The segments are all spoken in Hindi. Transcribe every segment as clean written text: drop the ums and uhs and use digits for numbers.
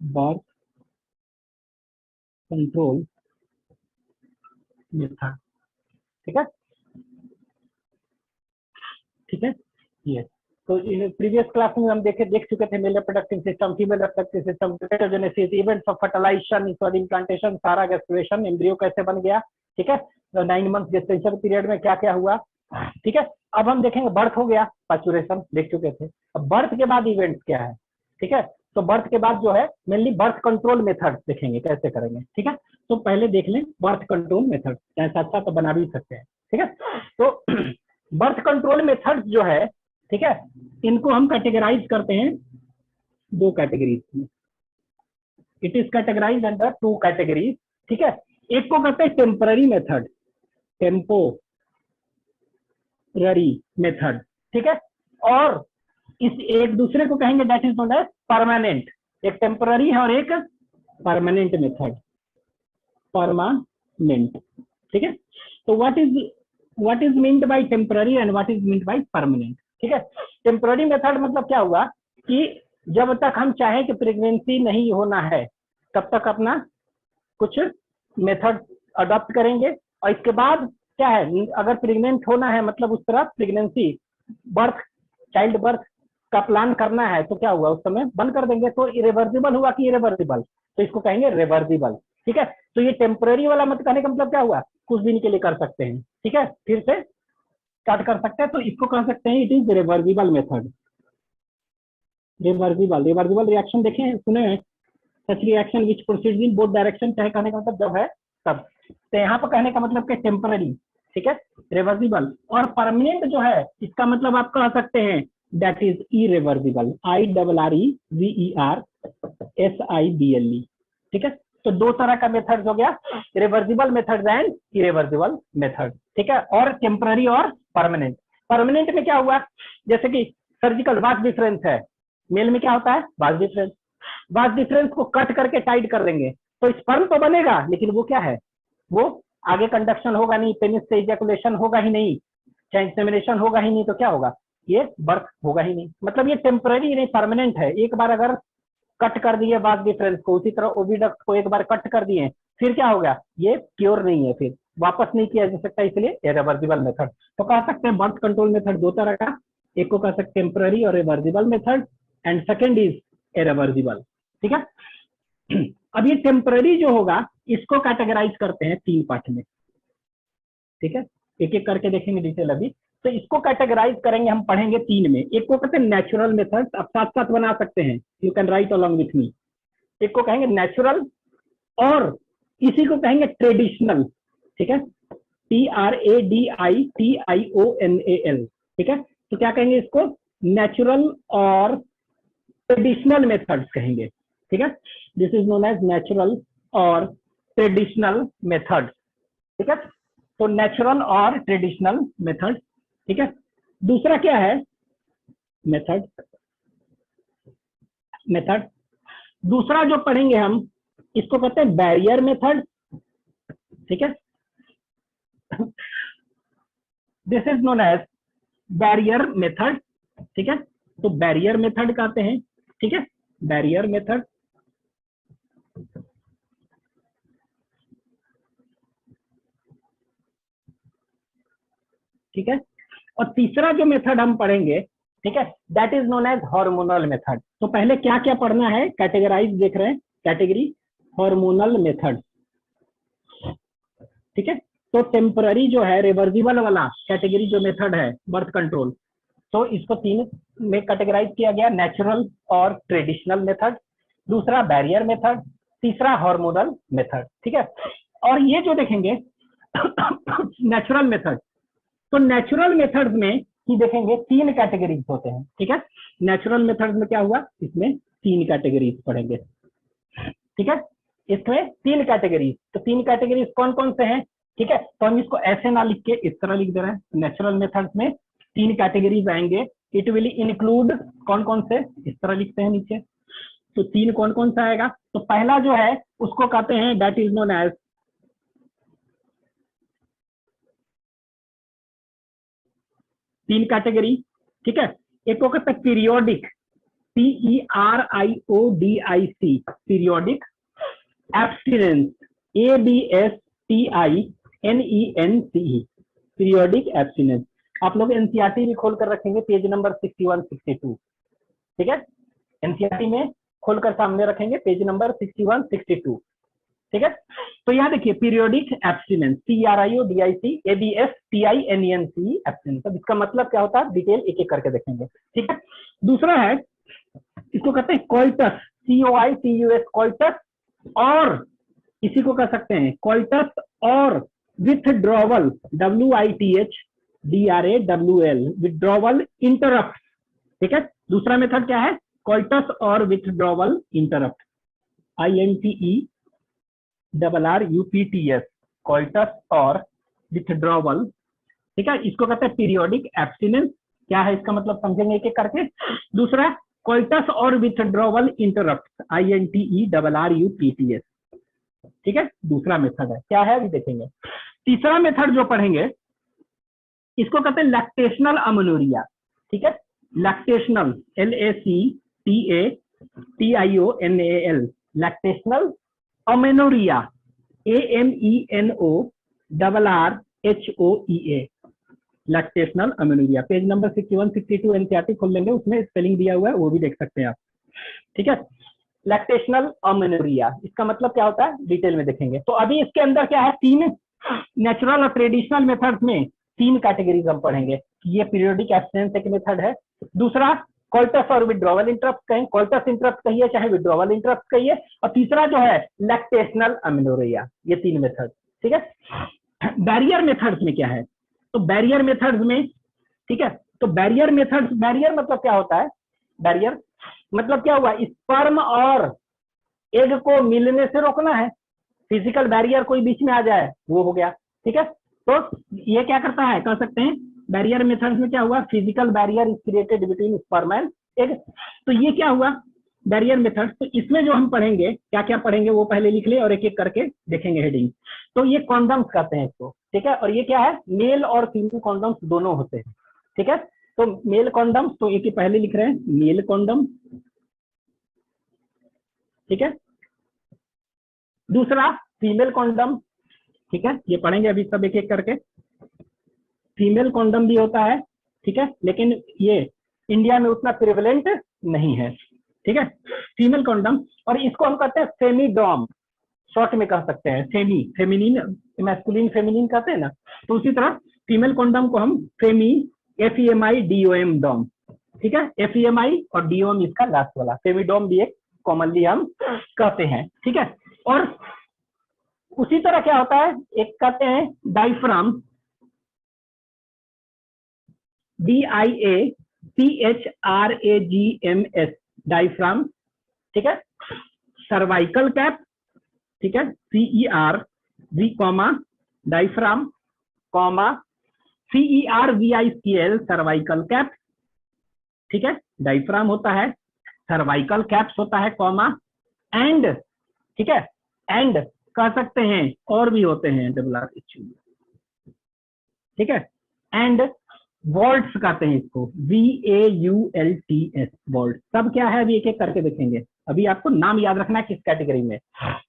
Birth control method. ठीक है, ठीक है। ये तो प्रीवियस क्लास में हम देख चुके थे male reproductive system, female reproductive system, gametogenesis, events of fertilization, सोड इम्प्लांटेशन, सारा गेस्टुलेशन, एम्ब्रियो कैसे बन गया। ठीक है, तो 9 मंथ गेस्टेशन पीरियड में क्या क्या हुआ। ठीक है, अब हम देखेंगे बर्थ हो गया, पैचुरेशन देख चुके थे। अब बर्थ के बाद इवेंट्स क्या है। ठीक है, तो बर्थ के बाद जो है मेनली बर्थ कंट्रोल मेथड देखेंगे कैसे करेंगे। ठीक है, तो पहले देख लें बर्थ कंट्रोल मेथड, ऐसा अच्छा तो बना भी सकते हैं। ठीक है, तो बर्थ कंट्रोल मेथड जो है, ठीक है, इनको हम कैटेगराइज करते हैं 2 कैटेगरीज में। It is categorize under 2 categories. ठीक है, एक को कहते हैं टेम्पररी मेथड, टेम्पोररी मेथड। ठीक है, और इस एक दूसरे को कहेंगे that is known as permanent. एक टेम्पररी है और एक परमानेंट मेथड, परमानेंट। ठीक है, तो what is meant by temporary and what is meant by permanent. ठीक है, टेम्पररी मेथड मतलब क्या हुआ कि जब तक हम चाहें कि प्रेगनेंसी नहीं होना है तब तक अपना कुछ मेथड अडॉप्ट करेंगे, और इसके बाद क्या है, अगर प्रेग्नेंट होना है मतलब उस तरह प्रेगनेंसी बर्थ चाइल्ड बर्थ का प्लान करना है तो क्या हुआ उस समय बंद कर देंगे। तो इरिवर्सिबल हुआ कि इरिवर्सिबल, तो इसको कहेंगे रिवर्सिबल। ठीक है, तो ये टेम्पररी वाला मत कहने का मतलब क्या हुआ, कुछ दिन के लिए कर सकते हैं। ठीक है, फिर से स्टार्ट कर सकते हैं, तो इसको कह सकते हैं it is reversible method. Reversible reaction देखे हैं, सुने हैं, such reaction which proceeds in both direction, चाहे कहने का मतलब जब है तब। तो यहाँ पर कहने का मतलब क्या, टेम्पररी। ठीक है, रिवर्सिबल। और परमानेंट जो है इसका मतलब आप कह सकते हैं दैट इज इरिवर्सिबल, IRRVERSIBLE। ठीक है, तो 2 तरह का मेथड हो गया, reversible method and irreversible method. ठीक है, और टेम्पररी और परमानेंट। परमानेंट में क्या हुआ, जैसे कि सर्जिकल वास डिफरेंस है, मेल में क्या होता है वास डिफरेंस, वास डिफरेंस को कट करके टाइट कर देंगे तो स्पर्म तो बनेगा, लेकिन वो क्या है, वो आगे कंडक्शन होगा नहीं, पेनिस से इजैकुलेशन होगा ही नहीं, चाहे इंसेमिनेशन होगा ही नहीं, तो क्या होगा, ये बर्थ होगा ही नहीं। मतलब ये टेम्पररी नहीं परमानेंट है। एक बार अगर कट कर दिए वास डिफरेंस को, उसी तरह ओविडक्ट को एक बार कट कर दिए, फिर क्या होगा, ये क्योर नहीं है, फिर वापस नहीं किया जा सकता, इसलिए रिवर्सिबल मेथड। तो कह सकते हैं बर्थ कंट्रोल मेथड 2 तरह का, एक को कह सकते हैं टेम्पररी और reversible method, and second is reversible. ठीक है, अब ये टेम्पररी जो होगा इसको कैटेगराइज करते हैं 3 पार्ट में। ठीक है, एक एक करके देखेंगे डिटेल अभी। तो इसको कैटेगराइज करेंगे, हम पढ़ेंगे 3 में। एक को कहते हैं नेचुरल मेथड, आप साथ साथ बना सकते हैं, you can write along with me. एक को कहेंगे नेचुरल, और इसी को कहेंगे ट्रेडिशनल। ठीक है, TRADITIONAL। ठीक है, तो क्या कहेंगे इसको, नेचुरल और ट्रेडिशनल मेथड्स कहेंगे। ठीक है, this is known as natural और ट्रेडिशनल मेथड्स। ठीक है, तो नेचुरल और ट्रेडिशनल मेथड। ठीक है, दूसरा क्या है, मेथड मेथड दूसरा जो पढ़ेंगे हम इसको कहते हैं बैरियर मेथड। ठीक है, this is known as barrier method. ठीक है, तो बैरियर मेथड कहते हैं। ठीक है, बैरियर मेथड। ठीक है, और तीसरा जो मेथड हम पढ़ेंगे, ठीक है, that is known as hormonal method. तो पहले क्या क्या पढ़ना है, कैटेगराइज देख रहे हैं, कैटेगरी हार्मोनल मेथड। ठीक है, तो टेम्पररी जो है रिवर्सिबल वाला कैटेगरी जो मेथड है बर्थ कंट्रोल, तो इसको 3 में कैटेगराइज किया गया, नेचुरल और ट्रेडिशनल मेथड, दूसरा बैरियर मेथड, तीसरा हार्मोनल मेथड। ठीक है, और ये जो देखेंगे नेचुरल मेथड, तो नेचुरल मेथड्स में ही देखेंगे 3 कैटेगरीज होते हैं। ठीक है, नेचुरल मेथड्स में क्या हुआ, इसमें 3 कैटेगरीज पढ़ेंगे। ठीक है, इसमें 3 कैटेगरीज, तो 3 कैटेगरीज कौन कौन से हैं। ठीक है, तो हम इसको ऐसे ना लिख के इस तरह लिख दे रहे हैं, नेचुरल मेथड्स में 3 कैटेगरीज आएंगे, इट विल इंक्लूड कौन कौन से, इस तरह लिखते हैं नीचे। तो 3 कौन कौन सा आएगा, तो पहला जो है उसको कहते हैं that is known as 3 category. ठीक है, एक को कहते हैं periodic, PERIODIC periodic abstinence, ABSTINENCE periodic abstinence. आप लोग एनसीईआरटी भी खोल कर रखेंगे पेज नंबर 61 62, ठीक है, एनसीईआरटी में खोलकर सामने रखेंगे पेज नंबर 61 62, ठीक है। तो यहाँ देखिए periodic abstinence, PERIODIC ABSTINENCE abstinence. अब इसका मतलब क्या होता है डिटेल एक एक करके देखेंगे, ठीक है। दूसरा है इसको कहते हैं कोइटस, COITUS कोइटस, और इसी को कह सकते हैं कोइटस और विथड्रॉवल, WITHDRAWL विथड्रॉवल इंटरप्ट, ठीक है। दूसरा मेथड क्या है, कोइटस और विथड्रॉवल इंटरप्ट, INTERRUPTS कोइटस और विथड्रॉवल, ठीक है। इसको कहते हैं पीरियोडिक एब्स्टिनेंस। क्या है इसका मतलब समझेंगे एक एक करके। दूसरा कोइटस और विथड्रॉवल इंटरप्ट, INTERRUPTS, ठीक है, दूसरा मेथड है। क्या है अभी देखेंगे। तीसरा मेथड जो पढ़ेंगे इसको कहते हैं लैक्टेशनल अमेनोरिया, ठीक है, lactational LACTATIONAL lactational amenorrhoea, AMENORRHOEA lactational amenorrhoea. Page number 61 62 NCERT खोल लेंगे, उसमें स्पेलिंग दिया हुआ है वो भी देख सकते हैं आप, ठीक है। लैक्टेशनल अमेनोरिया इसका मतलब क्या होता है डिटेल में देखेंगे। तो अभी इसके अंदर क्या है, तीन नेचुरल और ट्रेडिशनल मेथड्स में तीन कैटेगरीज हम पढ़ेंगे। ये पीरियोडिक एब्स्टिनेंस एक मेथड है, दूसरा कोइटस और विड्रॉवल इंटरप्ट कहें, कोइटस इंटरप्ट कहिए चाहे विड्रॉवल इंटरप्ट कहिए, और तीसरा जो है लैक्टेशनल अमेनोरिया। ये तीन मेथड, ठीक है। बैरियर मेथड्स में क्या है, तो बैरियर मेथड्स में, ठीक है, तो बैरियर मेथड्स, बैरियर मतलब क्या होता है, बैरियर मतलब क्या हुआ, स्पर्म और एग को मिलने से रोकना है, फिजिकल बैरियर कोई बीच में आ जाए वो हो गया, ठीक है। तो ये क्या करता है, कह सकते हैं बैरियर मेथड्स में क्या हुआ, physical barrier is created between sperm and egg. तो ये क्या हुआ बैरियर मेथड। तो इसमें जो हम पढ़ेंगे क्या क्या पढ़ेंगे वो पहले लिख ले और एक एक करके देखेंगे हेडिंग। तो ये कॉन्डम्स कहते हैं इसको, ठीक है, और ये क्या है, मेल और फीमेल कॉन्डम्स दोनों होते हैं, ठीक है। तो मेल कॉन्डम्स तो एक ही पहले लिख रहे हैं, मेल कॉन्डम, ठीक है। दूसरा फीमेल कॉन्डम, ठीक है, ये पढ़ेंगे अभी सब एक एक करके। फीमेल कॉन्डम भी होता है, ठीक है, लेकिन ये इंडिया में उतना प्रिवलेंट नहीं है, ठीक है, फीमेल कॉन्डम। और इसको हम कहते हैं फेमीडॉम, शॉर्ट में कह सकते हैं फेमी, फेमिनिन मैस्कुलिन फेमिनिन कहते हैं ना, तो उसी तरह फीमेल कॉन्डम को हम फेमी, FEMI डॉम, ठीक है, FEMI और DOM इसका लास्ट वाला, फेमिडॉम भी एक कॉमनली हम कहते हैं, ठीक है। और उसी तरह क्या होता है, एक कहते हैं डायफ्राम, DIAPHRAGMS डायफ्राम, ठीक है। सर्वाइकल कैप, ठीक है, CERV diaphragm, CERVICL cervical cap, ठीक है, डायफ्राम होता है, सर्वाइकल कैप्स होता है, एंड, ठीक है, एंड कह सकते हैं और भी होते हैं WRH, ठीक है, एंड वॉल्ट्स कहते हैं इसको, VAULTS वॉल्ट। सब क्या है अभी एक एक करके देखेंगे, अभी आपको नाम याद रखना है किस कैटेगरी में,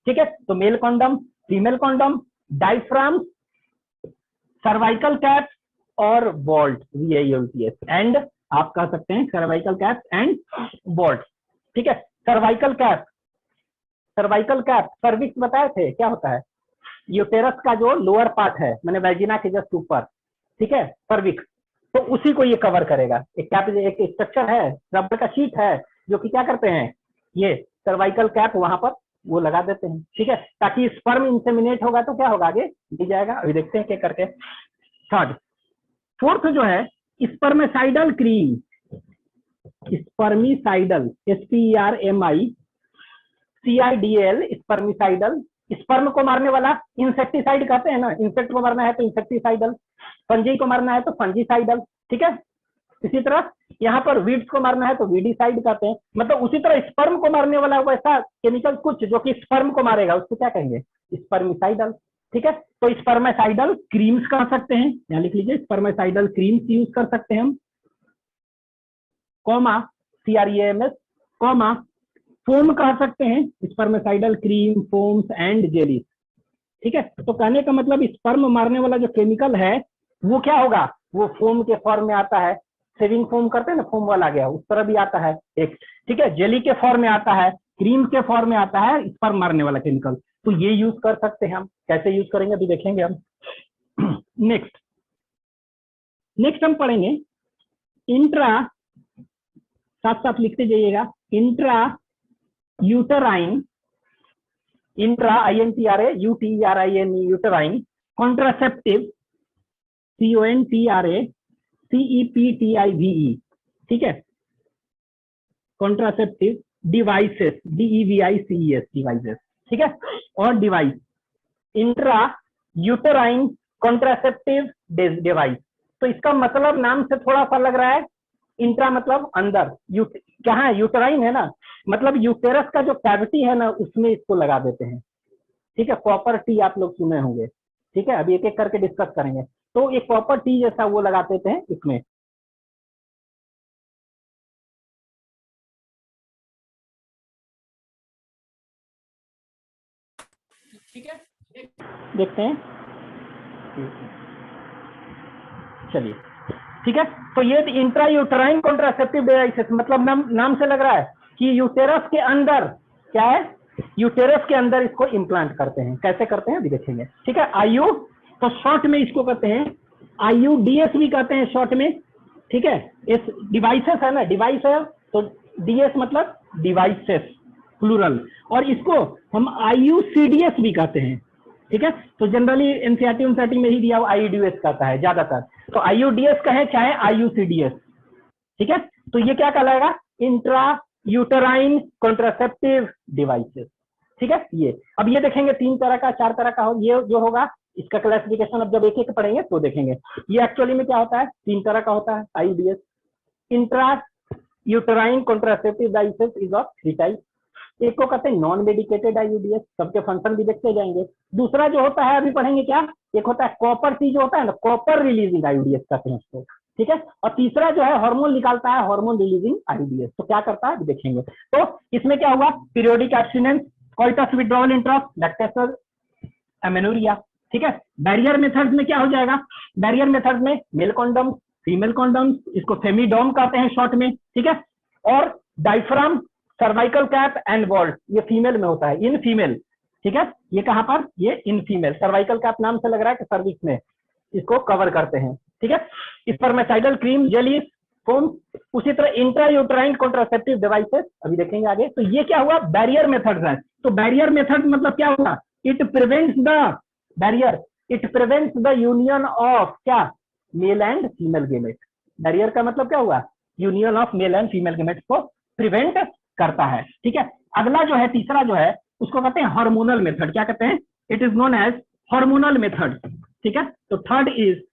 ठीक है। तो male condom, female condom, diaphragm, cervical cap और वॉल्ट, VAULTS, एंड आप कह सकते हैं सर्वाइकल कैप एंड वॉल्ट, ठीक है। Cervical cap, cervical cap cervix बताए थे क्या होता है, यूटेरस का जो लोअर पार्ट है, मैंने वैजिना के जस्ट ऊपर, ठीक है, सर्विक्स, तो उसी को ये कवर करेगा। एक कैप, एक स्ट्रक्चर है, रबर का शीट है जो कि क्या करते हैं, ये सर्वाइकल कैप वहां पर वो लगा देते हैं, ठीक है, ताकि स्पर्म इंसेमिनेट होगा तो क्या होगा आगे दी जाएगा, अभी देखते हैं क्या करके। थर्ड, फोर्थ जो है spermicidal cream, spermicidal, SPERMICIDL spermicidal, sperm को मारने वाला इंसेक्टिसाइड कहते हैं ना, इंसेक्ट को मारना है तो इंसेक्टिसाइडल, फंजी को मारना है तो फंजीसाइडल, ठीक है। इसी तरह यहाँ पर वीड्स को मारना है तो वीडिसाइड कहते हैं, मतलब उसी तरह स्पर्म को मारने वाला वैसा केमिकल कुछ जो कि स्पर्म को मारेगा उसको क्या कहेंगे, स्पर्मिसाइडल, ठीक है। तो स्पर्मेसाइडल क्रीम्स कह सकते हैं, यहाँ लिख लीजिए स्पर्मेसाइडल क्रीम्स यूज कर सकते हैं हम, CREAMS कॉमा फोम कह सकते हैं, स्पर्मेसाइडल क्रीम, फोम्स एंड जेलीज। ठीक है, तो कहने का मतलब स्पर्म मारने वाला जो केमिकल है वो क्या होगा, वो फोम के फॉर्म में आता है, सेविंग फोम करते हैं ना, फोम वाला गया उस तरह भी आता है एक। ठीक है, जेली के फॉर्म में आता है, क्रीम के फॉर्म में आता है स्पर्म मारने वाला केमिकल, तो ये यूज कर सकते हैं हम। कैसे यूज करेंगे अभी देखेंगे हम। नेक्स्ट नेक्स्ट हम पढ़ेंगे इंट्रा, साथ साथ लिखते जाइएगा, intra uterine, intra INTRA UTERINE uterine contraceptive CONTRACEPTIVE। ठीक है, कॉन्ट्रासेप्टिव डिवाइसेस DEVICES डिवाइसेस। ठीक है, और device intra uterine contraceptive device. तो इसका मतलब नाम से थोड़ा सा लग रहा है, इंट्रा मतलब अंदर, कहाँ है, यूटराइन है ना, मतलब यूटेरस का जो कैविटी है ना उसमें इसको लगा देते हैं। ठीक है, कॉपर टी आप लोग सुने होंगे। ठीक है, अभी एक एक करके डिस्कस करेंगे। तो एक कॉपर टी जैसा वो लगा देते हैं इसमें। ठीक है, देखते हैं, चलिए। ठीक है, तो ये इंट्रा यूटराइन कॉन्ट्रासेप्टिव डिवाइसेस, मतलब नाम से लग रहा है कि यूटेरस के अंदर क्या है, यूटेरस के अंदर इसको इम्प्लांट करते हैं। कैसे करते हैं अभी देखेंगे। ठीक है, आयु, तो शॉर्ट में इसको कहते हैं IUDS भी कहते हैं शॉर्ट में। ठीक है, इस डिवाइसेस है ना, डिवाइस है तो DS मतलब डिवाइसेस प्लूरल, और इसको हम IUCDS भी कहते हैं। ठीक है, तो जनरली एनसीईआरटी में ही दिया हुआ IUDS कहता है ज्यादातर, तो IUDS कहे चाहे IUCDS। ठीक है, तो ये क्या कहलाएगा, इंट्रा यूटराइन कॉन्ट्रासेप्टिव डिवाइसेस। ठीक है, ये अब ये देखेंगे 3 तरह का 4 तरह का हो, ये जो होगा इसका क्लासिफिकेशन अब जब एक एक पढ़ेंगे तो देखेंगे। ये एक्चुअली में क्या होता है, 3 तरह का होता है IUDS। Intra uterine contraceptive devices is of 3 type. एक को कहते हैं नॉन मेडिकेटेड IUDS, सबके फंक्शन भी देखते जाएंगे। दूसरा जो होता है अभी पढ़ेंगे क्या, एक होता है कॉपर टी जो होता है ना, कॉपर रिलीजिंग IUDS कहते हैं उसको। ठीक है, और तीसरा जो है हार्मोन निकालता है, हार्मोन रिलीजिंग IUDS। तो क्या करता है देखेंगे। तो इसमें क्या हुआ, periodic abstinence, coitus withdrawal interest, lactation, amenorrhea. ठीक है, बैरियर मेथड्स में क्या हो जाएगा, बैरियर मेथड में मेल कॉन्डम, फीमेल कॉन्डम, इसको फेमिडोम कहते हैं शॉर्ट में। ठीक है, और diaphragm, cervical cap and vault, ये फीमेल में होता है, इन फीमेल। ठीक है, ये कहां पर, ये इन फीमेल, सर्वाइकल कैप नाम से लग रहा है कि सर्विक्स में इसको कवर करते हैं। ठीक है, स्पर्मेसाइडल क्रीम, जेली, फोम। उसी तरह इंट्रा यूटराइन कॉन्ट्रासेप्टिव डिवाइसेस अभी देखेंगे आगे। तो ये क्या हुआ, बैरियर मेथड्स है। तो बैरियर मेथड मतलब क्या हुआ, it prevents the barrier, it prevents the union of क्या, male and female gamete. Barrier का मतलब क्या हुआ, union of male and female gamete को प्रिवेंट करता है। ठीक है, अगला जो है तीसरा जो है उसको कहते हैं हार्मोनल मेथड। क्या कहते हैं, it is known as hormonal method. ठीक है, तो third is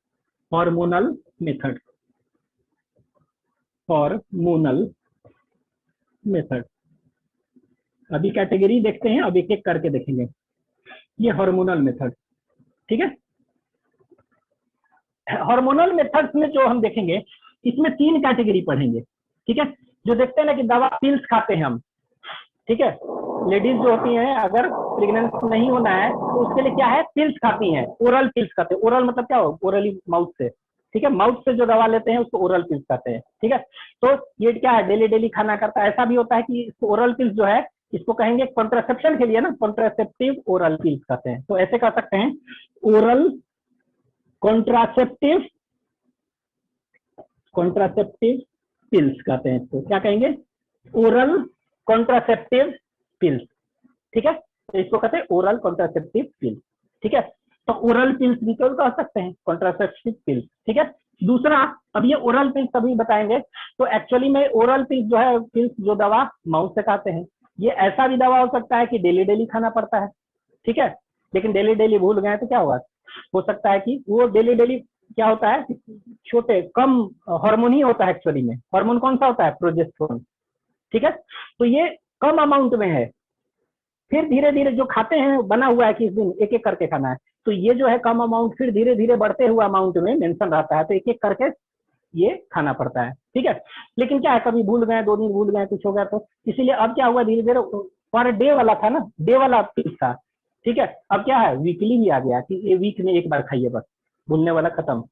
hormonal method, hormonal method. अभी कैटेगरी देखते हैं, अब एक एक करके देखेंगे। ये हार्मोनल मेथड। ठीक है, हार्मोनल मेथड्स में जो हम देखेंगे इसमें 3 कैटेगरी पढ़ेंगे। ठीक है, जो देखते हैं ना कि दवा पिल्स खाते हैं हम। ठीक है, लेडीज जो होती हैं अगर प्रेग्नेंट नहीं होना है तो उसके लिए क्या है, पिल्स खाती हैं, ओरल पिल्स खाते हैं। ओरल मतलब क्या हो, ओरली माउथ से। ठीक है, माउथ से जो दवा लेते हैं उसको ओरल पिल्स कहते हैं। ठीक है, तो ये क्या है, डेली डेली खाना करता है। ऐसा भी होता है कि ओरल पिल्स जो है इसको कहेंगे कॉन्ट्रासेप्शन के लिए ना, कॉन्ट्रासेप्टिव ओरल पिल्स कहते हैं। तो ऐसे कह सकते हैं ओरल कॉन्ट्रासेप्टिव, कॉन्ट्रासेप्टिव पिल्स कहते हैं इसको। क्या कहेंगे, ओरल कॉन्ट्रासेप्टिव पिल्स। ठीक है, तो इसको कहते हैं ओरल कॉन्ट्रासेप्टिव पिल्स। ठीक है, तो ओरल पिल्स भी तो कह सकते हैं कॉन्ट्रासेप्टिव पिल्स। ठीक है, दूसरा, अब ये ओरल पिल्स अभी बताएंगे। तो एक्चुअली में ओरल पिल्स जो है, पिल्स जो दवा माउथ से खाते हैं, ये ऐसा भी दवा हो सकता है कि डेली डेली खाना पड़ता है। ठीक है, लेकिन डेली डेली भूल गए तो क्या होगा, हो सकता है कि वो डेली डेली क्या होता है, छोटे कम हार्मोन ही होता है एक्चुअली में। हार्मोन कौन सा होता है, प्रोजेस्टेरोन। ठीक है, तो ये कम अमाउंट में है, फिर धीरे धीरे जो खाते हैं बना हुआ है कि इस दिन एक एक करके खाना है, तो ये जो है कम अमाउंट फिर धीरे धीरे बढ़ते हुए अमाउंट में मेंशन रहता है, तो एक एक करके ये खाना पड़ता है। ठीक है। लेकिन क्या है, कभी भूल गए, 2 दिन भूल गए, कुछ हो गया, तो इसीलिए अब क्या हुआ, धीरे धीरे पर डे वाला था ना, डे वाला पिल्स था, ठीक है। अब क्या है, वीकली भी आ गया कि ये वीक में एक बार खाइए बस, भूलने वाला खत्म।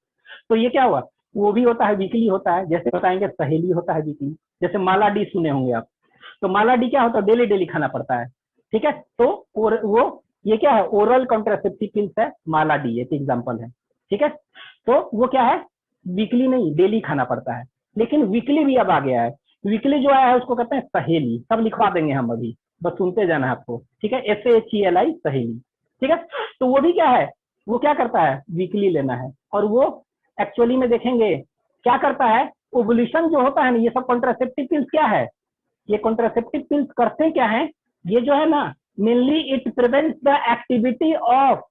तो ये क्या हुआ, वो भी होता है, वीकली होता है, जैसे बताएंगे सहेली होता है वीकली, जैसे माला डी सुने होंगे आप, तो माला डी क्या होता है, डेली डेली खाना पड़ता है, ठीक है। तो वो ये क्या है, ओरल कॉन्ट्रासेप्टिव पिल्स है, माला डी एक एग्जाम्पल है, ठीक है। तो वो क्या है, वीकली नहीं, डेली खाना पड़ता है। लेकिन वीकली भी अब आ गया है, वीकली जो आया है उसको कहते हैं सहेली, सब लिखवा देंगे हम अभी, बस सुनते जाना आपको, ठीक है, SHELI सहेली, ठीक है। तो वो भी क्या है, वो क्या करता है, वीकली लेना है, और वो एक्चुअली में देखेंगे क्या करता है, ओवुलेशन जो होता है ना, ये सब कॉन्ट्रासेप्टिव पिल्स क्या है, ये कॉन्ट्रासेप्टिव पिल्स करते क्या है, ये जो है ना, mainly it prevents the activity of,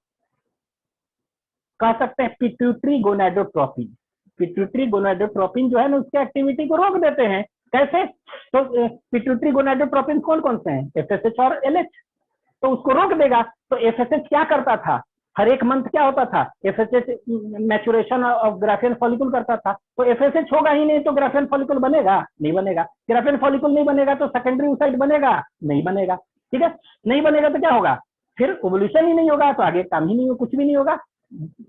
कह सकते हैं पिट्यूटरी गोनाडोट्रोपिन, पिट्यूटरी गोनाडोट्रोपिन जो है ना, उसकी एक्टिविटी को रोक देते हैं। कैसे, तो पिट्यूटरी गोनाडोट्रोपिन कौन कौन से हैं, FSH और LH, तो उसको रोक देगा। तो FSH क्या करता था, हर एक मंथ क्या होता था, FSH maturation of Graafian follicle करता था, तो FSH होगा ही नहीं तो ग्राफियन फॉलिकल बनेगा नहीं, बनेगा, ग्राफियन फॉलिकल नहीं बनेगा तो सेकेंडरी oocyte बनेगा नहीं, बनेगा, ठीक है। नहीं बनेगा तो क्या होगा, फिर ओवुलेशन ही नहीं होगा, तो आगे काम ही नहीं होगा, कुछ भी नहीं होगा,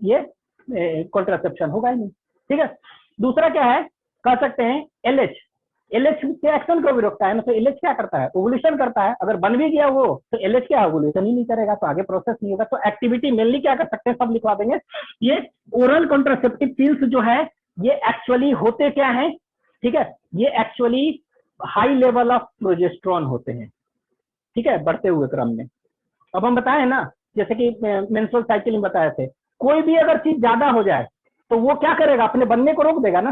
ये कॉन्ट्रासेप्शन होगा ही नहीं, ठीक है। दूसरा क्या है, कह सकते हैं LH, LH के एक्शन को भी रोकता है ना, तो LH क्या करता है, ओवुलेशन करता है, अगर बन भी गया वो तो LH क्या ओवुलेशन ही नहीं करेगा, तो आगे प्रोसेस नहीं होगा। तो एक्टिविटी मेनली क्या कर सकते हैं, सब लिखवा देंगे। ये ओरल कॉन्ट्रासेप्टिव पिल्स जो है, ये एक्चुअली होते क्या है, ठीक है, ये actually high level of progesterone होते हैं, ठीक है, बढ़ते हुए क्रम में। अब हम बताए ना, जैसे कि मेंस्ट्रुअल साइकिल में बताए थे, कोई भी अगर चीज ज्यादा हो जाए तो वो क्या करेगा, अपने बनने को रोक देगा ना,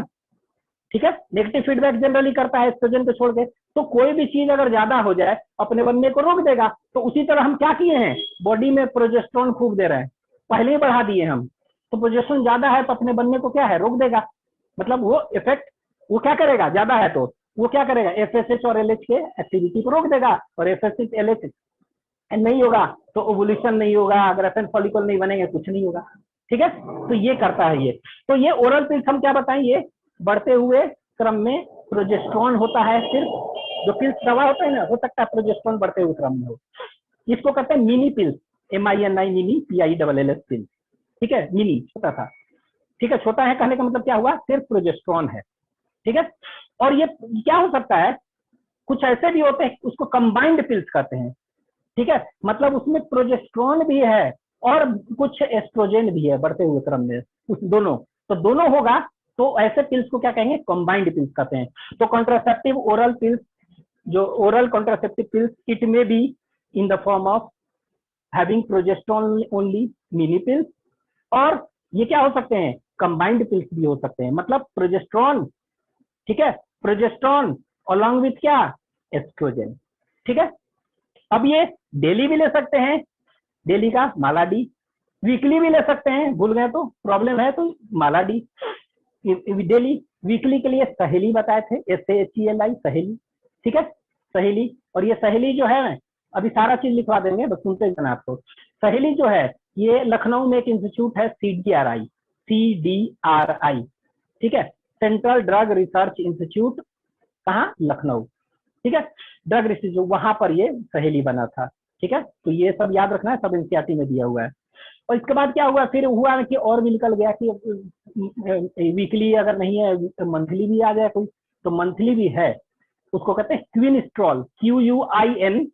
ठीक है, नेगेटिव फीडबैक जनरली करता है एस्ट्रोजन को छोड़ के। तो कोई भी चीज अगर ज्यादा हो जाए अपने बनने को रोक देगा। तो उसी तरह हम क्या किए हैं, बॉडी में प्रोजेस्टेरोन खूब दे रहे हैं, पहले ही बढ़ा दिए हम, तो प्रोजेस्टेरोन ज्यादा है तो अपने बनने को क्या है, रोक देगा, मतलब वो इफेक्ट, वो क्या करेगा, ज्यादा है तो वो क्या करेगा, FSH और LH के एक्टिविटी को रोक देगा, और FSH LH नहीं होगा तो ओवुलेशन नहीं होगा, ग्राफियन फॉलिकल नहीं बनेंगे, कुछ नहीं होगा, ठीक है। तो ये करता है ये। तो ये ओरल पिल्स हम क्या बताएं, ये बढ़ते हुए क्रम में प्रोजेस्टेरोन होता है, सिर्फ जो पिल्स दवा होता है ना, हो सकता है प्रोजेस्टेरोन बढ़ते हुए क्रम में हो, इसको कहते हैं mini pills, MINI mini PILLS pills, ठीक है, मिनी छोटा था, ठीक है, छोटा है कहने का मतलब क्या हुआ, सिर्फ प्रोजेस्टेरोन है, ठीक है। और ये क्या हो सकता है, कुछ ऐसे भी होते हैं उसको कंबाइंड पिल्स कहते हैं, ठीक है, मतलब उसमें प्रोजेस्टेरोन भी है और कुछ एस्ट्रोजन भी है बढ़ते हुए क्रम में, उस दोनों, तो दोनों होगा, तो ऐसे पिल्स को क्या कहेंगे, कंबाइंड पिल्स कहते हैं। तो कॉन्ट्रासेप्टिव ओरल पिल्स, जो ओरल कॉन्ट्रासेप्टिव पिल्स, इट में be in the form of having progesterone only mini pills, और ये क्या हो सकते हैं, कंबाइंड पिल्स भी हो सकते हैं, मतलब प्रोजेस्टेरोन, ठीक है, प्रोजेस्टेरोन अलॉन्ग विथ क्या, एस्ट्रोजन, ठीक है। अब ये डेली भी ले सकते हैं, डेली का माला डी, वीकली भी ले सकते हैं, भूल गए तो प्रॉब्लम है तो माला डी, डेली, वीकली के लिए सहेली बताए थे, SHELI सहेली, ठीक है, सहेली। और ये सहेली जो है, अभी सारा चीज लिखवा देंगे, बस सुनते जाना आपको। सहेली जो है, ये लखनऊ में एक इंस्टीट्यूट है, CDRI, ठीक है, सेंट्रल ड्रग रिसर्च इंस्टीट्यूट, कहाँ, लखनऊ, ठीक है, ड्रग रिसर्च, वहां पर ये सहेली बना था, ठीक है। तो ये सब याद रखना है, सब एनसीईआरटी में दिया हुआ है। और इसके बाद क्या हुआ, फिर हुआ कि और भी निकल गया कि वीकली अगर नहीं है तो मंथली भी आ जाए कोई, तो मंथली भी है, उसको कहते हैं क्विनस्ट्रॉल, QUINSTEROL,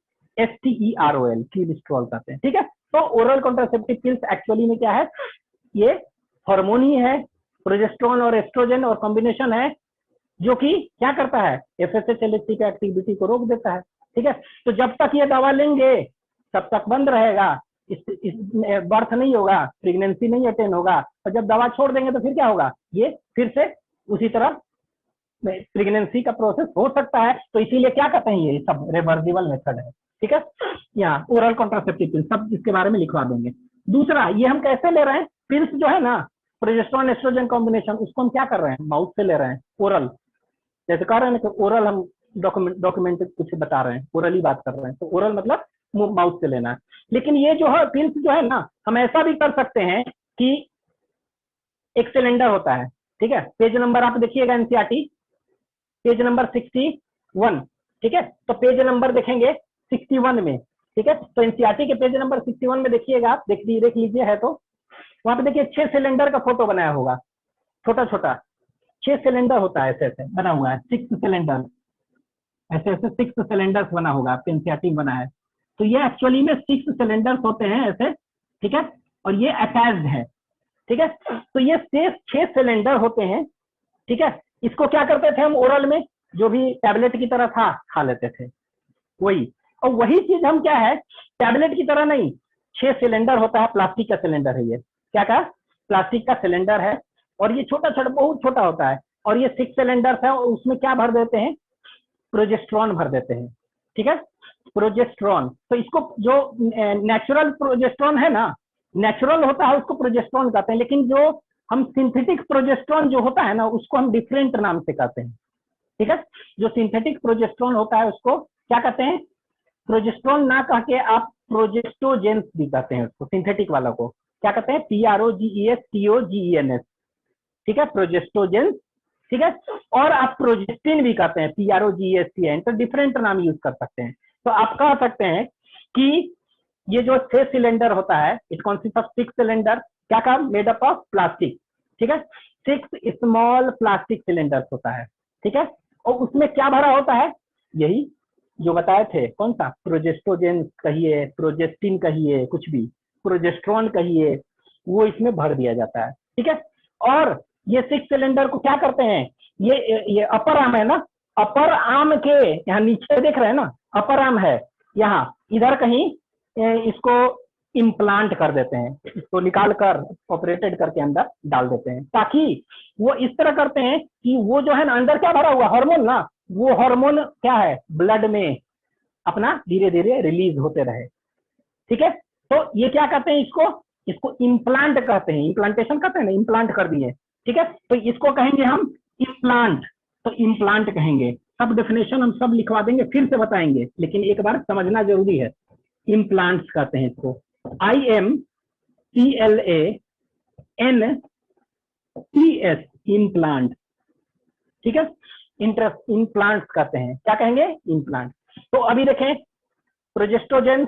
क्विनस्ट्रॉल कहते हैं, ठीक है। तो ओरल कॉन्ट्रासेप्टिव पिल्स एक्चुअली में क्या है, ये हार्मोन ही है, प्रोजेस्टेरोन और एस्ट्रोजन और कॉम्बिनेशन है, जो कि क्या करता है, FSH LH की एक्टिविटी को रोक देता है, ठीक है। तो जब तक ये दवा लेंगे तब तक बंद रहेगा, इस बर्थ नहीं होगा, प्रेगनेंसी नहीं अटेन होगा, और जब दवा छोड़ देंगे तो फिर क्या होगा, ये फिर से उसी तरह प्रेगनेंसी का प्रोसेस हो सकता है। तो इसीलिए क्या कहते हैं, ये सब रिवर्सिबल मेथड है, ठीक है। यहाँ ओरल कॉन्ट्रासेप्टिव पिल्स सब इसके बारे में लिखवा देंगे। दूसरा, ये हम कैसे ले रहे हैं, पिल्स जो है ना, प्रोजेस्टेरोन एस्ट्रोजन कॉम्बिनेशन, उसको हम क्या कर रहे हैं, माउथ से ले रहे हैं, ओरल, जैसे कह रहे हैं कि ओरल हम डॉक्यूमेंट कुछ बता रहे हैं, ओरली बात कर रहे हैं, तो ओरल मतलब माउथ से लेना है। लेकिन ये जो है पिल्स जो है ना, हम ऐसा भी कर सकते हैं कि एक सिलेंडर होता है, ठीक है, पेज नंबर आप देखिएगा एनसीईआरटी पेज नंबर 61, ठीक है। तो पेज नंबर देखेंगे 61 में, ठीक है। तो एनसीईआरटी के पेज नंबर 61 में देखिएगा आप, देख लीजिए है तो वहां पे देखिए 6 सिलेंडर का फोटो बनाया होगा, छोटा छोटा 6 सिलेंडर होता है, ऐसे ऐसे बना हुआ है, 6 सिलेंडर, ऐसे ऐसे 6 सिलेंडर्स बना होगा, आपके एनसीईआरटी में बना है। तो ये एक्चुअली में 6 सिलेंडर्स होते हैं ऐसे, ठीक है, और ये अटैच्ड है, ठीक है। तो ये 6 सिलेंडर होते हैं, ठीक है। इसको क्या करते थे हम ओरल में, जो भी टैबलेट की तरह था खा लेते थे वही, और वही चीज हम क्या है, टैबलेट की तरह नहीं, 6 सिलेंडर होता है, प्लास्टिक का सिलेंडर है ये, क्या कहा, प्लास्टिक का सिलेंडर है, और ये छोटा छोटा बहुत छोटा होता है, और ये 6 सिलेंडर्स है, और उसमें क्या भर देते हैं, प्रोजेस्ट्रॉन भर देते हैं, ठीक है, प्रोजेस्ट्रॉन। तो इसको जो नेचुरल प्रोजेस्ट्रॉन है ना, नेचुरल होता है उसको प्रोजेस्ट्रॉन कहते हैं, लेकिन जो हम सिंथेटिक प्रोजेस्ट्रॉन जो होता है ना, उसको हम डिफरेंट नाम से कहते हैं, ठीक है। जो सिंथेटिक प्रोजेस्ट्रॉन होता है उसको क्या कहते हैं, प्रोजेस्ट्रॉन ना कह के आप प्रोजेस्टोजेंस भी कहते हैं उसको, सिंथेटिक वाला को क्या कहते हैं, PROGESTOGENS, ठीक है, प्रोजेस्टोजेंस, ठीक है। और आप प्रोजेस्टिन भी कहते हैं, PROGESTIN, तो डिफरेंट नाम यूज कर सकते हैं। तो आप कह सकते हैं कि ये जो 6 सिलेंडर होता है, इट कॉन्सिस्ट ऑफ 6 सिलेंडर, क्या काम, मेड अप ऑफ प्लास्टिक, ठीक है, 6 स्मॉल प्लास्टिक सिलेंडर्स होता है, ठीक है। और उसमें क्या भरा होता है, यही जो बताए थे, कौन सा, प्रोजेस्टोजेन कहिए, प्रोजेस्टिन कहिए, कुछ भी, प्रोजेस्ट्रॉन कहिए, वो इसमें भर दिया जाता है, ठीक है। और ये 6 सिलेंडर को क्या करते हैं, ये अपर आर्म है ना, अपर आर्म के यहाँ नीचे देख रहे हैं ना, अपर आर्म है यहाँ, इधर कहीं इसको इम्प्लांट कर देते हैं, इसको निकाल कर ऑपरेटेड करके अंदर डाल देते हैं, ताकि वो इस तरह करते हैं कि वो जो है ना, अंदर क्या भरा हुआ हार्मोन ना, वो हार्मोन क्या है, ब्लड में अपना धीरे धीरे रिलीज होते रहे, ठीक है। तो ये क्या कहते हैं, इसको इम्प्लांट कहते हैं, इम्प्लांटेशन कहते हैं ना, इम्प्लांट कर दिए, ठीक है। तो इसको कहेंगे हम इम्प्लांट, तो इम्प्लांट कहेंगे, सब डेफिनेशन हम सब लिखवा देंगे, फिर से बताएंगे, लेकिन एक बार समझना जरूरी है। इम्प्लांट्स कहते हैं इसको, IMPLANTS, इम्प्लांट, ठीक है, इम्प्लांट्स कहते हैं, क्या कहेंगे, इम्प्लांट। तो अभी देखें, प्रोजेस्टोजेन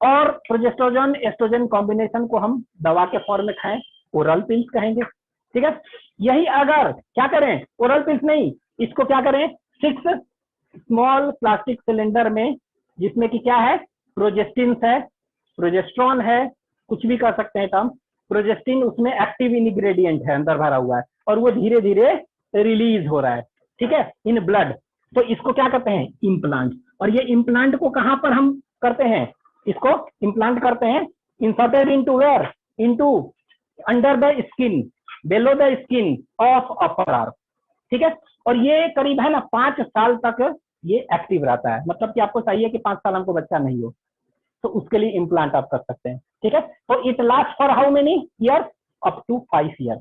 और प्रोजेस्टोजन एस्ट्रोजन कॉम्बिनेशन को हम दवा के फॉर्म में खाएं, ओरल पिल्स कहेंगे, ठीक है। यही अगर क्या करें, ओरल पिल्स नहीं, इसको क्या करें, 6 स्मॉल प्लास्टिक सिलेंडर में, जिसमें कि क्या है, प्रोजेस्टिन है, प्रोजेस्ट्रॉन है, कुछ भी कर सकते हैं टर्म, प्रोजेस्टिन उसमें एक्टिव इंग्रेडिएंट है, अंदर भरा हुआ है, और वो धीरे धीरे रिलीज हो रहा है, ठीक है, इन ब्लड। तो इसको क्या कहते हैं, इम्प्लांट। और ये इम्प्लांट को कहां पर हम करते हैं, इसको इम्प्लांट करते हैं, inserted into where, into under the skin, below the skin of upper arm, ठीक है। और ये करीब है ना 5 साल तक ये एक्टिव रहता है, मतलब कि आपको चाहिए कि 5 साल हमको बच्चा नहीं हो, तो उसके लिए इम्प्लांट आप कर सकते हैं, ठीक है। तो it last for how many year, up to 5 year,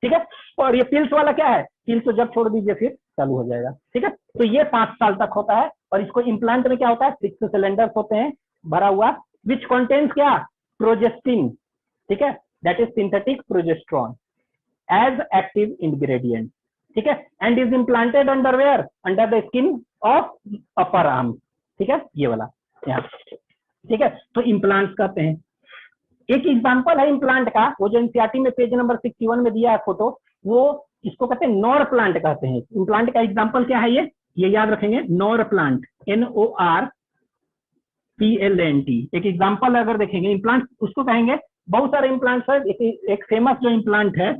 ठीक है। और ये पिल्स वाला क्या है, पिल्स तो जब छोड़ दीजिए फिर चालू हो जाएगा, ठीक है। तो ये 5 साल तक होता है, और इसको इम्प्लांट में क्या होता है, 6 सिलेंडर्स होते हैं भरा हुआ, विच कंटेन्स क्या, प्रोजेस्टिन, ठीक है, that is synthetic progesterone as active ingredient, ठीक है, and is implanted under where, under the skin of upper arm, ठीक है, ये वाला यहाँ, ठीक है। तो इम्प्लांट कहते हैं। एक एग्जांपल है इम्प्लांट का, वो जो एनसीईआरटी में पेज नंबर 61 में दिया है फोटो, वो इसको कहते हैं नॉर प्लांट कहते हैं। इम्प्लांट का एग्जांपल क्या है, ये याद रखेंगे, नॉर प्लांट, NORPLANT, एक एग्जांपल अगर देखेंगे, इम्प्लांट उसको कहेंगे, बहुत सारे इम्प्लांट्स है, एक फेमस जो इम्प्लांट है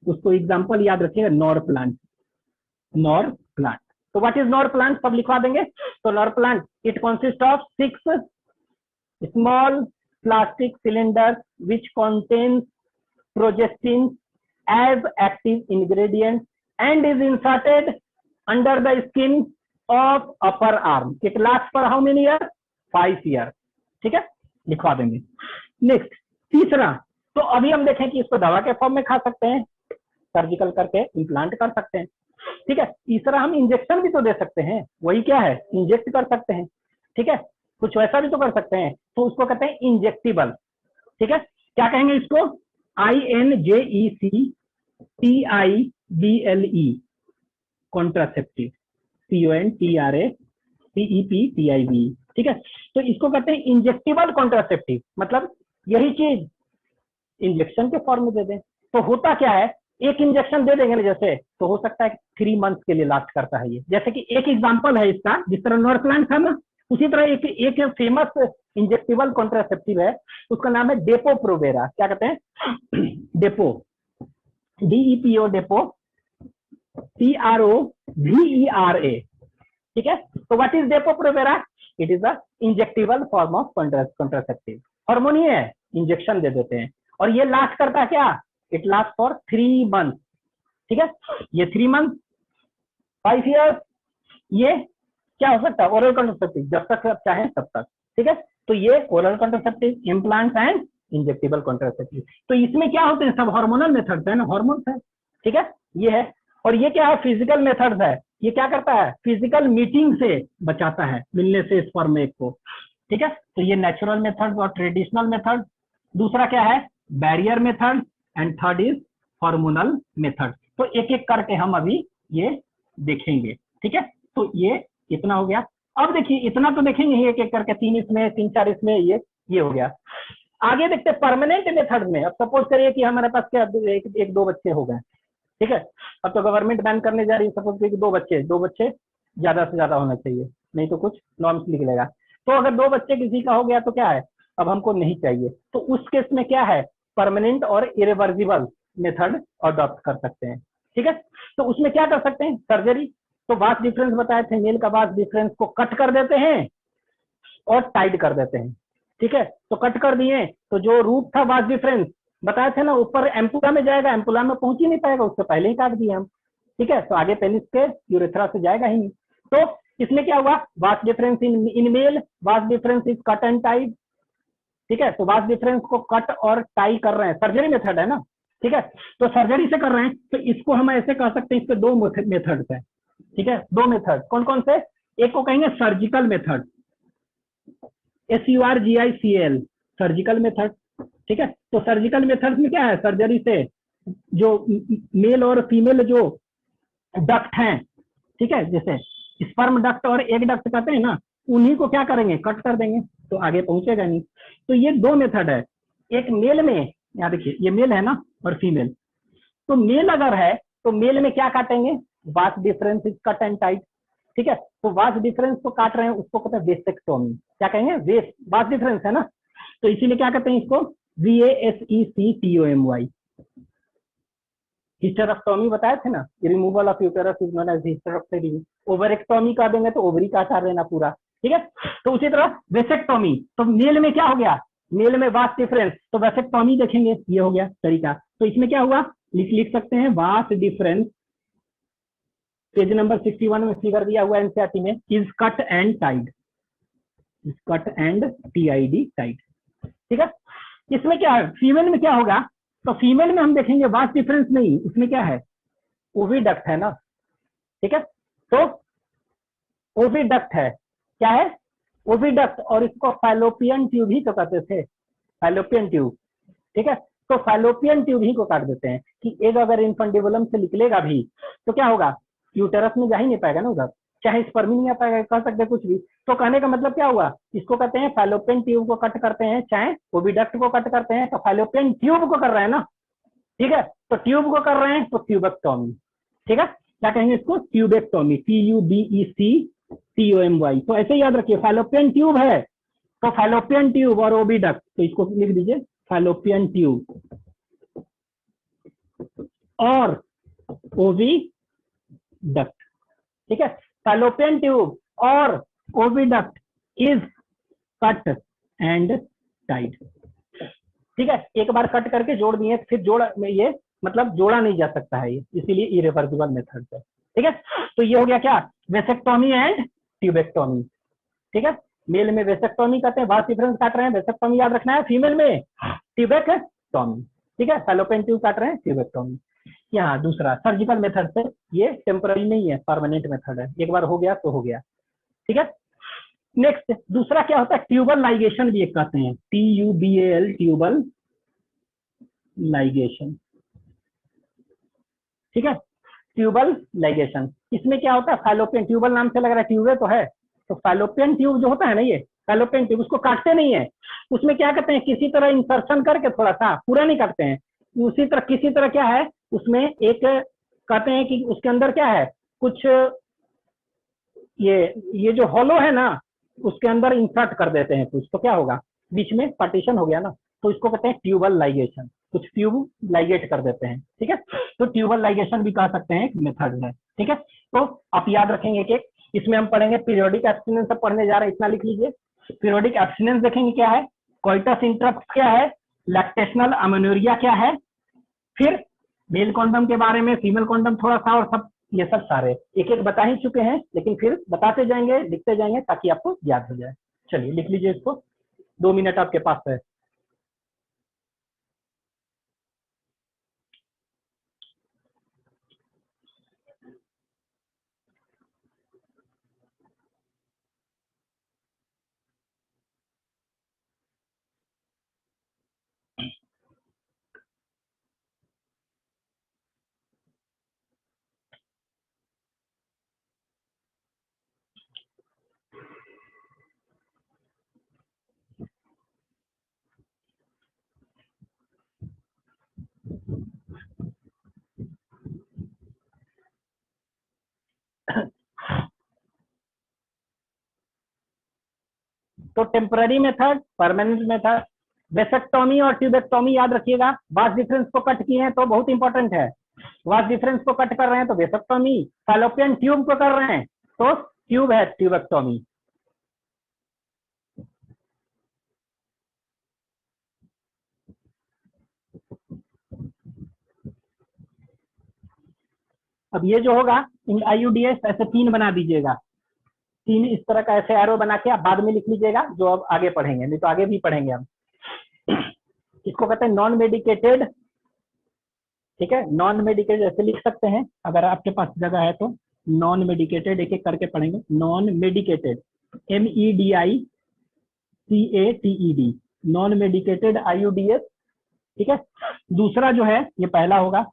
उसको एग्जांपल याद रखिएगा, नॉर प्लांट, नॉर प्लांट। तो व्हाट इज नॉर प्लांट, सब लिखवा देंगे। तो nor plant, it consist of 6 small plastic cylinders which contains progestin as active ingredient and is inserted under the skin of upper arm. It lasts for how many years? 5 years. ठीक है, लिखवा देंगे। नेक्स्ट, तीसरा, तो अभी हम देखें कि इसको दवा के फॉर्म में खा सकते हैं, सर्जिकल करके इम्प्लांट कर सकते हैं, ठीक है। तीसरा, हम इंजेक्शन भी तो दे सकते हैं, वही क्या है, इंजेक्ट कर सकते हैं, ठीक है, कुछ वैसा भी तो कर सकते हैं, तो उसको कहते हैं इंजेक्टिबल, ठीक है। क्या कहेंगे इसको, INJECTIBLE, कॉन्ट्रासेप्टिव, CONTRACEPTIV, ठीक है। तो इसको कहते हैं इंजेक्टिबल कॉन्ट्रासेप्टिव, मतलब यही चीज इंजेक्शन के फॉर्म में दे दें। तो होता क्या है, एक इंजेक्शन दे देंगे ना जैसे, तो हो सकता है 3 मंथ के लिए लास्ट करता है ये। जैसे कि एक एग्जांपल है इसका, जिस तरह नॉर्प्लैन था ना, उसी तरह एक फेमस इंजेक्टिबल कॉन्ट्रासेप्टिव है, उसका नाम है डेपो प्रोवेरा। क्या कहते हैं? डेपो, DEPO, डेपो, CROVERA, ठीक है। तो what is Depo Provera? It is a injectable form of contraceptive. Hormone ही है, इंजेक्शन दे देते हैं, और ये लास्ट करता है क्या? इट लास्ट फॉर 3 मंथ, ठीक है। ये 3 मंथ, 5 ईयर्स, ये क्या हो सकता है? ओरल कॉन्ट्रासेप्टिव, जब तक आप चाहें तब तक, ठीक है। तो ये oral contraceptive, implants and injectable contraceptive. तो इसमें क्या होते हैं? सब हार्मोनल मेथड्स है ना, हार्मोन्स है, ठीक है, ये है। और ये क्या है? फिजिकल मेथड्स है। ये क्या करता है? फिजिकल मीटिंग से बचाता है, मिलने से स्पर्म एग को, ठीक है। तो ये नेचुरल मेथड्स और ट्रेडिशनल मेथड। दूसरा क्या है? Barrier method, and third is hormonal method. तो एक एक करके हम अभी ये देखेंगे, ठीक है। तो ये इतना हो गया। अब देखिए, इतना तो देखेंगे ही एक एक करके, 3 इसमें, 3 4 इसमें, ये हो गया। आगे देखते हैं परमानेंट मेथड में। अब सपोज करिए कि हमारे पास क्या एक दो बच्चे हो गए, ठीक है। अब तो गवर्नमेंट बैन करने जा रही है, सपोज करिए कि 2 बच्चे ज्यादा से ज्यादा होना चाहिए, नहीं तो कुछ नॉर्म्स निकलेगा। तो अगर 2 बच्चे किसी का हो गया तो क्या है, अब हमको नहीं चाहिए, तो उस केस में क्या है, परमानेंट और इरिवर्सिबल मेथड अडॉप्ट कर सकते हैं, ठीक है। तो उसमें क्या कर सकते हैं? सर्जरी। तो वास डिफरेंस बताए थे, मेल का वास डिफरेंस को कट कर देते हैं और टाइट कर देते हैं, ठीक है। तो कट कर दिए, तो जो रूट था वास डिफरेंस बताए थे ना, ऊपर एम्पुला में जाएगा, एम्पुला में पहुंच ही नहीं पाएगा, उससे पहले ही काट दिए हम, ठीक है। तो आगे पेनिस के यूरेथ्रा से जाएगा ही नहीं। तो इसमें क्या हुआ? Vas deferens in male, vas deferens is cut and tight, ठीक है। तो वास डिफरेंस को कट और टाई कर रहे हैं, सर्जरी मेथड है ना, ठीक है। तो सर्जरी से कर रहे हैं, तो इसको हम ऐसे कह सकते हैं, इसके 2 मेथड्स हैं, ठीक है। 2 मेथड कौन कौन से? एक को कहेंगे surgical method, SURGICAL, surgical method, ठीक है। तो सर्जिकल मेथड में क्या है? सर्जरी से जो मेल और फीमेल जो डक्ट हैं, ठीक है, जैसे स्पर्म डक्ट और एग डक्ट कहते हैं ना, उन्हीं को क्या करेंगे? कट कर देंगे, तो आगे पहुंचेगा नहीं। तो ये 2 मेथड है। एक मेल में, यहाँ देखिए ये मेल है ना और फीमेल। तो मेल अगर है तो मेल में क्या काटेंगे? वास deferens is cut and tight, ठीक है। तो वास डिफरेंस को काट रहे हैं, उसको कहते हैं वेसेक्टोमी। क्या कहेंगे? वास डिफरेंस है ना, तो इसीलिए क्या कहते हैं इसको? VASECTOMY। हिस्टेरेक्टोमी बताए थे ना, removal of uterus is known as hysterectomy. Ovariectomy कर देंगे तो ओवरी काट देना पूरा, ठीक है। तो उसी तरह वेसेक्टोमी, तो मेल में क्या हो गया? मेल में वास डिफरेंस, तो वेसेक्टोमी देखेंगे, ये हो गया तरीका। तो इसमें क्या हुआ? लिख सकते हैं वास डिफरेंस, पेज नंबर 61 में फिगर दिया हुआ एनसीईआरटी में, is cut and tied, is cut and TID tied, ठीक है। इसमें क्या है? फीमेल में क्या होगा? तो फीमेल में हम देखेंगे वास डिफरेंस नहीं, उसमें क्या है? ओविडक्ट है ना, ठीक है। तो ओविडक्ट है, क्या है? ओविडक्ट, और इसको फैलोपियन ट्यूब ही तो कहते थे, फैलोपियन ट्यूब, ठीक है। तो फैलोपियन ट्यूब ही को काट देते हैं कि एग अगर इनफंडिबुलम से निकलेगा भी तो क्या होगा? यूटेरस में जा ही नहीं पाएगा ना उधर, चाहे स्पर्म नहीं आ पाएगा, कह सकते कुछ भी। तो कहने का मतलब क्या हुआ? इसको कहते हैं फैलोपियन ट्यूब को कट करते हैं, चाहे ओविडक्ट को कट करते हैं, तो फैलोपियन ट्यूब को कर रहे हैं ना, ठीक है। तो ट्यूब को कर रहे हैं तो ट्यूबेक्टोमी, ठीक है। क्या कहेंगे इसको? Tubectomy, TUBECTOMY। तो ऐसे याद रखिए, फैलोपियन ट्यूब है तो फैलोपियन ट्यूब और ओविडक्ट, तो इसको लिख दीजिए फैलोपियन ट्यूब और ओविडक्ट, ठीक है। फैलोपियन ट्यूब और oviduct is cut and tied, ठीक है। एक बार कट करके जोड़ दिए, फिर जोड़ में ये मतलब जोड़ा नहीं जा सकता है ये, इसीलिए इरिवर्सिबल मेथड है, ठीक है। तो ये हो गया क्या? वेसेक्टोमी एंड ट्यूबेक्टोमी, ठीक है। मेल में वेसेक्टोमी कहते हैं, वास डिफरेंस काट रहे हैं, वेसेक्टोमी याद रखना है। फीमेल में ट्यूबेक्टोमी, ठीक है। फैलोपियन ट्यूब काट रहे हैं, ट्यूबेक्टोमी। यहाँ दूसरा सर्जिकल मेथड से, ये टेम्पररी नहीं है, परमानेंट मेथड है, एक बार हो गया तो हो गया, ठीक है। नेक्स्ट दूसरा क्या होता है? ट्यूबल लाइगेशन भी एक कहते हैं, TUBAL, ट्यूबल लाइगेशन, ठीक है। ट्यूबल लाइगेशन, इसमें क्या होता है, फैलोपियन, ट्यूबल नाम से लग रहा है, ट्यूब तो है, तो फैलोपियन ट्यूब जो होता है ना, ये फैलोपियन ट्यूब, उसको काटते नहीं है, उसमें क्या करते हैं, किसी तरह इंसर्शन करके, थोड़ा सा, पूरा नहीं काटते हैं, उसी तरह किसी तरह क्या है उसमें एक, कहते हैं कि उसके अंदर क्या है, कुछ ये जो हॉलो है ना, उसके अंदर इंसर्ट कर देते हैं कुछ, तो क्या होगा, बीच में पार्टीशन हो गया ना, तो इसको कहते हैं ट्यूबल लाइगेशन, कुछ ट्यूब लाइगेट कर देते हैं, ठीक है। तो ट्यूबल लाइगेशन भी कह सकते हैं, एक मेथड है, ठीक है। तो आप याद रखेंगे कि इसमें हम पढ़ेंगे पीरियोडिक एब्स्टिनेंस, सब पढ़ने जा रहे हैं, इतना लिख लीजिए। पीरियोडिक एब्स्टिनेंस देखेंगे क्या है, कोइटस इंटरप्ट क्या है, लैक्टेशनल अमेनोरिया क्या है, फिर मेल कॉन्डम के बारे में, फीमेल कॉन्डम थोड़ा सा, और सब ये सब सारे एक एक बता ही चुके हैं, लेकिन फिर बताते जाएंगे, लिखते जाएंगे, ताकि आपको याद हो जाए। चलिए लिख लीजिए इसको, 2 मिनट आपके पास है। तो temporary method, permanent method, vasectomy और ट्यूबेक्टोमी याद रखिएगा। वास डिफरेंस को कट किए हैं तो बहुत इंपॉर्टेंट है, वास डिफरेंस को कट कर रहे हैं तो वेसेक्टोमी, फैलोपियन ट्यूब को कर रहे हैं तो ट्यूब है, ट्यूबेक्टोमी। अब ये जो होगा, इन आईयूडीएस ऐसे 3 बना दीजिएगा, 3 इस तरह का ऐसे एरो बना के आप बाद में लिख लीजिएगा, जो अब आगे पढ़ेंगे, नहीं तो आगे भी पढ़ेंगे हम। इसको कहते हैं नॉन मेडिकेटेड, ठीक है, नॉन मेडिकेटेड ऐसे लिख सकते हैं अगर आपके पास जगह है तो। नॉन मेडिकेटेड एक एक करके पढ़ेंगे, non medicated, MEDICATED, non medicated आईयूडीएस, ठीक है। दूसरा जो है, ये पहला होगा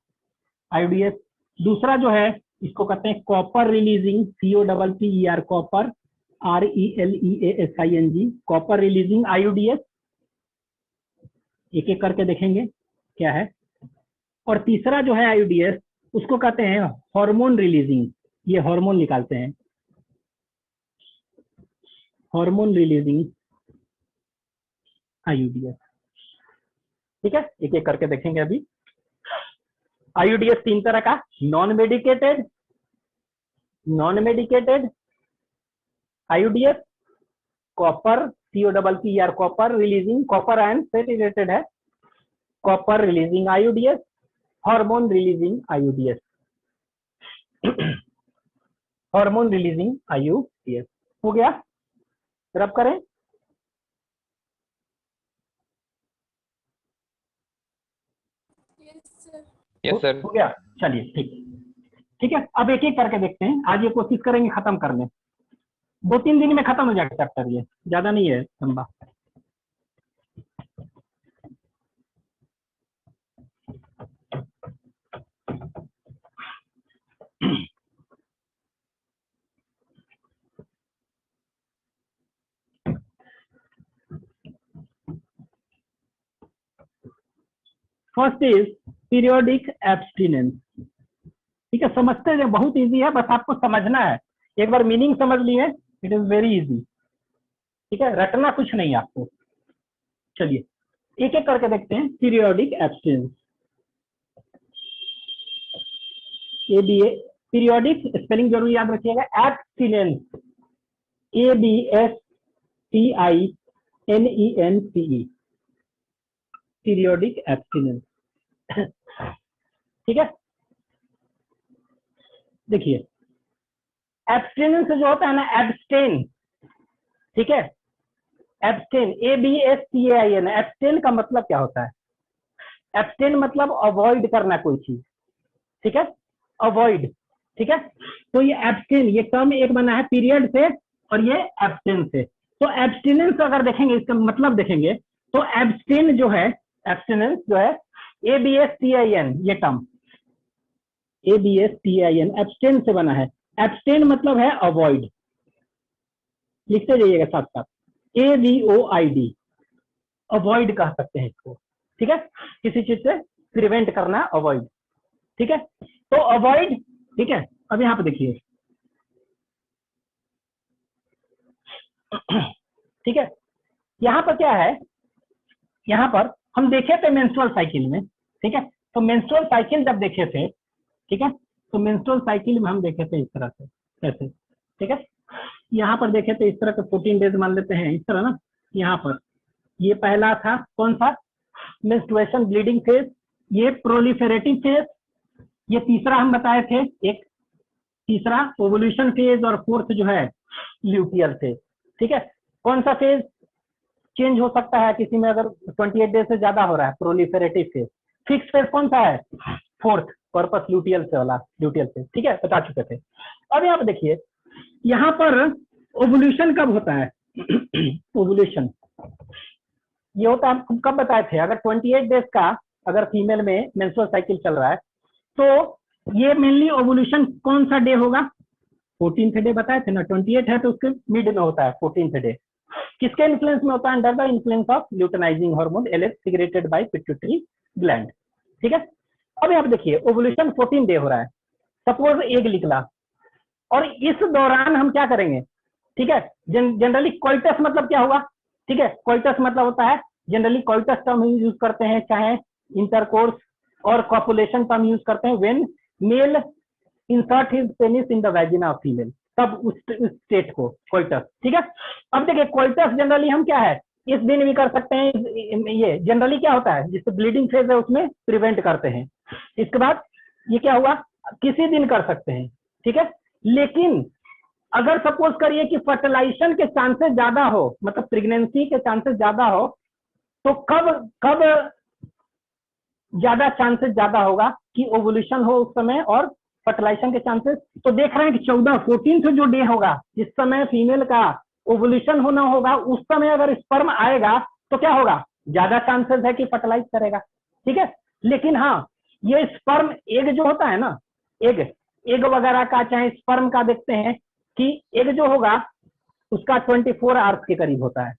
आईयूडीएस, दूसरा जो है इसको कहते हैं copper releasing, COPPER, copper, RELEASING, copper releasing आईयूडीएस, एक एक करके देखेंगे क्या है। और तीसरा जो है आईयूडीएस, उसको कहते हैं हार्मोन रिलीजिंग, ये हार्मोन निकालते हैं, हार्मोन रिलीजिंग आईयूडीएस, ठीक है। एक एक करके देखेंगे अभी। आईयूडीएस 3 तरह का, non medicated, non medicated आईयूडीएस, copper, COPPER, copper releasing, copper ion से रिलेटेड है, copper releasing आईयूडीएस, hormone releasing आईयूडीएस, hormone releasing आईयूडीएस। हो गया, रब करें। Yes sir. हो गया, चलिए ठीक, ठीक है। अब एक एक करके देखते हैं, आज ये कोशिश करेंगे खत्म कर लें, 2-3 दिन में खत्म हो जाएगा चैप्टर, ये ज्यादा नहीं है लंबा। फर्स्ट इज पीरियोडिक एब्स्टिनेंस, ठीक है, समझते हैं, बहुत इजी है, बस आपको समझना है, एक बार मीनिंग समझ लिए, इट इज वेरी इजी, ठीक है, रटना कुछ नहीं आपको। चलिए एक एक करके देखते हैं, periodic abstinence, ABA, periodic spelling जरूर याद रखिएगा, एब्स्टिनेंस, ABSTINENCE, पीरियोडिक एब्स्टिनेंस, ठीक है। देखिए एब्स्टिनेंस जो होता है ना, एब्स्टेन, ठीक है, एब्स्टेन, ABSTAIN, एब्स्टेन का मतलब क्या होता है, एब्स्टेन मतलब अवॉइड करना कोई चीज, ठीक है, अवॉइड, ठीक है। तो ये एब्स्टेन, ये टर्म एक बना है पीरियड से और ये एब्स्टेन से, तो एब्स्टिनेंस अगर देखेंगे, इसका मतलब देखेंगे तो एब्स्टेन जो है, एब्स्टिनेंस जो है, ABSTIN, ये टर्म ABSTIN एब्स्टेन से बना है, एब्सटेन मतलब है अवॉइड, लिखते जाइएगा साथ साथ, AVOID, अवॉइड कह सकते हैं इसको, ठीक है, किसी चीज से प्रिवेंट करना, अवॉइड, ठीक है। तो अवॉइड, ठीक है। अब यहाँ पे देखिए, ठीक है, यहाँ पर क्या है, यहाँ पर हम देखे थे मेंस्ट्रुअल साइकिल में, ठीक है। तो मेंस्ट्रुअल साइकिल जब देखे थे, ठीक है, तो मेंस्ट्रुअल साइकिल में हम देखे थे इस तरह से, ऐसे, ठीक है। यहाँ पर देखे थे इस तरह के 14 डेज मान लेते हैं, इस तरह ना। यहाँ पर ये पहला था कौन सा, मेंस्ट्रुएशन ब्लीडिंग फेज, ये प्रोलिफेरेटिव फेज, ये तीसरा हम बताए थे, एक तीसरा ओवुलेशन फेज, और फोर्थ जो है ल्यूटियल फेज, ठीक है। कौन सा फेज चेंज हो सकता है किसी में अगर 28 डेज से ज्यादा हो रहा है, प्रोलिफेरेटिव फेज। फिक्स फेज कौन सा है, फोर्थ, पर्पस ल्यूटियल से वाला, ल्यूटियल फेज, ठीक है, बता चुके थे। अब यहाँ पर देखिए, यहाँ पर ओवुलेशन कब होता है, ओवुलेशन ये होता है, कब बताए थे, अगर 28 डेज का अगर फीमेल में मेंस्ट्रुअल साइकिल चल रहा है, तो ये मेनली ओवुलेशन कौन सा डे होगा, 14th डे बताए थे ना, 28 है तो उसके मिड में होता है 14th डे। किसके इन्फ्लुएंस में होता है, under the influence of luteinising hormone LH secreted by pituitary gland, ठीक है। अब यहाँ पे देखिए, ओवुलेशन 14 डे हो रहा है, सपोज एग निकला, और इस दौरान हम क्या करेंगे, ठीक है, जनरली कोइटस मतलब क्या होगा, ठीक है, कोइटस मतलब होता है, जनरली कोइटस टर्म यूज करते हैं, चाहे इंटरकोर्स और कॉपुलेशन टर्म यूज करते हैं, when male insert his penis in the vagina of female, तब उस स्टेट को कोइटस, ठीक है। अब देखिए, कोइटस जनरली हम क्या है, इस दिन भी कर सकते हैं, ये जनरली क्या होता है, जिससे ब्लीडिंग फेज है उसमें प्रिवेंट करते हैं। इसके बाद ये क्या हुआ, किसी दिन कर सकते हैं, ठीक है। लेकिन अगर सपोज करिए कि फर्टिलाइजेशन के चांसेस ज्यादा हो, मतलब प्रेगनेंसी के चांसेस ज्यादा हो, तो कब कब ज्यादा चांसेस ज्यादा होगा कि ओवुलेशन हो उस समय, और फर्टिलाइजेशन के चांसेस, तो देख रहे हैं कि 14 जो डे होगा, जिस समय फीमेल का ओवुलेशन होना होगा, उस समय अगर स्पर्म आएगा तो क्या होगा, ज्यादा चांसेस है कि फर्टिलाइज करेगा, ठीक है। लेकिन हाँ, ये स्पर्म एग जो होता है ना, एग वगैरह का चाहे स्पर्म का, देखते हैं कि एग जो होगा उसका 24 आवर्स के करीब होता है,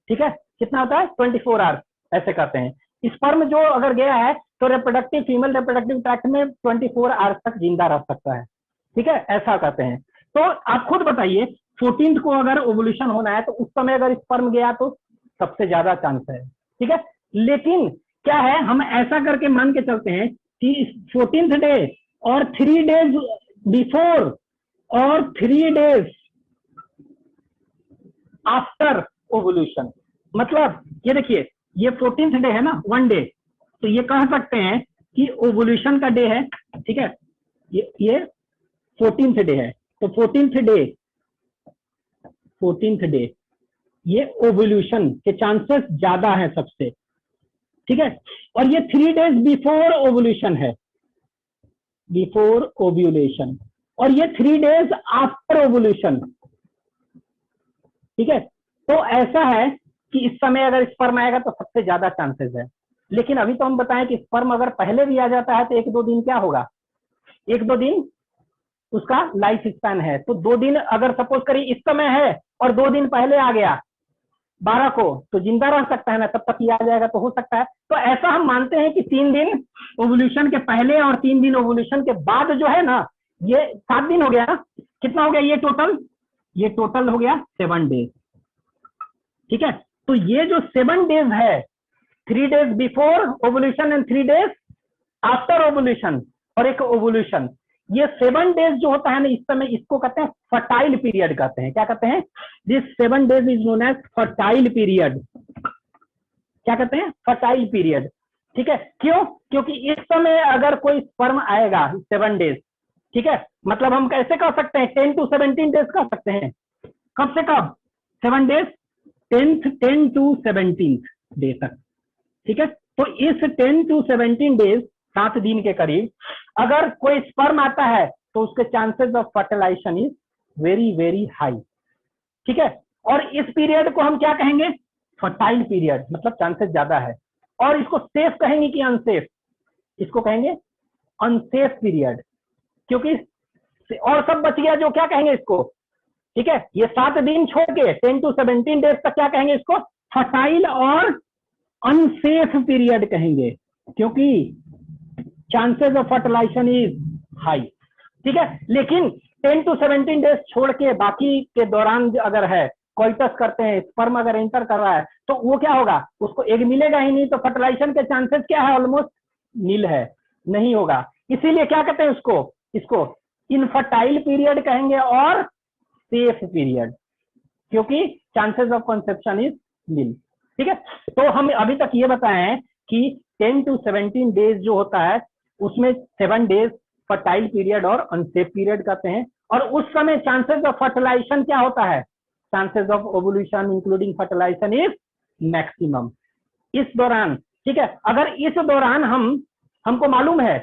ठीक है, कितना होता है, 24 आवर्स, ऐसे कहते हैं। स्पर्म जो अगर गया है तो रिप्रोडक्टिव, फीमेल रिप्रोडक्टिव ट्रैक्ट में 24 आवर्स तक जिंदा रह सकता है, ठीक है, ऐसा कहते हैं। तो आप खुद बताइए, 14th को अगर ओवुलेशन होना है तो उस समय अगर स्पर्म गया तो सबसे ज्यादा चांस है, ठीक है। लेकिन क्या है, हम ऐसा करके मान के चलते हैं कि 14th डे और 3 डेज बिफोर और 3 डेज आफ्टर ओवुलेशन, मतलब ये देखिए, ये 14th डे है ना, 1 डे, तो ये कह सकते हैं कि ओवुलेशन का डे है, ठीक है, ये 14th डे है, तो 14th डे ये ओवुलेशन के चांसेस ज्यादा है सबसे, ठीक है। और ये 3 डेज बिफोर ओवुलेशन है, बिफोर ओव्यूलेशन, और ये 3 डेज आफ्टर ओवुलेशन, ठीक है। तो ऐसा है कि इस समय अगर स्पर्म आएगा तो सबसे ज्यादा चांसेस है। लेकिन अभी तो हम बताएं कि स्पर्म अगर पहले भी आ जाता है तो 1-2 दिन क्या होगा, 1-2 दिन उसका लाइफ स्पैन है, तो 2 दिन अगर सपोज करिए इस समय है और 2 दिन पहले आ गया 12 को, तो जिंदा रह सकता है ना, तब तक ये आ जाएगा तो हो सकता है। तो ऐसा हम मानते हैं कि 3 दिन ओवुलेशन के पहले और 3 दिन ओवुलेशन के बाद जो है ना, ये 7 दिन हो गया ना, कितना हो गया ये टोटल हो गया 7 डेज, ठीक है। तो ये जो 7 डेज है, 3 days before ovulation and 3 days after ovulation और एक ओवुलेशन, ये 7 डेज जो होता है ना, इस समय इसको कहते हैं फर्टाइल पीरियड कहते हैं। क्या कहते हैं, this 7 days is known as fertile period. क्या कहते हैं, फर्टाइल पीरियड, ठीक है। क्यों, क्योंकि इस समय अगर कोई स्पर्म आएगा 7 डेज, ठीक है, मतलब हम कैसे कह सकते हैं 10 to 17 डेज कह सकते हैं, कब से कब, 7 डेज, 10 to 17 डे तक, ठीक है। तो इस 10 to 17 डेज, 7 दिन के करीब अगर कोई स्पर्म आता है तो उसके chances of fertilization is very very high, ठीक है। और इस पीरियड को हम क्या कहेंगे, फर्टाइल पीरियड, मतलब चांसेस ज्यादा है। और इसको सेफ कहेंगे कि अनसेफ, इसको कहेंगे अनसेफ पीरियड, क्योंकि और सब बच गया जो क्या कहेंगे इसको, ठीक है, ये 7 दिन छोड़ के 10 to 17 डेज तक क्या कहेंगे इसको, फर्टाइल और अनसेफ पीरियड कहेंगे, क्योंकि chances of fertilization is high. ठीक है, लेकिन 10 to 17 डेज छोड़ के बाकी के दौरान अगर है कोइटस करते हैं, स्पर्म अगर एंटर कर रहा है तो वो क्या होगा, उसको एग मिलेगा ही नहीं, तो फर्टिलाइजेशन के चांसेस क्या है, ऑलमोस्ट नील है, नहीं होगा। इसीलिए क्या कहते हैं उसको, इसको इनफर्टाइल पीरियड कहेंगे और सेफ पीरियड, क्योंकि चांसेस ऑफ कंसेप्शन इज नील। ठीक है, तो हम अभी तक ये बताए हैं कि 10 to 17 डेज जो होता है उसमें 7 डेज फर्टाइल पीरियड और अनसेफ पीरियड कहते हैं, और उस समय चांसेस ऑफ फर्टिलाइजेशन क्या होता है, chances of ovulation including fertilization is maximum. इस दौरान, ठीक है, अगर इस दौरान हमको मालूम है,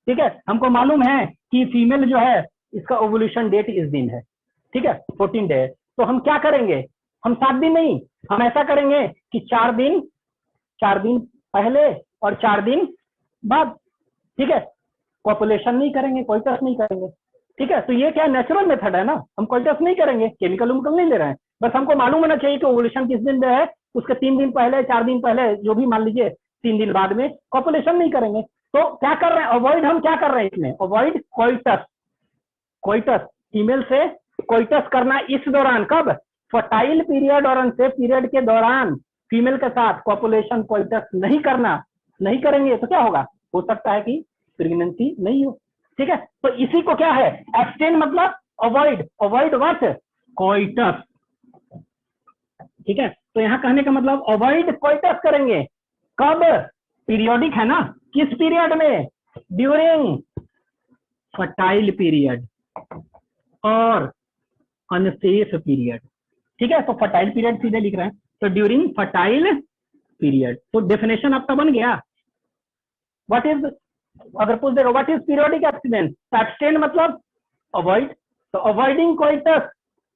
ठीक है, हमको मालूम है कि फीमेल जो है इसका ओवुलेशन डेट इस दिन है, ठीक है, 14 डे, तो हम क्या करेंगे, हम 7 दिन नहीं, हम ऐसा करेंगे कि 4 दिन पहले और 4 दिन बाद, ठीक है, कॉपुलेशन नहीं करेंगे, कोइटस नहीं करेंगे। ठीक है, तो ये क्या नेचुरल मेथड है ना, हम कोइटस नहीं करेंगे, केमिकल उमिकल नहीं ले रहे हैं, बस हमको मालूम होना चाहिए कि ओवुलेशन किस दिन है, उसके 3 दिन पहले, 4 दिन पहले, जो भी मान लीजिए 3 दिन बाद में कॉपुलेशन नहीं करेंगे। तो क्या कर रहे हैं, अवॉइड हम क्या कर रहे हैं इसमें, अवॉइड कोइटस, कोइटस फीमेल से कोइटस करना इस दौरान, कब, फर्टाइल पीरियड और अनसेफ पीरियड के दौरान फीमेल के साथ कॉपुलेशन कोइटस नहीं करना, नहीं करेंगे तो क्या होगा, हो सकता है कि प्रेगनेंसी नहीं हो। ठीक है, तो इसी को क्या है, एब्सटेन मतलब अवॉइड, अवॉइड व्हाट, कोइटस। ठीक है, तो यहाँ कहने का मतलब अवॉइड कोइटस करेंगे, कब, पीरियोडिक है ना, किस पीरियड में, ड्यूरिंग फर्टाइल पीरियड और अनसेफ पीरियड। ठीक है, तो फर्टाइल पीरियड सीधे लिख रहे हैं, तो ड्यूरिंग फर्टाइल पीरियड, तो डेफिनेशन आपका बन गया। व्हाट इज, अगर पूछ देगा what is periodic abstinence, abstain मतलब अवॉइड, तो avoiding coitus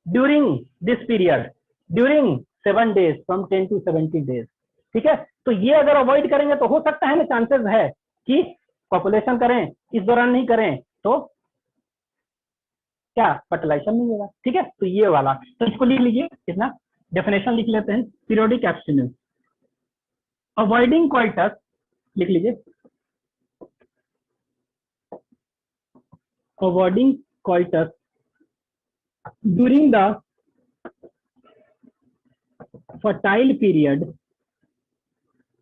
during this period, during 7 days from 10 to 17 days. ठीक है, तो ये अगर अवॉइड करेंगे तो हो सकता है ना, चांसेस है कि पॉपुलेशन करें, इस दौरान नहीं करें तो क्या, फर्टिलाइजेशन नहीं होगा। ठीक है, तो ये वाला, तो इसको लिख लीजिए, इतना डेफिनेशन लिख लेते हैं, पीरियोडिक एब्स्टिनेंस, अवॉइडिंग कोइटस, लिख लीजिए, avoiding coitus during the fertile period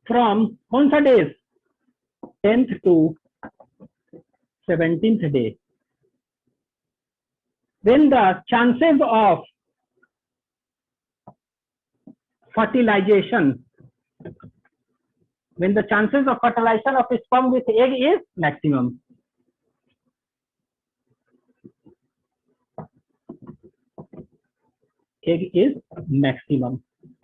from कौन सा days, 10th to 17th day, when the chances of fertilization, when the chances of fertilization of sperm with egg is maximum। Egg is maximum.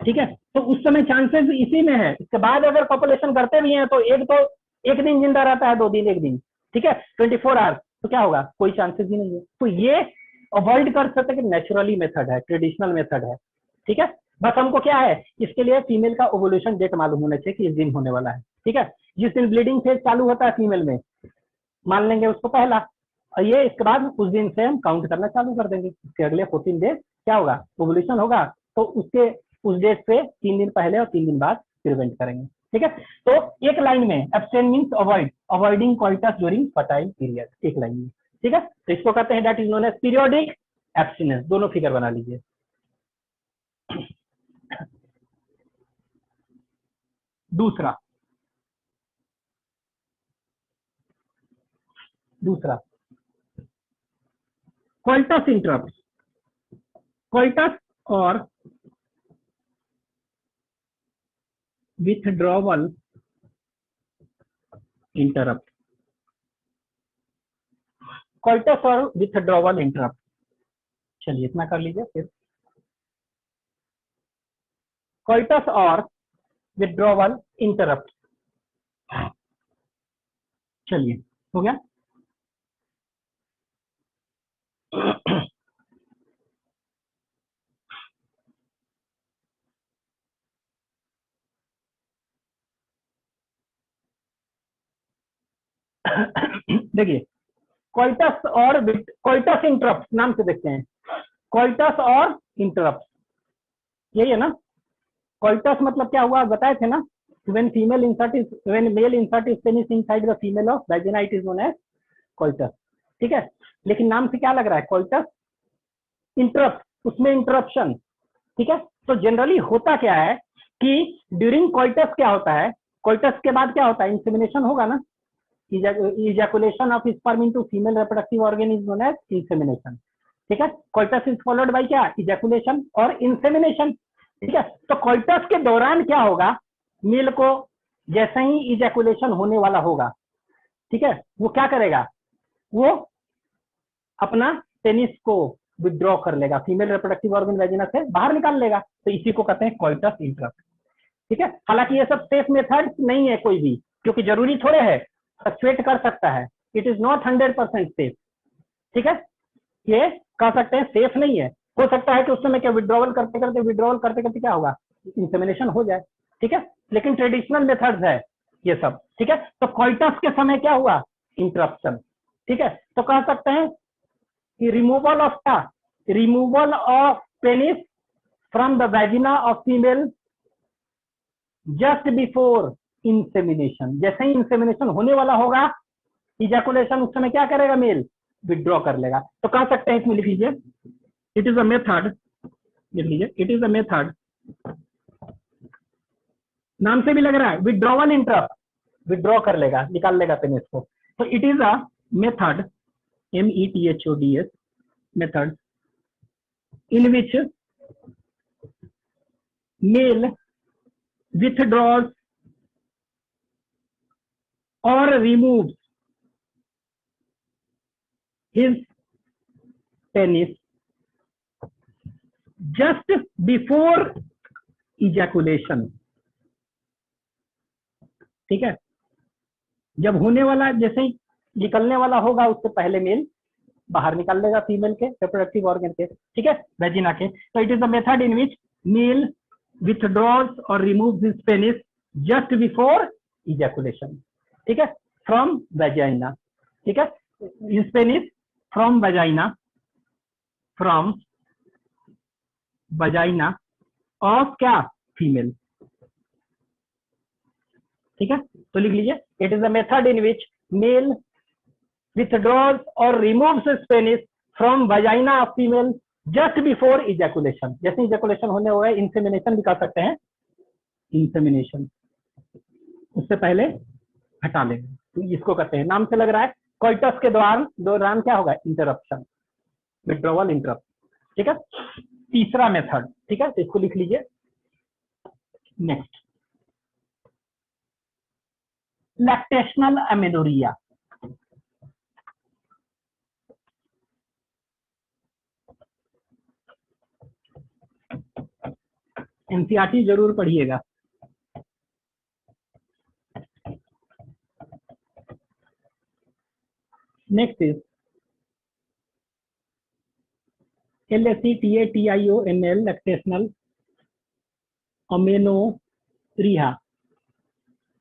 ठीक है, तो उस समय चांसेस इसी में है, इसके बाद अगर पॉपुलेशन करते भी हैं तो एग तो एक दिन जिंदा रहता है, 2 दिन, एक दिन, ठीक है, 24 आवर्स, तो क्या होगा, कोई चांसेस ही नहीं है। तो ये अवॉइड कर सकते हैं कि नेचुरली मेथड है, ट्रेडिशनल मेथड है। ठीक है, बस हमको क्या है, इसके लिए फीमेल का ओवुलेशन डेट मालूम होना चाहिए कि इस दिन होने वाला है। ठीक है, जिस दिन ब्लीडिंग फेज चालू होता है फीमेल में, मान लेंगे उसको पहला, और ये इसके बाद उस दिन से हम काउंट करना चालू कर देंगे, उसके अगले 14 डेज क्या होगा, ओवुलेशन होगा, तो उसके उस डेट से 3 दिन पहले और 3 दिन बाद प्रिवेंट करेंगे। ठीक है, तो एक लाइन में abstain means avoid, avoiding coitus during fertile period, एक लाइन में। ठीक है, तो इसको कहते हैं that is known as periodic abstinence. दोनों फिगर बना लीजिए। दूसरा, दूसरा कोइटस इंटरप्ट, कोइटस और विथड्रॉवल इंटरप्ट, कोइटस और विथड्रॉवल इंटरप्ट। चलिए इतना कर लीजिए, फिर कोइटस और विथड्रॉवल इंटरप्ट। चलिए, हो गया। देखिए, कोइटस और कोइटस इंटरप्ट नाम से देखते हैं, कोइटस और इंटरप्ट, यही है ना। कोइटस मतलब क्या हुआ बताए थे ना, when female insert is when male insert is penis inside the female of vagina it is known as coitus, ठीक है। लेकिन नाम से क्या लग रहा है, कोइटस इंटरप्ट, उसमें इंटरप्शन, ठीक है। तो जनरली होता क्या है कि ड्यूरिंग कोइटस क्या होता है, कोइटस के बाद क्या होता है, इंसेमिनेशन होगा ना, ejaculation of sperm into female reproductive organ is known as insemination, ठीक है। कोइटस इज फॉलोड बाय क्या, इजैकुलेशन और इंसेमिनेशन, ठीक है। तो कोइटस के दौरान क्या होगा, मेल को जैसे ही इजैकुलेशन होने वाला होगा, ठीक है, वो क्या करेगा, वो अपना पेनिस को विड्रॉ कर लेगा, फीमेल रिप्रोडक्टिव ऑर्गन वेजिना से बाहर निकाल लेगा, तो इसी को कहते हैं कोइटस इंटरप्ट, ठीक है। हालांकि ये सब सेफ मेथड नहीं है कोई भी, क्योंकि जरूरी थोड़े है, फ्लक्चुएट कर सकता है, इट इज नॉट 100% सेफ, ठीक है। ये कह सकते हैं सेफ नहीं है, हो सकता है कि उस समय क्या विड्रॉवल करते करते क्या होगा, इंसेमिनेशन हो जाए, ठीक है। लेकिन ट्रेडिशनल मेथड्स है ये सब, ठीक है। तो कोइटस के समय क्या हुआ, इंटरप्शन, ठीक है। तो कह सकते हैं कि रिमूवल ऑफ क्या, removal of penis from the vagina of female just before insemination, जैसे ही इंसेमिनेशन होने वाला होगा, इजैकुलेशन उस समय क्या करेगा, मेल विड्रॉ कर लेगा। तो कह सकते हैं, इसमें लिख लीजिए, इट इज अ मेथड, लिख लीजिए, इट इज अ मेथड, नाम से भी लग रहा है विड्रॉवल इंटरप्ट, विड्रॉ कर लेगा, निकाल लेगा पेनिस को। तो it is a method, METHODS method, in which male withdraws or removes his penis just before ejaculation, ठीक है। जब होने वाला, जैसे ही निकलने वाला होगा, उससे पहले मेल बाहर निकाल लेगा फीमेल के रिप्रोडक्टिव ऑर्गन के, ठीक है, वेजिना के। तो it is the method in which male withdraws or removes his penis just before ejaculation, ठीक है, from vagina, ठीक है, his penis from vagina, from vagina of क्या, फीमेल, ठीक है। तो लिख लीजिए, it is a method in which male withdraws or removes his penis from vagina of female just before ejaculation, जैसे इजैकुलेशन होने हुआ है, इंसेमिनेशन भी कर सकते हैं, इंसेमिनेशन उससे पहले हटा लेंगे, तो इसको कहते हैं, नाम से लग रहा है कोइटस के दौरान क्या होगा, इंटरप्शन, विड्रॉवल इंटरप्ट, ठीक है। तीसरा मेथड, ठीक है, तो इसको लिख लीजिए। नेक्स्ट, लैक्टेशनल अमेनोरिया, एनसीईआरटी जरूर पढ़िएगा। Next is LACTATIONL lactational amenorrhoea,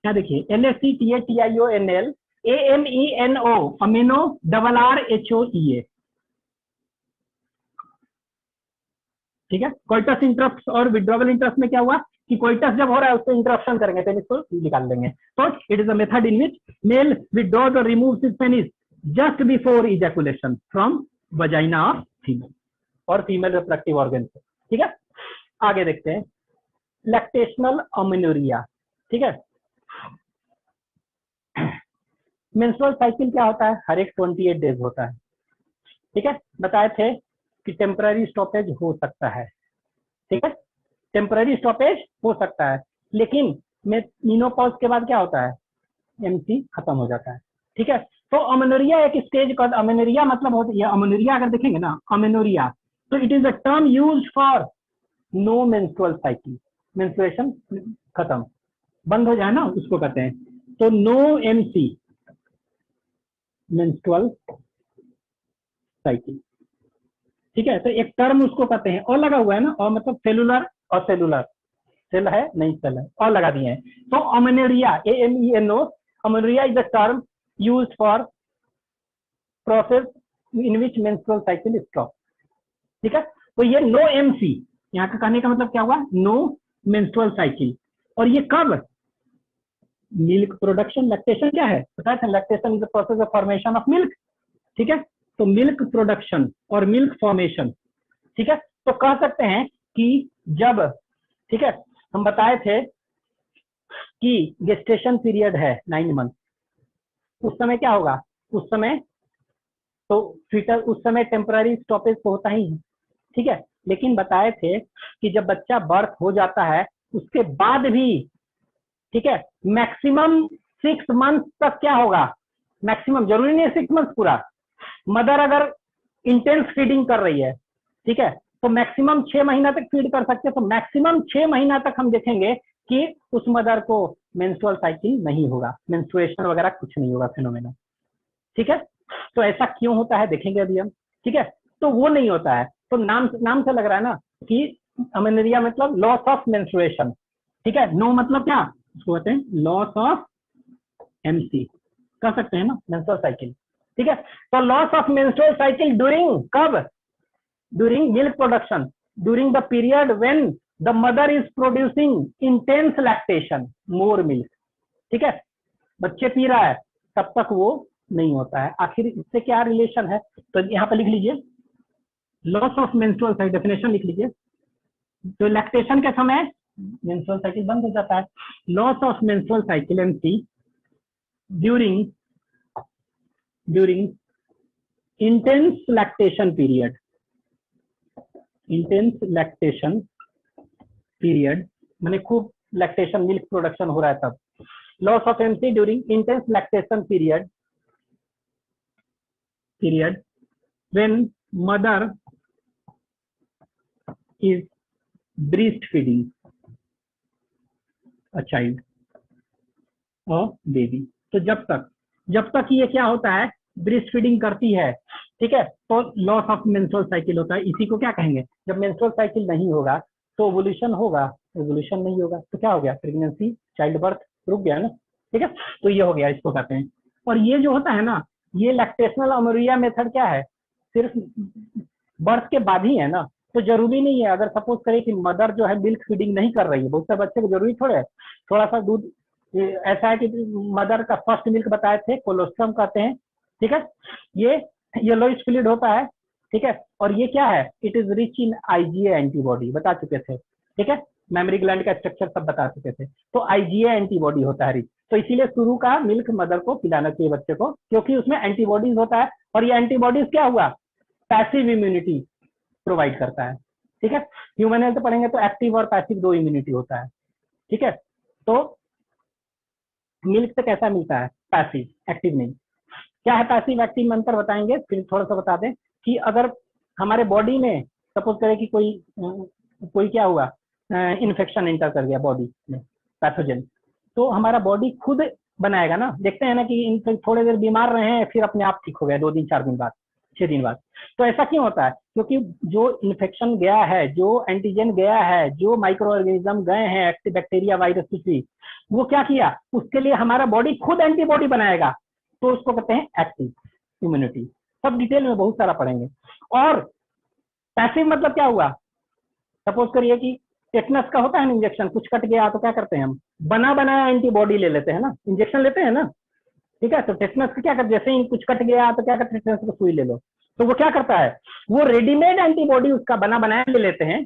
क्या देखिए, LACTATIONL AMENO अमेनो RRHOEA, ठीक है। कोइटस इंटरप्ट और विड्रॉवल इंटरप्ट में क्या हुआ कि कोइटस जब हो रहा है उससे इंटरप्शन करेंगे, पेनिस को निकाल देंगे। तो it is a method in which male withdraws और removes his penis just before ejaculation from vagina of female और फीमेल रिप्रोडक्टिव ऑर्गन से, ठीक है। आगे देखते हैं, लैक्टेशनल अमेनोरिया, ठीक है। मेंस्ट्रुअल साइकिल क्या होता है, हर एक 28 डेज होता है, ठीक है। बताए थे कि टेम्पररी स्टॉपेज हो सकता है, ठीक है, टेम्पररी स्टॉपेज हो सकता है, लेकिन मेनोपॉज के बाद क्या होता है, MC खत्म हो जाता है, ठीक है। तो अमेनोरिया एक स्टेज का, अमेनोरिया मतलब होता है, अमेनोरिया अगर देखेंगे ना, अमेनोरिया, तो it is a term used for no menstrual cycle, menstruation खत्म, बंद हो जाए ना, उसको कहते हैं। तो नो MC मेंस्ट्रुअल साइकिल, ठीक है। तो एक टर्म उसको कहते हैं, और लगा हुआ है ना, और मतलब सेलुलर और सेलुलर, सेल है नहीं सेल है, और लगा दिए हैं। तो amenorrhoea, AMENO, amenorrhoea is the term used for process in which menstrual cycle stop. ठीक है, तो ये नो एमसी, यहाँ का कहने का मतलब क्या हुआ, नो मेंस्ट्रुअल साइकिल। और ये कब, मिल्क प्रोडक्शन, लैक्टेशन क्या है पता है, lactation is the process of formation of milk. ठीक है, तो मिल्क प्रोडक्शन और मिल्क फॉर्मेशन। ठीक है, तो कह सकते हैं कि जब, ठीक है, हम बताए थे कि गेस्टेशन पीरियड है 9 मंथ, उस समय क्या होगा, उस समय तो फीटल, उस समय टेम्पररी स्टॉपेज तो होता ही है। ठीक है, लेकिन बताए थे कि जब बच्चा बर्थ हो जाता है उसके बाद भी, ठीक है, मैक्सिमम 6 मंथ तक क्या होगा, मैक्सिमम, जरूरी नहीं है 6 मंथ पूरा, मदर अगर इंटेंस फीडिंग कर रही है, ठीक है, तो मैक्सिमम 6 महीना तक फीड कर सकते हैं। तो मैक्सिमम 6 महीना तक हम देखेंगे कि उस मदर को मेंस्ट्रुअल साइकिल नहीं होगा, मेंस्ट्रुएशन वगैरह कुछ नहीं होगा, फिनोमेना। ठीक है, तो ऐसा क्यों होता है देखेंगे अभी हम। ठीक है, तो वो नहीं होता है, तो नाम से लग रहा है ना कि अमेनरिया मतलब लॉस ऑफ मेंस्ट्रुएशन। ठीक है, नो मतलब क्या, उसको कहते हैं लॉस ऑफ एमसी, कह सकते हैं ना, मेंस्ट्रुअल साइकिल। ठीक है, तो loss of menstrual cycle during कब, during milk production, during the period when the mother is producing intense lactation, more milk. ठीक है, बच्चे पी रहा है तब तक वो नहीं होता है। आखिर इससे क्या रिलेशन है, तो यहाँ पे लिख लीजिए loss of menstrual cycle, definition लिख लीजिए। तो लैक्टेशन के समय मेंस्ट्रुअल साइकिल बंद हो जाता है। Loss of menstrual cycle MC during intense lactation period, intense lactation period माने खूब लैक्टेशन मिल्क प्रोडक्शन हो रहा है तब। Loss of MC during intense lactation period when mother is breastfeeding a child or baby। तो जब तक ये क्या होता है, ब्रेस्ट फीडिंग करती है, ठीक है, तो लॉस ऑफ मेंस्ट्रुअल साइकिल होता है। इसी को क्या कहेंगे, जब मेंस्ट्रुअल साइकिल नहीं होगा तो ओवुलेशन होगा, ओवुलेशन नहीं होगा तो क्या हो गया, प्रेगनेंसी, चाइल्ड बर्थ रुक गया ना। ठीक है, तो ये हो गया, इसको कहते हैं। और ये जो होता है ना, ये लैक्टेशनल अमेरिया मेथड क्या है, सिर्फ बर्थ के बाद ही है ना, तो जरूरी नहीं है। अगर सपोज करें कि मदर जो है मिल्क फीडिंग नहीं कर रही है, बहुत से बच्चे को जरूरी थोड़े है, थोड़ा सा दूध, ऐसा है कि मदर का फर्स्ट मिल्क बताए थे, कोलोस्ट्रम कहते हैं। ठीक है, ये येलोइश फ्लूइड होता है। ठीक है, और ये क्या है, it is rich in IgA antibody, बता चुके थे। ठीक है, मेमोरी ग्लैंड का स्ट्रक्चर सब बता चुके थे। तो आईजीए एंटीबॉडी होता है रिच, तो इसीलिए शुरू का मिल्क मदर को पिलाना चाहिए बच्चे को, क्योंकि उसमें एंटीबॉडीज होता है। और ये एंटीबॉडीज क्या हुआ, पैसिव इम्यूनिटी प्रोवाइड करता है। ठीक है, ह्यूमन हेल्थ पढ़ेंगे तो एक्टिव और पैसिव 2 इम्यूनिटी होता है। ठीक है, तो मिल्क से कैसा मिलता है, पैसिव, एक्टिव नहीं। क्या है पैसिव एक्टिव में अंतर बताएंगे, फिर थोड़ा सा बता दें कि अगर हमारे बॉडी में सपोज करें कि कोई क्या हुआ, इन्फेक्शन एंटर कर गया बॉडी में, पैथोजन, तो हमारा बॉडी खुद बनाएगा ना। देखते हैं ना कि थोड़ी देर बीमार रहे हैं फिर अपने आप ठीक हो गए, 2 दिन 4 दिन बाद, 6 दिन बाद। तो ऐसा क्यों होता है, क्योंकि जो इन्फेक्शन गया है, जो एंटीजन गया है, जो माइक्रो ऑर्गेनिज्म गए हैं, बैक्टीरिया, वायरस, कुछ भी, वो क्या किया, उसके लिए हमारा बॉडी खुद एंटीबॉडी बनाएगा, तो उसको कहते हैं एक्टिव इम्यूनिटी। सब डिटेल में बहुत सारा पढ़ेंगे। और पैसिव मतलब क्या हुआ, सपोज करिए कि टेटनस का होता है ना इंजेक्शन, कुछ कट गया तो क्या करते हैं हम, बना बनाया एंटीबॉडी ले लेते हैं ना, इंजेक्शन लेते हैं ना। ठीक है, तो टेटनस का क्या करते, जैसे ही कुछ कट गया तो क्या करते हैं, टेटनस को सुई ले लो, तो वो क्या करता है, वो रेडीमेड एंटीबॉडी उसका बना बनाया ले लेते हैं,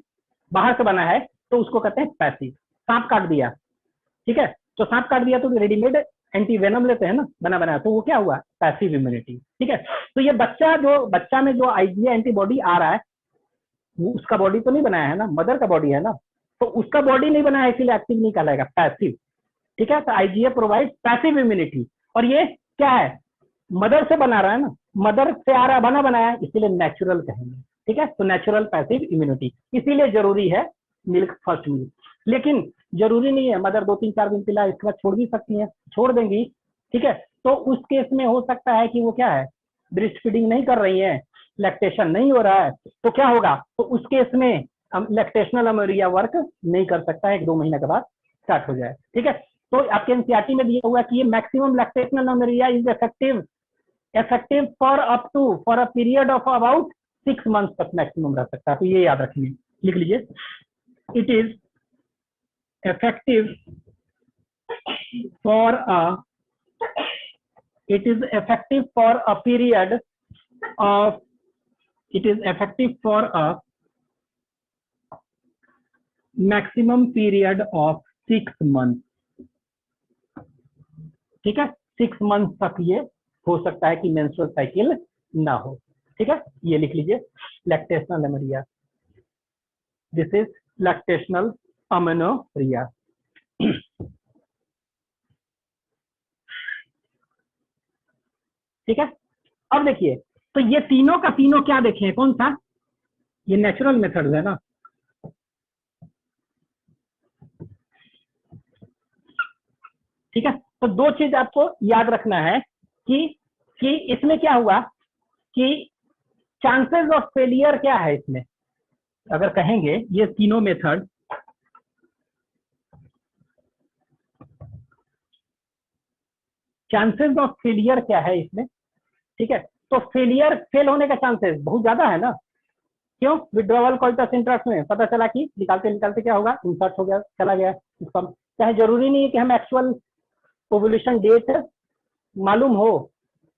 बाहर से बना है, तो उसको कहते हैं पैसिव। सांप काट दिया, ठीक है, तो सांप काट दिया तो रेडीमेड एंटी वेनम लेते हैं ना, बना बनाया, तो वो क्या हुआ, पैसिव इम्यूनिटी। ठीक है, तो ये बच्चा में जो आईजीए एंटीबॉडी आ रहा है, वो उसका बॉडी तो नहीं बनाया है ना, मदर का बॉडी है ना, तो उसका बॉडी नहीं बनाया, इसीलिए एक्टिव नहीं कहलाएगा, पैसिव। ठीक है, तो आईजीए प्रोवाइड पैसिव इम्यूनिटी। और ये क्या है, मदर से बना रहा है ना, मदर से आ रहा है, बना बनाया, इसीलिए नेचुरल कहेंगे। ठीक है, तो नेचुरल पैसिव इम्यूनिटी, इसीलिए जरूरी है मिल्क, फर्स्ट मिल्क। लेकिन जरूरी नहीं है, मदर 2-3-4 दिन पिला, इसके बाद छोड़ भी सकती है, छोड़ देंगी। ठीक है, तो उस केस में हो सकता है कि वो क्या है, ब्रेस्ट फीडिंग नहीं कर रही है, लैक्टेशन नहीं हो रहा है, तो क्या होगा, तो उस केस में लैक्टेशनल अमेरिया वर्क नहीं कर सकता है, 1-2 महीने के बाद स्टार्ट हो जाए। ठीक है, तो आपके एनसीईआरटी में दिया हुआ कि ये maximum lactational amenorrhoea is effective effective for a period of about 6 month तक मैक्सिमम रह सकता है, तो ये याद रखिए, लिख लीजिए। It is effective for a period of it is effective for a maximum period of 6 months। ठीक है, 6 मंथ तक ये हो सकता है कि मेंस्ट्रुअल साइकिल ना हो। ठीक है, ये लिख लीजिए lactational amenorrhoea, this is lactational amenorrhoea. ठीक है, अब देखिए, तो ये तीनों का तीनों क्या देखे, कौन सा, ये नेचुरल मेथड्स है ना। ठीक है, तो दो चीज आपको याद रखना है कि इसमें क्या हुआ कि चांसेस ऑफ फेलियर क्या है इसमें, अगर कहेंगे ये तीनों मेथड, चांसेस ऑफ फेलियर क्या है इसमें। ठीक है, तो फेल होने का चांसेस बहुत ज्यादा है ना, क्यों, विड्रॉवल कोइटस इंटरेस्ट में पता चला कि निकालते निकालते क्या होगा, इंसर्ट हो गया, चला गया इसका, चाहे जरूरी नहीं है कि हम एक्चुअल ओवुलेशन डेट मालूम हो,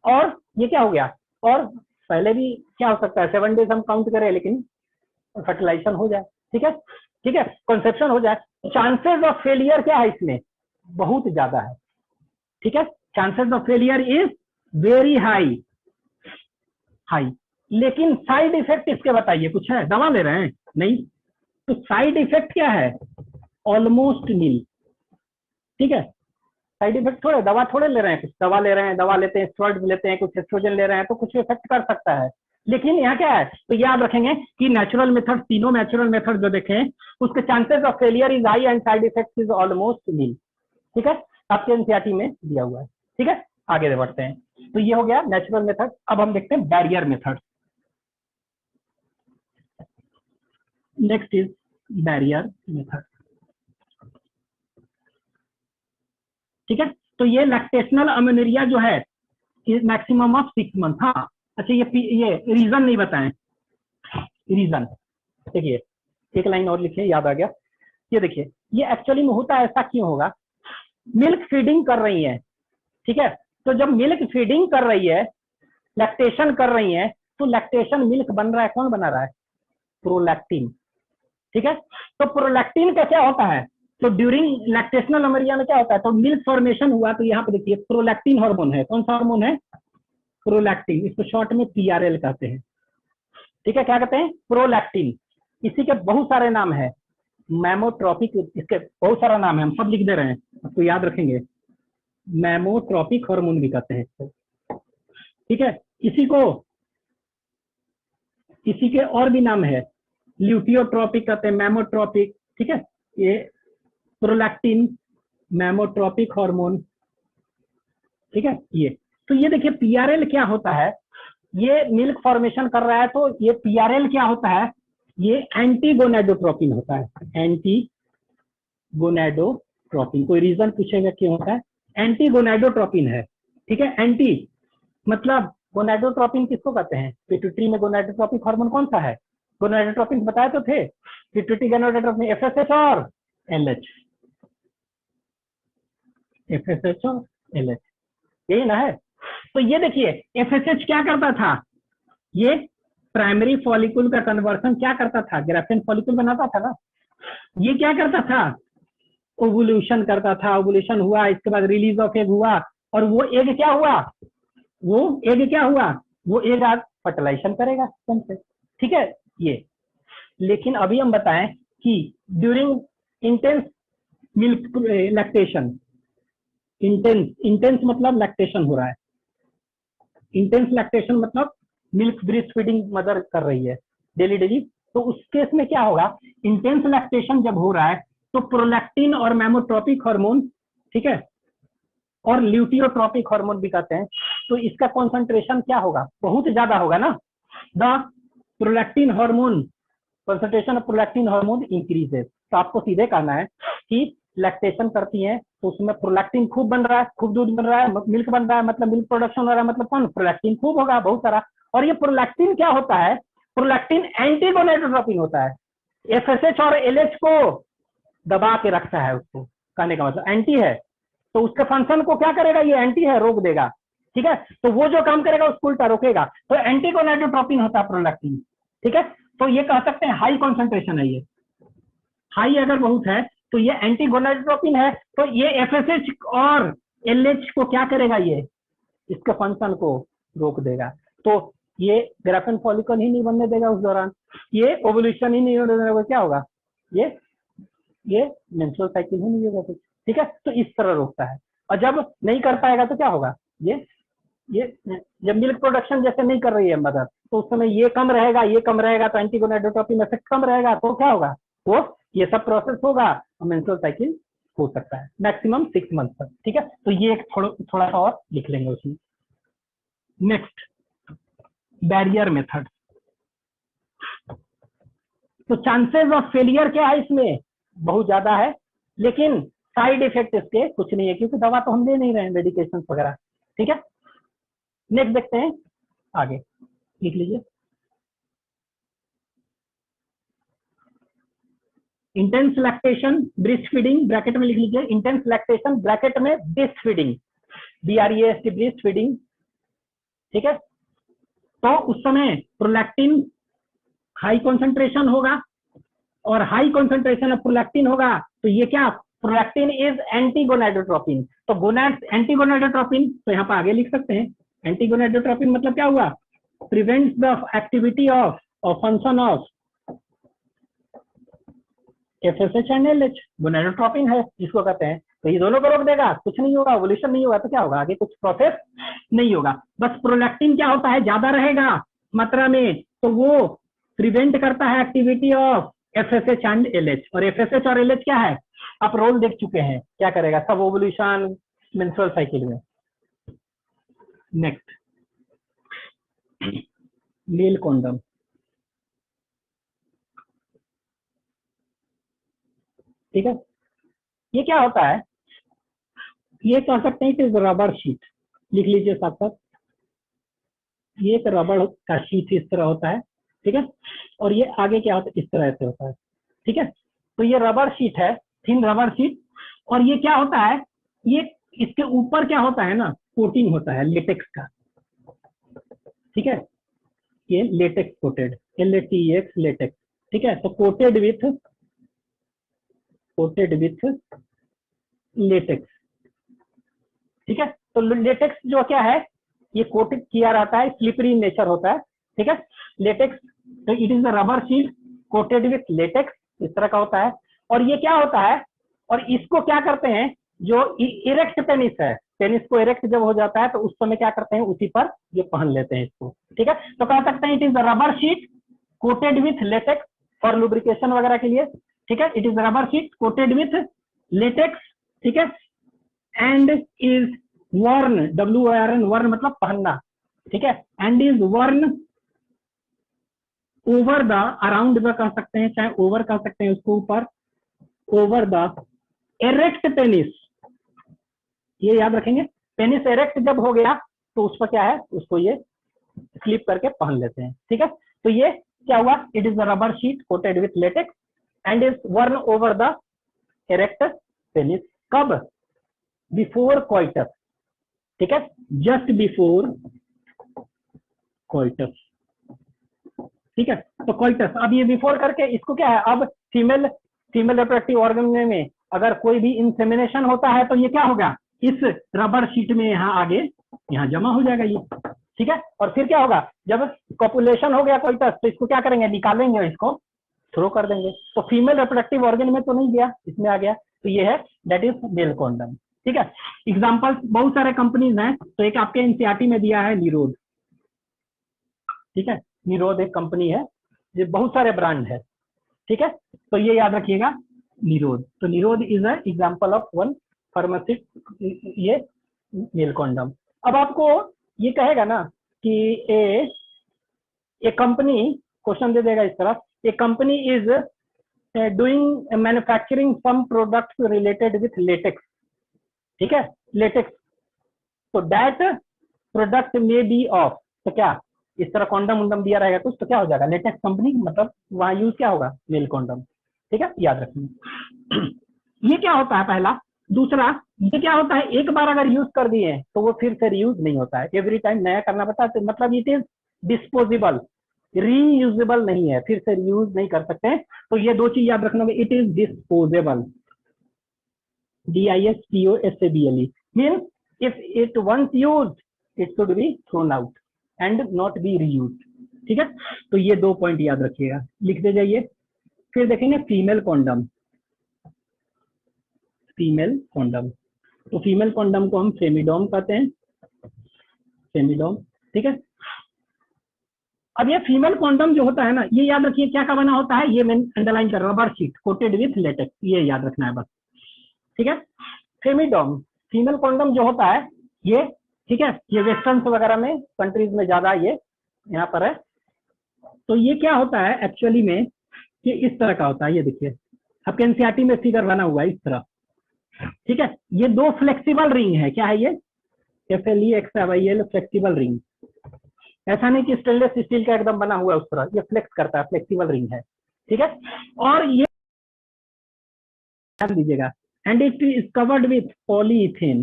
और ये क्या हो गया, और पहले भी क्या हो सकता है 7 डेज हम काउंट करें लेकिन फर्टिलाइजेशन हो जाए। ठीक है, ठीक है, कंसेप्शन हो जाए, चांसेस ऑफ फेलियर क्या है इसमें, बहुत ज्यादा है। ठीक है, chances of failure is very high, high. लेकिन साइड इफेक्ट इसके बताइए, कुछ है, दवा ले रहे हैं नहीं, तो साइड इफेक्ट क्या है, ऑलमोस्ट नील। ठीक है, साइड इफेक्ट थोड़े, दवा थोड़े ले रहे हैं, कुछ दवा ले रहे हैं, दवा लेते हैं, स्टेरॉइड लेते हैं, कुछ एस्ट्रोजन ले रहे हैं, तो कुछ इफेक्ट कर सकता है। लेकिन यहाँ क्या है, तो याद रखेंगे कि नेचुरल मेथड, तीनों नेचुरल मेथड जो देखें उसके chances of failure is high and side effect is almost nil. ठीक है, आपके एनसीईआरटी में दिया हुआ है। ठीक है, आगे बढ़ते हैं, तो ये हो गया नेचुरल मेथड। अब हम देखते हैं barrier method. Next is barrier method. ठीक है, तो ये लैक्टेशनल अमेनोरिया जो है मैक्सिमम ऑफ 6 मंथ। हाँ, अच्छा, ये रीजन नहीं बताएं, रीजन देखिए, एक लाइन और लिखिए, याद आ गया। ये देखिए, ये एक्चुअली में होता है ऐसा क्यों होगा, मिल्क फीडिंग कर रही है। ठीक है, तो जब मिल्क फीडिंग कर रही है, लैक्टेशन कर रही है, तो लैक्टेशन मिल्क बन रहा है, कौन बना रहा है, प्रोलैक्टिन। ठीक है, तो प्रोलैक्टिन का क्या होता है, तो ड्यूरिंग लैक्टेशनल अमेरिया में क्या होता है, तो मिल्क फॉर्मेशन हुआ, तो यहाँ पे देखिए प्रोलैक्टिन हार्मोन है, कौन सा हार्मोन है, प्रोलैक्टिन, इसको शॉर्ट में पीआरएल कहते हैं। ठीक है, क्या कहते हैं, प्रोलैक्टिन। इसी के बहुत सारे नाम है, मैमोट्रोपिक, इसके बहुत सारा नाम है, हम सब लिख दे रहे हैं, आपको याद रखेंगे, मैमोट्रोपिक हार्मोन भी कहते हैं इसको। ठीक है, इसी के और भी नाम है, ल्यूटियोट्रोपिक कहते हैं, मैमोट्रोपिक। ठीक है, ये प्रोलैक्टिन, मैमोट्रोपिक हार्मोन। ठीक है, ये तो ये देखिए पीआरएल क्या होता है, ये मिल्क फॉर्मेशन कर रहा है, तो ये पीआरएल क्या होता है, ये एंटी गोनाडोट्रोपिन होता है, एंटी गोनाडोट्रोपिन। कोई रीजन पूछेगा क्यों होता है, एंटी गोनाडोट्रोपिन है। ठीक है, एंटी मतलब गोनाडोट्रोपिन किसको कहते हैं, पिट्यूटरी में गोनाडोट्रोपिक हार्मोन कौन सा है, गोनाडोट्रोपिन बताए तो थे, पिट्यूटरी गोनाडोट्रोपिन एफएसएच और एलएच, एफएसएच और एलएच, यही ना है। तो ये देखिए एफएसएच क्या करता था, ये प्राइमरी फॉलिकल का कन्वर्सन क्या करता था, ग्राफिन फॉलिकल बनाता था ना, ये क्या करता था, ओवुलेशन करता था, ओवुलेशन हुआ, इसके बाद रिलीज ऑफ एग हुआ, और वो एग क्या हुआ, वो एग आज फर्टिलाइजेशन करेगा से। ठीक है, ये लेकिन अभी हम बताएं कि during intense milk lactation, intense मतलब लैक्टेशन हो रहा है, इंटेंस लैक्टेशन मतलब मिल्क ब्रेस्ट फीडिंग मदर कर रही है डेली डेली, तो उस केस में क्या होगा, इंटेंस लैक्टेशन जब हो रहा है तो प्रोलैक्टिन और मैमोट्रोपिक हार्मोन, ठीक है, और ल्यूटियोट्रोपिक हार्मोन भी कहते हैं, तो इसका कॉन्सेंट्रेशन क्या होगा, बहुत ज्यादा होगा ना, the prolactin hormone, concentration of prolactin hormone increases. तो आपको सीधे कहना है कि लैक्टेशन करती हैं तो उसमें प्रोलैक्टिन खूब बन रहा है, खूब दूध बन रहा है, मिल्क बन रहा है, मतलब मिल्क प्रोडक्शन हो रहा है, मतलब कौन, प्रोलैक्टिन खूब होगा बहुत सारा। और ये प्रोलैक्टिन क्या होता है, प्रोलैक्टिन एंटी गोनाडोट्रोपिन होता है, एफएसएच और एलएच को दबा के रखता है उसको, कहने का मतलब एंटी है, तो उसके फंक्शन को क्या करेगा, ये एंटी है, रोक देगा, ठीक है, तो वो जो काम करेगा उसको उल्टा रोकेगा, तो एंटी गोनाडोट्रोपिन होता है प्रोलैक्टिन, ठीक है। तो ये कह सकते हैं हाई कॉन्सेंट्रेशन है, ये हाई अगर बहुत है तो ये एंटी गोनाडोट्रोपिन है, तो ये एफएसएच और एलएच को क्या करेगा, ये इसके फंक्शन को रोक देगा, तो ये ग्राफेन फॉलिकल ही नहीं बनने देगा उस दौरान, ये ओवुलेशन ही नहीं होने देगा, क्या होगा, ये मेंस्ट्रुअल साइकिल ही नहीं होगा कुछ, ठीक है, तो इस तरह रोकता है। और जब नहीं कर पाएगा तो क्या होगा, ये जब मिल्क प्रोडक्शन जैसे नहीं कर रही है मदर, तो उस समय ये कम रहेगा, ये कम रहेगा, तो एंटी गोनाडोट्रोपिन इफेक्ट कम रहेगा, तो क्या होगा, वो ये सब प्रोसेस होगा और मेंस्ट्रुअल साइकिल हो सकता है मैक्सिमम 6 मंथ तक, ठीक है। तो ये एक थोड़ा सा और लिख लेंगे उसमें। Next, barrier method. तो चांसेस ऑफ फेलियर क्या है इसमें, बहुत ज्यादा है, लेकिन साइड इफेक्ट इसके कुछ नहीं है, क्योंकि दवा तो हम दे नहीं रहे हैं, मेडिकेशन वगैरह, ठीक है। नेक्स्ट देखते हैं आगे, लिख लीजिए। Intense lactation, breast feeding, bracket में लिख लीजिए, इंटेंस लैक्टेशन ब्रैकेट में breast feeding, BREST breast feeding, ठीक है। तो उस समय प्रोलैक्टिन हाई कॉन्सेंट्रेशन होगा, और हाई कॉन्सेंट्रेशन ऑफ प्रोलैक्टिन होगा, तो ये क्या, प्रोलैक्टिन इज एंटी गोनाडोट्रोपिन, तो गोनाड एंटी गोनाडोट्रोपिन, तो यहाँ पर आगे लिख सकते हैं, एंटी गोनाडोट्रोपिन मतलब क्या हुआ, प्रिवेंट्स द एक्टिविटी ऑफ और function of FSH and LH, gonadotropin है जिसको कहते हैं, तो ये दोनों को रोक देगा, कुछ नहीं होगा, ओवुलेशन नहीं होगा, तो क्या होगा, आगे कुछ प्रोसेस नहीं होगा। बस प्रोलैक्टिन क्या होता है, ज्यादा रहेगा मात्रा में, तो वो प्रिवेंट करता है activity of FSH and LH, और एफएसएच और एलएच क्या है, आप रोल देख चुके हैं, क्या करेगा, सब ओवुलेशन मेंस्ट्रुअल साइकिल में। नेक्स्ट, मेल कॉन्डम, ठीक है। ये क्या होता है, ये कह सकते हैं कि रबर शीट, लिख लीजिए साथ साथ, ये एक रबर का शीट इस तरह होता है, ठीक है, और ये आगे क्या होता है, इस तरह से होता है, ठीक है। तो ये रबर शीट है, थिन रबर शीट, और ये क्या होता है, ये इसके ऊपर क्या होता है ना, कोटिंग होता है लेटेक्स का, ठीक है, ये लेटेक्स कोटेड, LATEX लेटेक्स, ठीक है, तो कोटेड विथ लेटेक्स, ठीक है। तो लेटेक्स जो क्या है, ये कोटेड किया रहता है, स्लिपरी नेचर होता है, ठीक है, लेटेक्स, तो it is the rubber sheet coated with latex, इस तरह का होता है। और ये क्या होता है, और इसको क्या करते हैं, जो इरेक्ट पेनिस है, पेनिस को इरेक्ट जब हो जाता है तो उस समय क्या करते हैं, उसी पर ये पहन लेते हैं इसको, ठीक है। तो कह सकते हैं it is the rubber sheet coated with latex for lubrication वगैरह के लिए, ठीक है, it is rubber sheet coated with latex, ठीक है, and is worn, WORN, worn मतलब पहनना, ठीक है, and is worn over the, around the कह सकते हैं, चाहे ओवर कह सकते हैं उसको ऊपर, ओवर द एरेक्ट पेनिस, ये याद रखेंगे, पेनिस एरेक्ट जब हो गया तो उस पर क्या है, उसको ये स्लिप करके पहन लेते हैं, ठीक है। तो ये क्या हुआ, it is the rubber sheet coated with latex and is worn over the erect penis, कब, बिफोर कोइटस, ठीक है, जस्ट बिफोर कोइटस, ठीक है। तो कोइटस, अब ये बिफोर करके इसको क्या है, अब फीमेल रिप्रोडक्टिव ऑर्गन में अगर कोई भी इंसेमिनेशन होता है तो ये क्या होगा, इस रबर शीट में यहाँ आगे यहाँ जमा हो जाएगा ये, ठीक है। और फिर क्या होगा, जब कॉपुलेशन हो गया कोइटस, तो इसको क्या करेंगे, निकालेंगे, इसको थ्रो कर देंगे, तो फीमेल रिप्रोडक्टिव ऑर्गन में तो नहीं गया, इसमें आ गया, तो ये है दैट इज मेल कॉन्डम, ठीक है। एग्जाम्पल्स बहुत सारे कंपनीज हैं, तो एक आपके एनसीईआरटी में दिया है निरोध, ठीक है, निरोध एक कंपनी है, ये बहुत सारे ब्रांड है, ठीक है, तो ये याद रखिएगा निरोध, तो निरोध is a example of one pharmaceutic, ये मेल कॉन्डम। अब आपको ये कहेगा ना कि ए कंपनी, क्वेश्चन दे देगा इस तरफ, a company is doing manufacturing some products related with latex, ठीक है, लेटेक्स। तो दैट प्रोडक्ट में बी ऑफ, तो क्या इस तरह कॉन्डम उंडम दिया रहेगा कुछ, तो क्या हो जाएगा, लेटेक्स कंपनी, मतलब वहां यूज क्या होगा, मेल कॉन्डम। ठीक है, याद रखिए। ये क्या होता है पहला। दूसरा, ये क्या होता है, एक बार अगर यूज कर दिए तो वो फिर से रीयूज नहीं होता है, एवरी टाइम नया करना पड़ता है, तो मतलब इट इज डिस्पोजेबल, रीयूजेबल नहीं है, फिर से रीयूज नहीं कर सकते। तो ये दो चीज याद रखना, it is disposable, DISPOSABLE means if it once used it should be thrown out and not be reused। ठीक है, तो ये दो पॉइंट याद रखिएगा, लिखते जाइए। फिर देखेंगे फीमेल कॉन्डम। फीमेल कॉन्डम, तो फीमेल कॉन्डम को हम फेमिडोम कहते हैं, फेमिडोम। ठीक है, अब ये फीमेल कॉन्डम जो होता है ना, ये याद रखिए क्या का बना होता है, ये मैं अंडरलाइन कर, rubber sheet coated with latex, ये याद रखना है बस। ठीक है, फेमिडोम फीमेल कॉन्डम जो होता है ये, ठीक है, ये वेस्टर्न वगैरह में कंट्रीज में ज्यादा ये यहाँ पर है। तो ये क्या होता है एक्चुअली में, ये इस तरह का होता है, ये देखिए आपके एनसीईआरटी में फिगर बना हुआ है इस तरह। ठीक है, ये दो फ्लेक्सिबल रिंग है, क्या है ये, FLEXIL फ्लेक्सिबल रिंग। ऐसा नहीं कि स्टेनलेस स्टील का एकदम बना हुआ है उस तरह, ये फ्लेक्स करता है, फ्लेक्सिबल रिंग है। ठीक है, और ये ध्यान दीजिएगा, and it is covered with polyethene.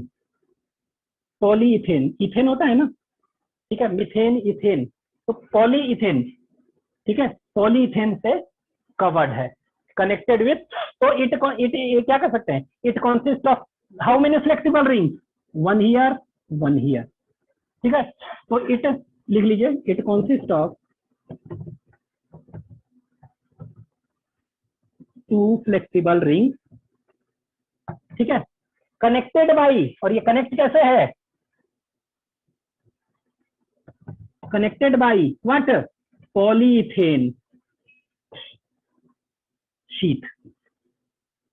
Polyethene, ethene होता है ना, ठीक है, मिथेन इथेन, तो पॉलीइथेन, ठीक है, पॉलीइथेन से कवर्ड है, कनेक्टेड विथ। तो इट क्या कर सकते हैं, it consist of how many flexible rings, one here one here. ठीक है, तो इट लिख लीजिए, it consist of two flexible rings. ठीक है, कनेक्टेड बाई, और ये कनेक्ट कैसे है, connected by what, polythene sheet.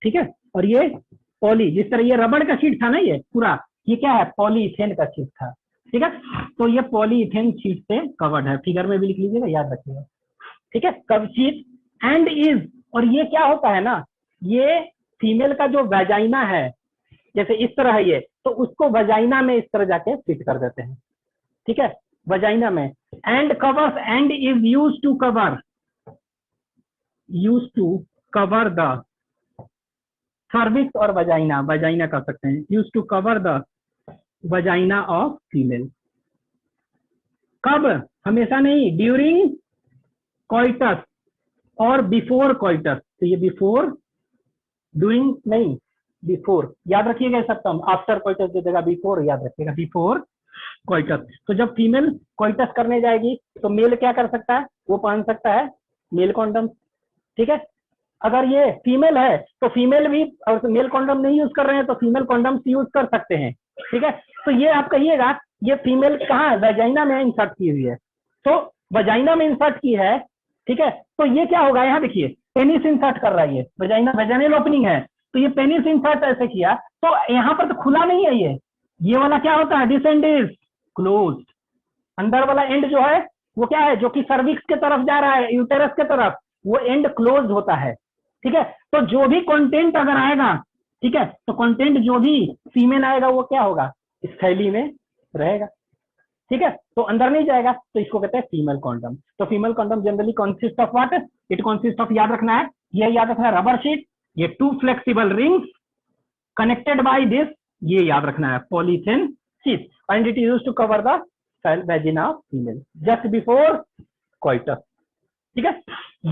ठीक है, और ये पॉली, जिस तरह ये रबड़ का शीट था ना, ये पूरा, ये क्या है, पॉलीइथेन का शीट था। ठीक है, तो ये पॉलीइथेन शीट से कवर्ड है, फिगर में भी लिख लीजिएगा, याद रखिएगा। ठीक है, कव शीट एंड इज, और ये क्या होता है ना, ये फीमेल का जो वेजाइना है, जैसे इस तरह है ये, तो उसको वजाइना में इस तरह जाके फिट कर देते हैं। ठीक है, वजाइना में, and covers, and is use to cover, use to cover the cervix और वजाइना, वजाइना कर सकते हैं, use to cover the vagina of female. कब, हमेशा नहीं, ड्यूरिंग कॉइटस और बिफोर कॉइटस। तो ये बिफोर, डूइंग नहीं, बिफोर याद रखिएगा सब टर्म, आफ्टर कॉइटस की जगह बिफोर याद रखिएगा, बिफोर कॉइटस। तो जब फीमेल कॉइटस करने जाएगी तो मेल क्या कर सकता है, वो पहन सकता है मेल कॉन्डम। ठीक है, अगर ये फीमेल है तो फीमेल भी, और मेल कॉन्डम नहीं यूज कर रहे हैं तो फीमेल कॉन्डम यूज कर सकते हैं। ठीक है, तो ये आप कहिएगा ये फीमेल कहाँ है, वजाइना में इंसर्ट की हुई है, तो वजाइना में इंसर्ट की है। ठीक है, तो ये क्या होगा, यहाँ देखिए पेनिस इंसर्ट कर रहा है, ये वजाइना, वजाइनल ओपनिंग है, तो ये पेनिस इंसर्ट ऐसे किया, तो यहाँ पर तो खुला नहीं है, ये वाला क्या होता है, दिस एंड इज क्लोज, अंदर वाला एंड जो है वो क्या है, जो कि सर्विक्स के तरफ जा रहा है, यूटेरस के तरफ, वो एंड क्लोज होता है। ठीक है, तो जो भी कंटेंट अगर आएगा, ठीक है, तो कंटेंट जो भी फीमेल आएगा वो क्या होगा, इस थैली में रहेगा। ठीक है, तो अंदर नहीं जाएगा, तो इसको कहते हैं फीमेल कॉन्डम। तो female condom generally consist of what, it consist of, याद रखना है, ये याद रखना है, रबर शीट, ये two flexible rings connected by this, ये याद रखना है, polythene sheet, and it is used to cover the vagina of female just before coitus. ठीक है,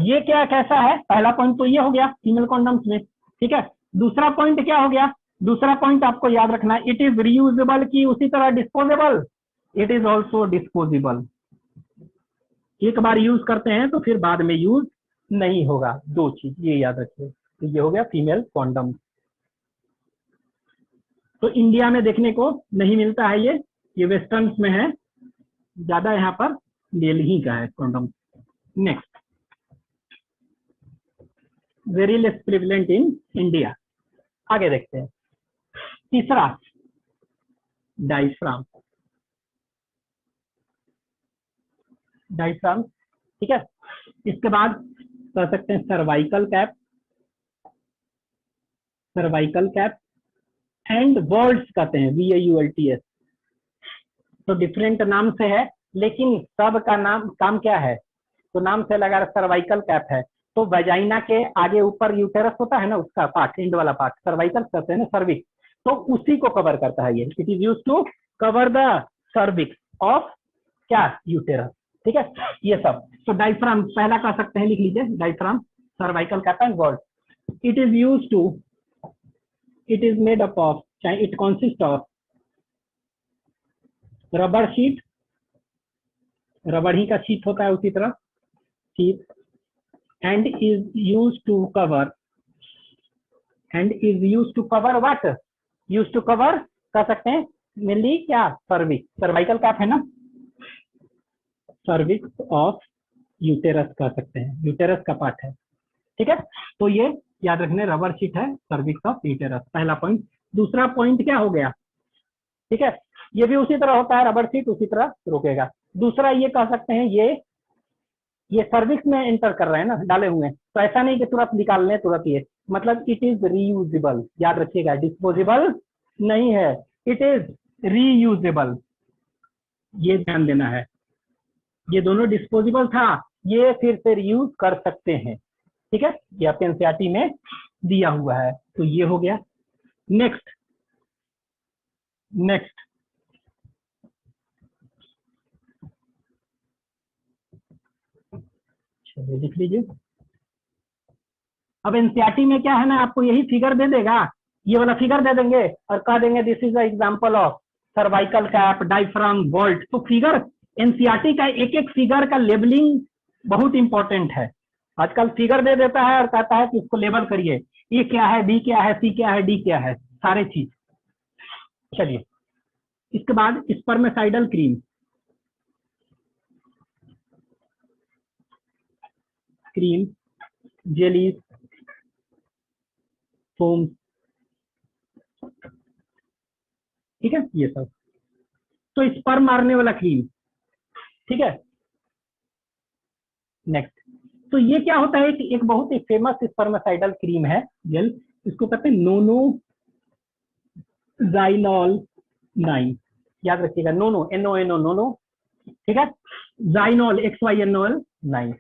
ये क्या कैसा है, पहला पॉइंट तो ये हो गया फीमेल कॉन्डम्स में। ठीक है, दूसरा पॉइंट क्या हो गया, दूसरा पॉइंट आपको याद रखना है, इट इज रीयूजेबल की उसी तरह disposable, it is also disposable. एक बार यूज करते हैं तो फिर बाद में यूज नहीं होगा, दो चीज ये याद रखिए। तो ये हो गया फीमेल कॉन्डम। तो इंडिया में देखने को नहीं मिलता है, ये वेस्टर्न में है ज्यादा, यहाँ पर मेल ही का है condom. Next, very less prevalent in India. आगे देखते हैं, तीसरा डायफ्राम। डायफ्राम, ठीक है, इसके बाद कर सकते हैं cervical cap, cervical cap and vaults कहते हैं, VAULTS। तो डिफरेंट नाम से है, लेकिन सब का नाम काम क्या है, तो नाम से लगा सर्वाइकल कैप है। तो वजाइना के आगे ऊपर यूटेरस होता है ना, उसका पार्ट, एंड वाला पार्ट सर्वाइकल कहते हैं ना, सर्विक्स, तो उसी को कवर करता है ये। It is use to cover the cervix of क्या, यूटेरस। ठीक है, ये सब। तो डायफ्राम पहला कह सकते हैं, लिख लीजिए, diaphragm cervical cap and vault. It is use to, it is made up of, चाहे it consist of rubber sheet, rubber ही का शीट होता है उसी तरह, sheet, and is use to cover, and is use to cover what, use to cover कह सकते हैं मेनली क्या, सर्विक्स, सर्वाइकल कैप है ना, सर्विक्स ऑफ यूटेरस कह सकते हैं, यूटेरस का पार्ट है। ठीक है, तो ये याद रखने, रबर शीट है सर्विक्स ऑफ यूटेरस, पहला पॉइंट। दूसरा पॉइंट क्या हो गया, ठीक है, ये भी उसी तरह होता है, रबर शीट उसी तरह रोकेगा। दूसरा ये कह सकते हैं, ये सर्विक्स में एंटर कर रहे हैं ना, डाले हुए हैं, तो ऐसा नहीं कि तुरंत निकाल लें तुरंत, ये मतलब इट इज रीयूजेबल, याद रखिएगा, डिस्पोजेबल नहीं है, इट इज रीयूजेबल, ये ध्यान देना है। ये दोनों डिस्पोजेबल था, ये फिर से रीयूज कर सकते हैं। ठीक है, ये आपके एनसीईआरटी में दिया हुआ है। तो ये हो गया। नेक्स्ट, नेक्स्ट चलिए लिख लीजिए। अब एनसीईआरटी में क्या है ना, आपको यही फिगर दे देगा, ये वाला फिगर दे देंगे और कह देंगे this is the example of cervical cap, diaphragm, vault. तो फिगर, एनसीईआरटी का एक एक फिगर का लेबलिंग बहुत इंपॉर्टेंट है। आजकल फिगर दे देता है और कहता है कि इसको लेबल करिए, ये क्या है, बी क्या है, सी क्या है, डी क्या है, सारे चीज। चलिए, इसके बाद स्पर्मेसाइडल क्रीम, क्रीम, जेलीज, फोम, ठीक है, ये सब। तो स्पर्म मारने वाला क्रीम, ठीक है। नेक्स्ट, तो ये क्या होता है कि एक बहुत ही फेमस स्पर्मेसाइडल क्रीम है, जेल, इसको कहते हैं नोनो जाइनॉल 9, याद रखिएगा, नोनो, NONO, नोनो, ठीक है, जाइनॉल, XYNOL 9,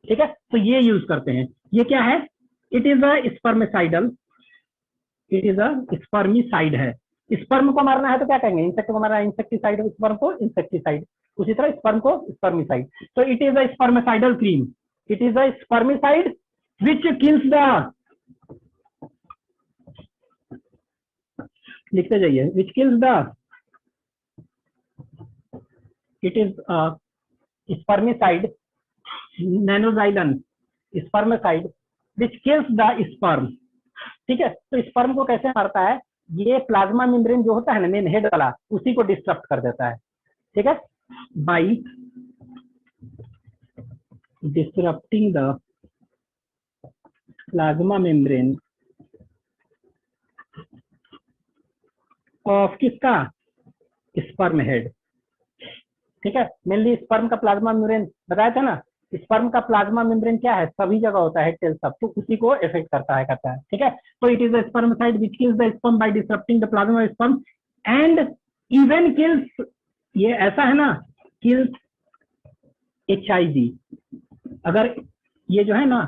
ठीक है। तो ये यूज करते हैं। ये क्या है, it is a spermicidal, it is a spermicide है। स्पर्म को मारना है तो क्या कहेंगे, इंसेक्ट को मारना है इंसेक्टिसाइड, स्पर्म को इंसेक्टिसाइड, उसी तरह स्पर्म को स्पर्मिसाइड। तो it is a spermicidal cream, it is a spermicide which kills the, लिखते जाइए, which kills the, it is spermicide, नैनोजाइलन spermicide which kills the sperm. ठीक है, तो स्पर्म को कैसे मारता है, ये प्लाज्मा मेम्ब्रेन जो होता है ना, मेन हेड वाला, उसी को डिस्टर्ब कर देता है। ठीक है, by disrupting the plasma membrane of किसका, स्पर्म हेड। ठीक है, मेनली स्पर्म का प्लाज्मा मेम्ब्रेन बताया था ना, स्पर्म का प्लाज्मा मेम्ब्रेन क्या है, सभी जगह होता है, टेल सब, तो उसी को इफेक्ट करता है, कहता है। ठीक है, तो it is the spermicide which kills the sperm by disrupting the plasma of sperm and even kills, ये ऐसा है ना, किल्स HIV, अगर ये जो है ना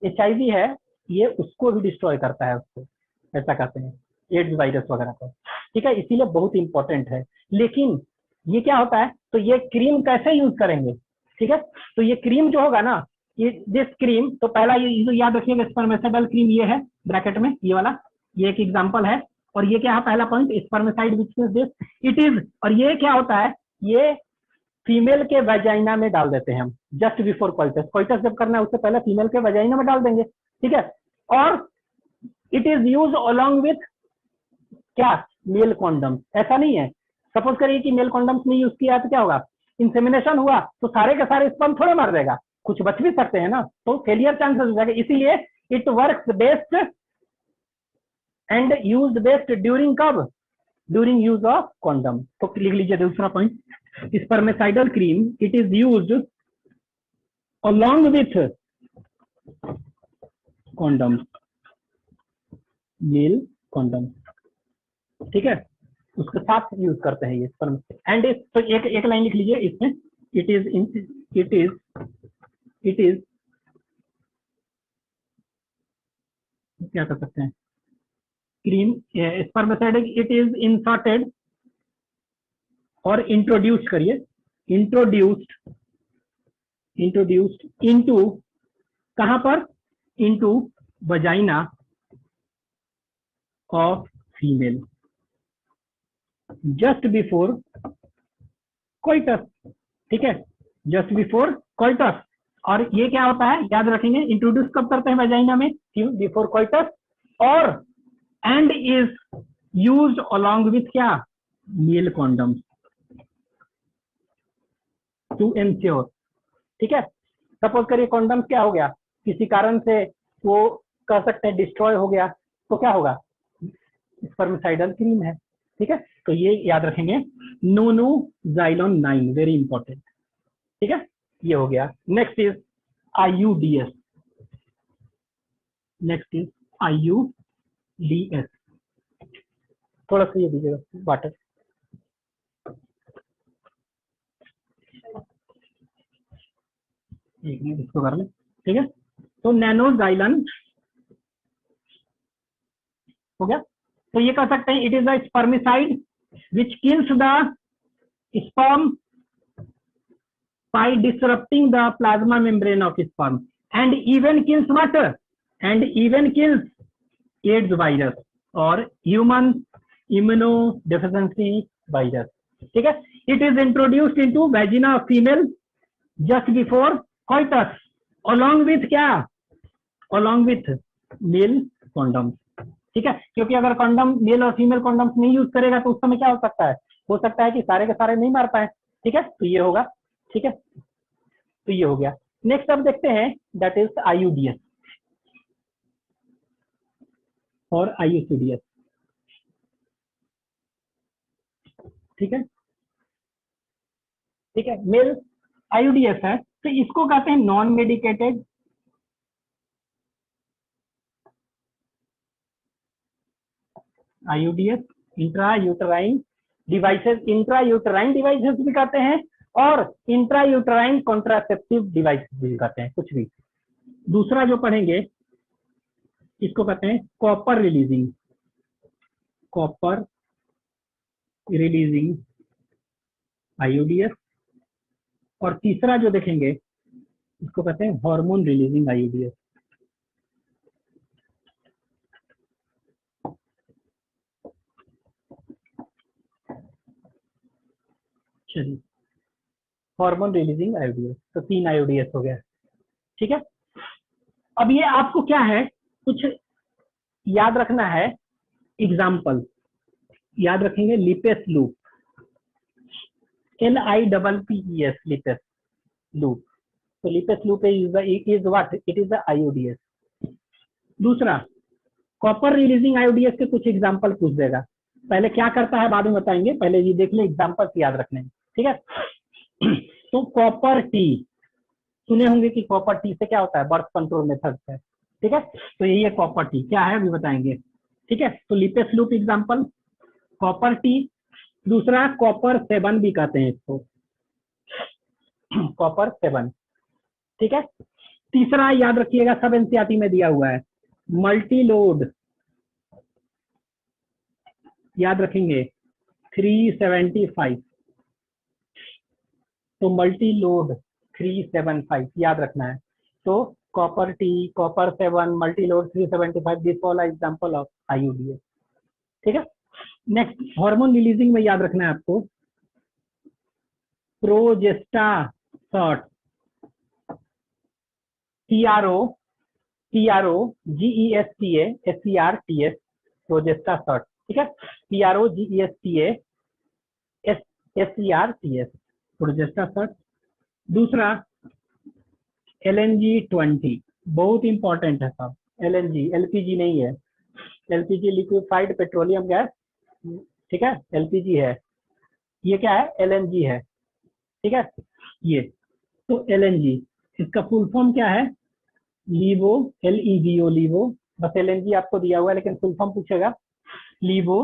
HIV है, ये उसको भी डिस्ट्रॉय करता है, उसको ऐसा कहते हैं, एड्स वायरस वगैरह को। ठीक है, इसीलिए बहुत इंपॉर्टेंट है। लेकिन ये क्या होता है, तो ये क्रीम कैसे यूज करेंगे, ठीक है। तो ये क्रीम जो होगा ना, ये दिस क्रीम, तो पहला ये याद रखिएगा, स्पर्मेसाइडल क्रीम ये है ब्रैकेट में, ये वाला, ये एक एग्जांपल है। और ये क्या है, पहला point, spermicide which means this, it is, और ये क्या होता है, ये फीमेल के वेजाइना में डाल देते हैं हम, जस्ट बिफोर कोइटस, कोइटस जब करना है उससे पहले फीमेल के वेजाइना में डाल देंगे। ठीक है, और it is use along with क्या, मेल कॉन्डम। ऐसा नहीं है, सपोज करिए कि मेल कॉन्डम्स नहीं यूज किया तो क्या होगा, इंसेमिनेशन हुआ तो सारे के सारे स्पर्म थोड़े मार देगा, कुछ बच भी सकते हैं ना, तो फेलियर चांसेस हो जाएगा। इसीलिए it works best and used best during कब, ड्यूरिंग यूज ऑफ कॉन्डम। तो लिख लीजिए दूसरा point, spermicidal cream, it is used along with condoms, male condoms, ठीक है, उसके साथ यूज करते हैं ये स्पर्म। एंड तो एक लाइन लिख लीजिए इसमें, इट इज इट इज क्या कर सकते हैं, क्रीम स्पर्मेसाइड, इट इज इंसर्टेड और इंट्रोड्यूस करिए, इंट्रोड्यूस्ड इनटू, कहां पर, into vagina of female just before coitus. ठीक है, जस्ट बिफोर कोइटस। और ये क्या होता है, याद रखेंगे, इंट्रोड्यूस कब करते हैं वजाइना में, बिफोर कोइटस, और and is used along with क्या, मेल कॉन्डम टू एंश्योर। ठीक है, सपोज करिए कॉन्डम क्या हो गया, किसी कारण से वो कह सकते हैं डिस्ट्रॉय हो गया, तो क्या होगा, स्पर्मिसाइडल क्रीम है। ठीक है, तो ये याद रखेंगे, नोनो जाइलोन 9, वेरी इंपॉर्टेंट। ठीक है, ये हो गया। Next is IUDS, next is IUDS। थोड़ा सा ये दीजिएगा वाटर, एक मिनट इसको कर ले। ठीक है, तो नैनोजाइलन हो गया। तो ये कह सकते हैं, it is a spermicide which kills the sperm by disrupting the plasma membrane of sperm and even kills what, and even kills AIDS virus or human immunodeficiency virus। ठीक है, it is introduced into vagina of female just before coitus along with क्या, along with male condom। ठीक है, क्योंकि अगर कॉन्डम मेल और फीमेल कॉन्डम्स नहीं यूज करेगा तो उस समय क्या हो सकता है कि सारे के सारे नहीं मार पाए। ठीक है, तो ये होगा। ठीक है, तो ये हो गया। नेक्स्ट अब देखते हैं, दैट इज IUDS और IUCDS। ठीक है, ठीक है, मेल IUDS है, तो इसको कहते हैं non medicated IUDS, intra uterine devices, intra uterine devices भी कहते हैं और इंट्रा यूटराइन कॉन्ट्रासेप्टिव डिवाइसेस भी कहते हैं, कुछ भी। दूसरा जो पढ़ेंगे इसको कहते हैं कॉपर रिलीजिंग IUDS, और तीसरा जो देखेंगे इसको कहते हैं हार्मोन रिलीजिंग IUDS। चलिए, हार्मोन रिलीजिंग IUDS, तो 3 IUDS हो गया। ठीक है, अब ये आपको क्या है, कुछ याद रखना है, एग्जाम्पल याद रखेंगे, Lippes loop, LIPPES, Lippes loop. तो Lippes loop is what, it is the IUDS। दूसरा, कॉपर रिलीजिंग IUDS के कुछ एग्जाम्पल पूछ देगा, पहले क्या करता है बाद में बताएंगे, पहले ये देख ले एग्जाम्पल याद रखने। ठीक है, तो कॉपर टी सुने होंगे कि कॉपर टी से क्या होता है, बर्थ कंट्रोल मेथड है। ठीक है, तो यही है कॉपर टी, क्या है अभी बताएंगे। ठीक है, तो Lippes loop example copper T. दूसरा, कॉपर 7 भी कहते हैं इसको, कॉपर 7। ठीक है, तीसरा याद रखिएगा, सब एनसीईआरटी में दिया हुआ है, मल्टी लोड, याद रखेंगे 375, तो मल्टी लोड 375 याद रखना है। तो copper T, copper 7, multi load 375, this all example of IUDS। ठीक है, नेक्स्ट हार्मोन रिलीजिंग में याद रखना है आपको, प्रोजेस्टासॉट, PROGESTA प्रोजेस्टासॉट। ठीक है, PROGESTA प्रोजेस्टासॉट। दूसरा, LNG-20, बहुत इंपॉर्टेंट है सब, LNG, LPG नहीं है, LPG लिक्विफाइड पेट्रोलियम गैस। ठीक है, LPG है, ये क्या है, LNG है। ठीक है, ये तो LNG, इसका फुल फॉर्म क्या है, लीवो, LEVO, लीवो, बस LNG आपको दिया हुआ है लेकिन फुल फॉर्म पूछेगा, लीवो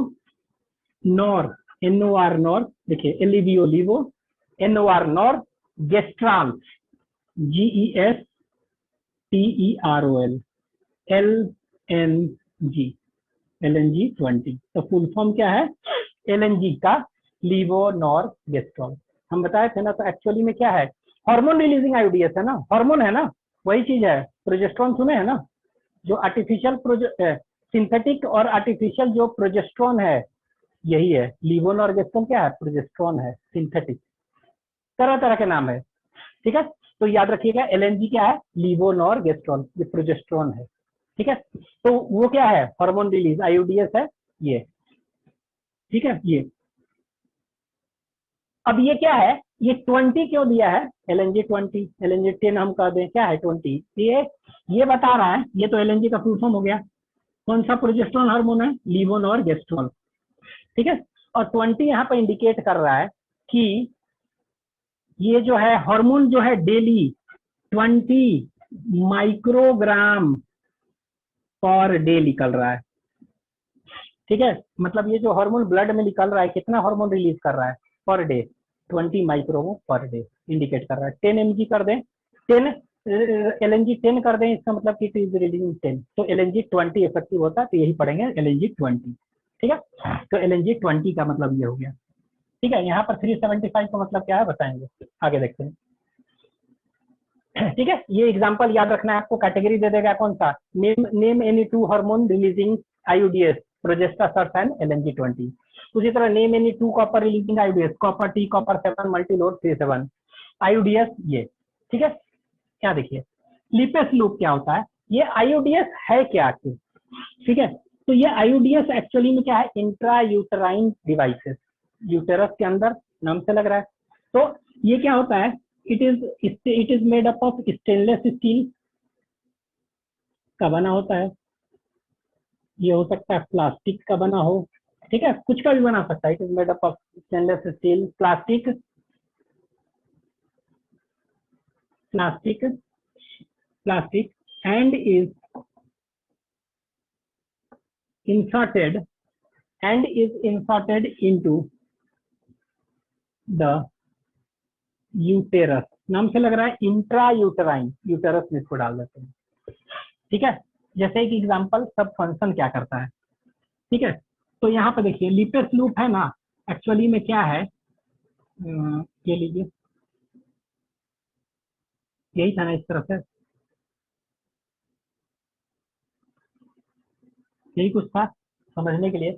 नॉर, NOR नॉर, देखिए LEVO levo, NOR nor, gestrel GESTEROL, LNG 20। तो फुल फॉर्म क्या है? LNG का लीवोनॉर गेस्ट्रॉल। हम बताए थे ना, तो एक्चुअली में क्या है? हार्मोन रिलीजिंग आईयूडीएस है ना, हार्मोन है ना, वही चीज है। प्रोजेस्ट्रॉन सुने है ना, जो आर्टिफिशियल सिंथेटिक और आर्टिफिशियल जो प्रोजेस्ट्रॉन है, यही है। लीवोनॉर गेस्ट्रॉल क्या है? प्रोजेस्ट्रॉन है, सिंथेटिक। तरह तरह के नाम है, ठीक है। तो याद रखिएगा, LNG क्या है? लीवोनॉर गेस्ट्रॉल, ये प्रोजेस्ट्रॉन है, ठीक है। तो वो क्या है? हार्मोन रिलीज आईयूडीएस है ये, ठीक है। ये अब ये क्या है? ये 20 क्यों दिया है? LNG 20, LNG 10 हम कह दें, क्या है 20? ये बता रहा है, ये तो LNG का फुल फॉर्म हो गया। कौन सा प्रोजेस्टेरोन हार्मोन है? लीवोनॉर गेस्ट्रॉल, ठीक है। और 20 यहाँ पर इंडिकेट कर रहा है कि ये जो है हार्मोन जो है डेली 20 माइक्रोग्राम पर डे निकल रहा है, ठीक है। मतलब ये जो हार्मोन ब्लड में निकल रहा है, कितना हार्मोन रिलीज कर रहा है per day? 20 माइक्रोमो per day indicate कर रहा है। 10 mg कर दें, 10 LNG 10 कर दें, इसका मतलब कि इट इज रिलीजिंग 10, तो LNG 20 इफेक्टिव होता है, तो यही पढ़ेंगे LNG 20, ठीक है। तो LNG 20 का मतलब ये हो गया, ठीक है। यहाँ पर 375 का मतलब क्या है बताएंगे, आगे देखते हैं, ठीक है। ये एग्जांपल याद रखना है आपको, कैटेगरी दे देगा कौन सा, name any two hormone releasing IUDs, progestasert and LNG 20। उसी तरह name any two copper releasing IUDs, copper T, copper 7, multiload 37 IUDs, ये, ठीक है। क्या देखिए, लिपेस लूप क्या होता है? ये आईयूडीएस है क्या आखिर, ठीक है। तो ये आईयूडीएस एक्चुअली में क्या है? इंट्रा यूटराइन डिवाइसेस, यूटेरस के अंदर, नाम से लग रहा है। तो ये क्या होता है? It is made up of stainless steel का बना होता है। ये हो सकता है प्लास्टिक का बना हो, ठीक है, कुछ का भी बना सकता है। It is made up of stainless steel, plastic, plastic, plastic, and is inserted into the uterus. नाम से लग रहा है इंट्रा यूटेराइन, यूटेरस में इसको डाल देते हैं, ठीक है। जैसे एक एग्जांपल, सब फंक्शन क्या करता है, ठीक है। तो यहाँ पे देखिए लिपेस लूप है ना, एक्चुअली में क्या है, ये लीजिए, यही था ना इस तरफ से, यही कुछ था समझने के लिए।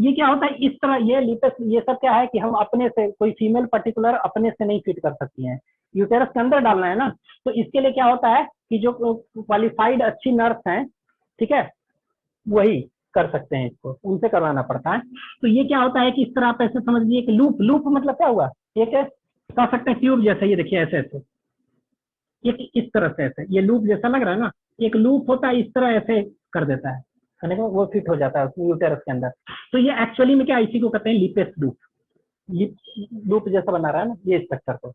ये क्या होता है? इस तरह ये लिपेस, ये सब क्या है कि हम अपने से, कोई फीमेल पर्टिकुलर अपने से नहीं फिट कर सकती हैं, यूटेरस के अंदर डालना है ना। तो इसके लिए क्या होता है कि जो क्वालिफाइड अच्छी नर्स हैं, ठीक है, वही कर सकते हैं इसको, उनसे करवाना पड़ता है। तो ये क्या होता है कि इस तरह आप ऐसे समझ लीजिए कि लूप, लूप मतलब क्या हुआ, एक कह सकते हैं ट्यूब जैसे, ये देखिए ऐसे ऐसे, ये इस तरह से ऐसे, ये लूप जैसा लग रहा है ना, एक लूप होता है, इस तरह ऐसे कर देता है, कहने को वो फिट हो जाता है उसमें यूटेरस के अंदर। तो ये एक्चुअली में क्या, इसी को कहते हैं लिपेस लूप, लिप लूप जैसा बना रहा है ना ये स्ट्रक्चर को,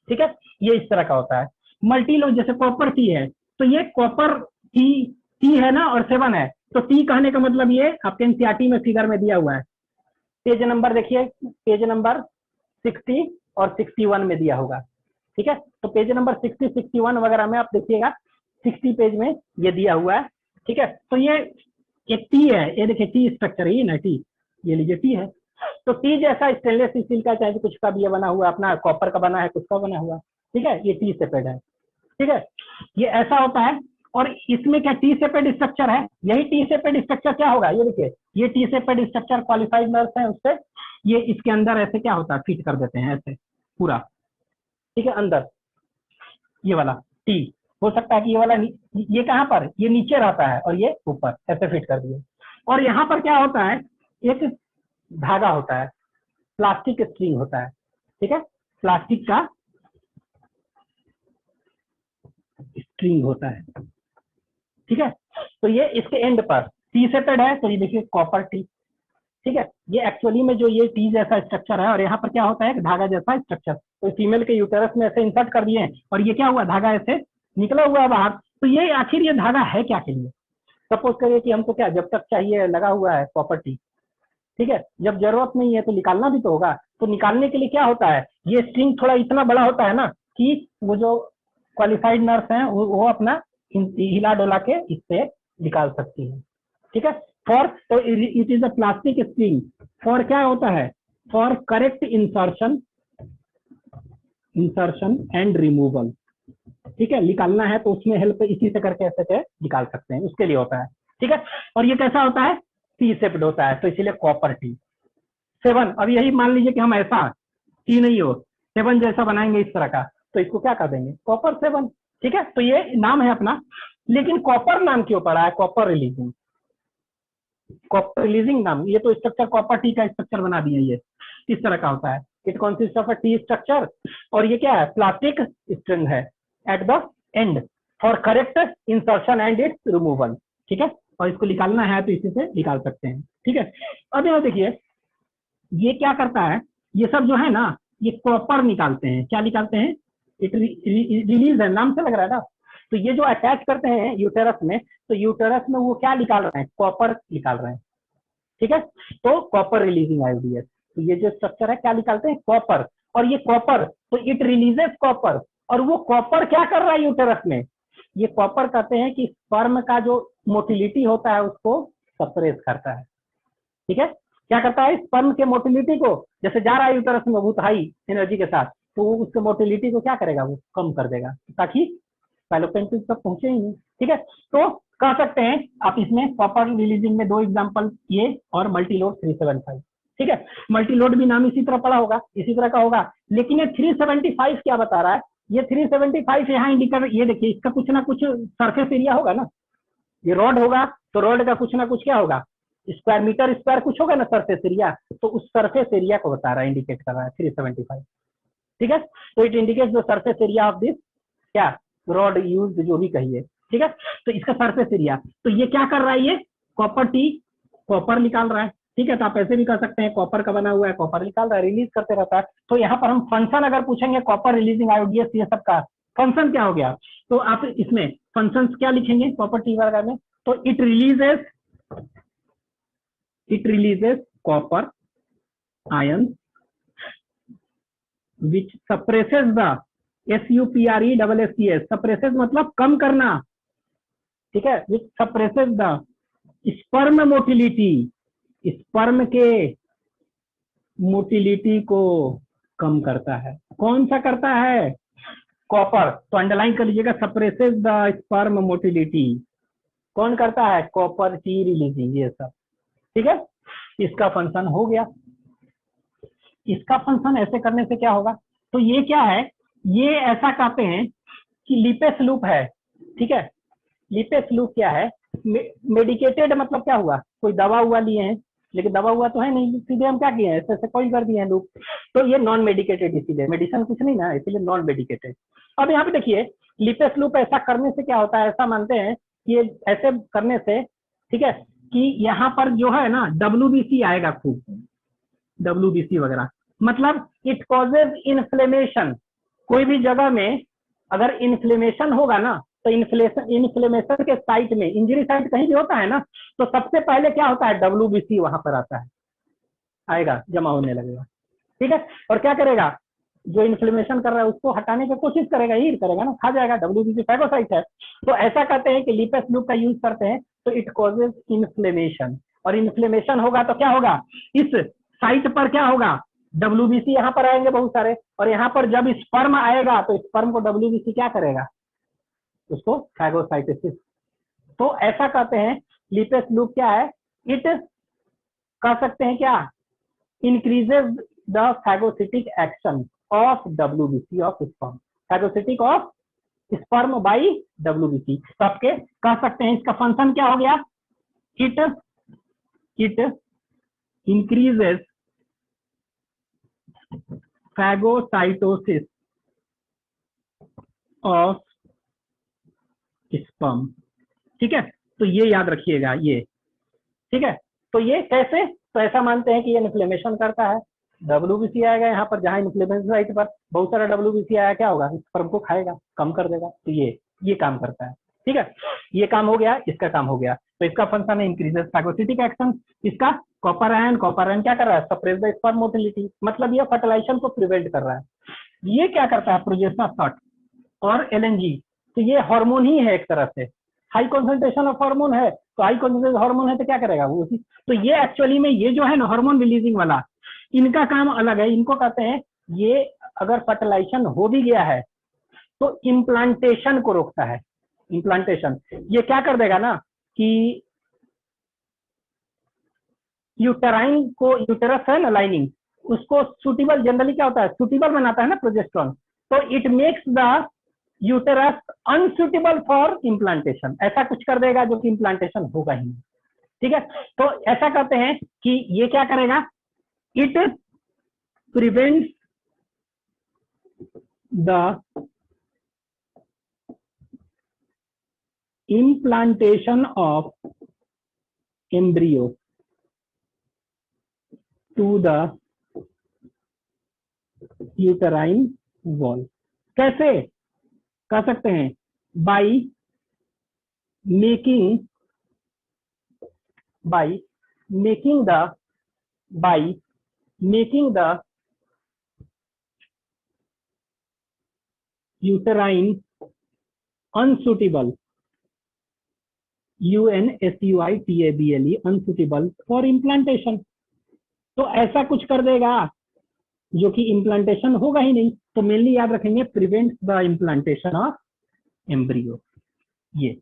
ठीक है। ये इस तरह का होता है। मल्टी लोड जैसे कॉपर टी है, तो ये कॉपर टी, टी है ना और 7 है, तो टी कहने का मतलब ये आपके एनसीईआरटी में फिगर में दिया हुआ है। पेज नंबर देखिए, पेज नंबर 60 और 61 में दिया होगा, ठीक है। तो पेज नंबर 60, 61 वगैरह में आप देखिएगा, 60 पेज में ये दिया हुआ है, ठीक है। तो ये एक टी है, ये देखिए टी स्ट्रक्चर है, ये ना टी, ये लीजिए टी है। तो टी जैसा स्टेनलेस स्टील का, चाहे कुछ का भी बना हुआ, अपना कॉपर का बना है, कुछ का बना हुआ, ठीक है, ये टी सेपेड है, ठीक है। ये ऐसा होता है, और इसमें क्या टी सेपेड स्ट्रक्चर है, यही टी सेपेड स्ट्रक्चर क्या होगा, ये देखिए, ये T shaped structure qualified nurse है उससे, ये इसके अंदर ऐसे क्या होता है, फिट कर देते हैं ऐसे पूरा, ठीक है, अंदर ये वाला टी। हो सकता है कि ये वाला ये कहाँ पर, ये नीचे रहता है और ये ऊपर, ऐसे फिट कर दिए। और यहाँ पर क्या होता है, एक धागा होता है, प्लास्टिक स्ट्रिंग होता है, ठीक है, प्लास्टिक का स्ट्रिंग होता है, ठीक है। तो ये इसके एंड पर टी सेपेड है, तो ये देखिए कॉपर टी, ठीक है। ये एक्चुअली में जो ये टी जैसा स्ट्रक्चर है, और यहाँ पर क्या होता है, धागा जैसा स्ट्रक्चर, तो फीमेल के यूटेरस में ऐसे इंसर्ट कर दिए, और ये क्या हुआ, धागा ऐसे निकला हुआ है बाहर। तो ये आखिर ये धागा है क्या के लिए? सपोज करिए कि हमको क्या जब तक चाहिए लगा हुआ है कॉपर टी, ठीक है, जब जरूरत नहीं है तो निकालना भी तो होगा। तो निकालने के लिए क्या होता है, ये स्ट्रिंग थोड़ा इतना बड़ा होता है ना कि वो जो क्वालिफाइड नर्स हैं वो अपना हिला डोला के इससे निकाल सकती है। ठीक है, फॉर तो it is a plastic string for क्या होता है, for correct insertion insertion and removal. ठीक है, निकालना है तो उसमें हेल्प इसी से करके ऐसे निकाल सकते हैं, उसके लिए होता है। ठीक है, और ये कैसा होता है, टी शेप्ड होता है, तो इसीलिए कॉपर टी। 7, अब यही मान लीजिए कि हम ऐसा टी नहीं हो 7 जैसा बनाएंगे इस तरह का, तो इसको क्या कर देंगे, कॉपर 7। ठीक है, तो ये नाम है अपना, लेकिन कॉपर नाम क्यों पड़ा है, कॉपर रिलीजिंग, कॉपर रिलीजिंग नाम, ये तो स्ट्रक्चर कॉपर टी का स्ट्रक्चर बना दिया, ये इस तरह का होता है। It consist of a T structure, और ये क्या है, प्लास्टिक स्ट्रिंग है at the end for correct insertion and it's removal. ठीक है, और इसको निकालना है तो इसी से निकाल सकते हैं। ठीक है, अब यहाँ देखिए ये क्या करता है, ये सब जो है ना ये कॉपर निकालते हैं, क्या निकालते हैं, इट रिलीज है, नाम से लग रहा है ना। तो ये जो अटैच करते हैं यूटेरस में, तो यूटेरस में वो क्या निकाल रहे हैं, कॉपर निकाल रहे हैं। ठीक है, तो कॉपर रिलीजिंग आईडीएस, तो ये जो स्ट्रक्चर है क्या निकालते हैं, कॉपर, और ये कॉपर तो इट रिलीजेस कॉपर, और वो कॉपर क्या कर रहा है यूटेरस में, ये कॉपर कहते हैं कि स्पर्म का जो मोटिलिटी होता है उसको सप्रेस करता है। ठीक है, क्या करता है, स्पर्म के मोटिलिटी को, जैसे जा रहा है यूटेरस में बहुत हाई एनर्जी के साथ, तो वो उसके मोटिलिटी को क्या करेगा, वो कम कर देगा ताकि फैलोपियन ट्यूब तक पहुंचे ही नहीं। ठीक है, तो कह सकते हैं आप इसमें कॉपर रिलीजिंग में 2 एग्जांपल ये और मल्टीलोड 375। ठीक है, मल्टीलोड भी नाम इसी तरह पड़ा होगा, इसी तरह का होगा, लेकिन ये 375 क्या बता रहा है, ये 375 यहाँ इंडिकेटर, ये देखिए इसका कुछ ना कुछ सरफेस एरिया होगा ना, ये रॉड होगा तो रॉड का कुछ ना कुछ क्या होगा, स्क्वायर मीटर स्क्वायर कुछ होगा ना सरफेस एरिया, तो उस सरफेस एरिया को बता रहा है, इंडिकेट कर रहा है 375। ठीक है, तो it indicate the surface area of this क्या, रॉड यूज जो भी कहिए। ठीक है, तो इसका सरफेस एरिया, तो ये क्या कर रहा है, ये कॉपर टी कॉपर निकाल रहा है। ठीक है, तो आप ऐसे भी कर सकते हैं, कॉपर का बना हुआ है, कॉपर निकाल रहा है, रिलीज करते रहता है। तो यहाँ पर हम फंक्शन अगर पूछेंगे कॉपर रिलीजिंग आयोडीएस, ये सब का फंक्शन क्या हो गया, तो आप इसमें फंक्शन क्या लिखेंगे कॉपर टी वगैरह में, तो it releases copper ion which suppresses the SUPRESSES, suppresses मतलब कम करना। ठीक है, which suppresses the sperm motility, sperm के मोटिलिटी को कम करता है। कौन सा करता है, कॉपर, तो अंडरलाइन कर लीजिएगा, सप्रेसेस द स्पर्म मोटिलिटी, कौन करता है, कॉपर टी रिलीजिंग, ये सब। ठीक है, इसका फंक्शन हो गया। इसका फंक्शन ऐसे करने से क्या होगा, तो ये क्या है, ये ऐसा कहते हैं कि लिपेस लूप है। ठीक है, लिपेस लूप क्या है, मेडिकेटेड मतलब क्या हुआ, कोई दवा हुआ लिए हैं, लेकिन दवा हुआ तो है नहीं, सीधे हम क्या किए हैं, ऐसे ऐसे कोई कर दिए हैं लूप, तो ये नॉन मेडिकेटेड, इसीलिए मेडिसिन कुछ नहीं ना, इसीलिए नॉन मेडिकेटेड। अब यहाँ पे देखिए लिपेस लूप ऐसा करने से क्या होता है, ऐसा मानते हैं कि ये ऐसे करने से, ठीक है, कि यहाँ पर जो है ना WBC आएगा खूब, WBC वगैरह, मतलब इट कॉजेज इन्फ्लेमेशन, कोई भी जगह में अगर इन्फ्लेमेशन होगा ना, तो इन्फ्लेमेशन के साइट में, इंजरी साइट कहीं भी होता है ना, तो सबसे पहले क्या होता है, WBC वहां पर आता है, आएगा, जमा होने लगेगा। ठीक है, और क्या करेगा, जो इन्फ्लेमेशन कर रहा है उसको हटाने की कोशिश करेगा, हील करेगा ना, खा जाएगा, WBC फैगोसाइट है। तो ऐसा कहते हैं कि लिपेस लूप का यूज करते हैं, तो इट कॉजेज इन्फ्लेमेशन, और इन्फ्लेमेशन होगा तो क्या होगा, इस साइट पर क्या होगा, WBC यहाँ पर आएंगे बहुत सारे, और यहाँ पर जब स्पर्म आएगा तो स्पर्म को WBC क्या करेगा, उसको फैगोसाइटोसिस। तो ऐसा कहते हैं लिपेस लूप क्या है, इट कह सकते हैं क्या, increases the phagocytic action of WBC of sperm, phagocytic of sperm by WBC। तो आपके कह सकते हैं इसका फंक्शन क्या हो गया, it increases phagocytosis of sperm. ठीक है, तो ये याद रखिएगा ये। ठीक है, तो ये कैसे, तो ऐसा मानते हैं कि ये इन्फ्लेमेशन करता है, WBC आएगा यहाँ पर, जहां इन्फ्लेमेशन साइट पर बहुत सारा WBC आया, क्या होगा, स्पर्म को खाएगा, कम कर देगा, तो ये काम करता है। ठीक है, ये काम हो गया, इसका काम हो गया, तो इसका फंक्शन है इंक्रीजेस फैगोसिटिक एक्शन, इसका कॉपर आयन क्या कर रहा है, सप्रेस द स्पर्म मोटिलिटी, मतलब ये फर्टिलाइजेशन को प्रिवेंट कर रहा है। ये क्या करता है, प्रोजेस्टेरोन शॉट और एलएनजी, तो ये हार्मोन ही है एक तरह से, हाई कॉन्सेंट्रेशन ऑफ हार्मोन है, तो हाई कॉन्सेंट्रेशन हार्मोन है तो क्या करेगा वो उसी, तो ये एक्चुअली में ये जो है ना हार्मोन रिलीजिंग वाला, इनका काम अलग है, इनको कहते हैं, ये अगर फर्टिलाइजेशन हो भी गया है तो इम्प्लांटेशन को रोकता है। इम्प्लांटेशन ये क्या कर देगा ना कि यूटेराइन को, यूटेरस है ना लाइनिंग, उसको सुटेबल, जनरली क्या होता है, सुटेबल बनाता है ना प्रोजेस्टेरोन, तो it makes the uterus unsuitable for implantation, ऐसा कुछ कर देगा जो कि इम्प्लांटेशन होगा ही नहीं। ठीक है, तो ऐसा कहते हैं कि ये क्या करेगा, it prevents the implantation of embryo to the uterine wall। कैसे कर सकते हैं, by making the uterine unsuitable, UNSUITABLE, unsuitable for implantation। तो ऐसा कुछ कर देगा जो कि इम्प्लांटेशन होगा ही नहीं, तो मेनली याद रखेंगे prevent the implantation of embryo, ये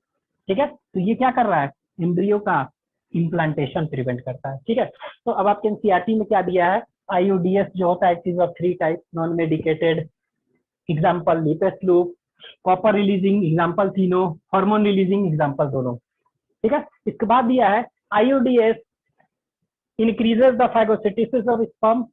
ठीक है, तो ये क्या कर रहा है, एम्ब्रियो का इम्प्लांटेशन प्रिवेंट करता है। ठीक है, तो अब आपके एनसीईआरटी में क्या दिया है, आईयूडीएस जो होता है it is of 3 type, non medicated example lipase loop, copper releasing example तीनों, हार्मोन रिलीजिंग एग्जांपल दोनों। ठीक है, इसके बाद दिया है आईयूडीएस increases the phagocytosis of sperm,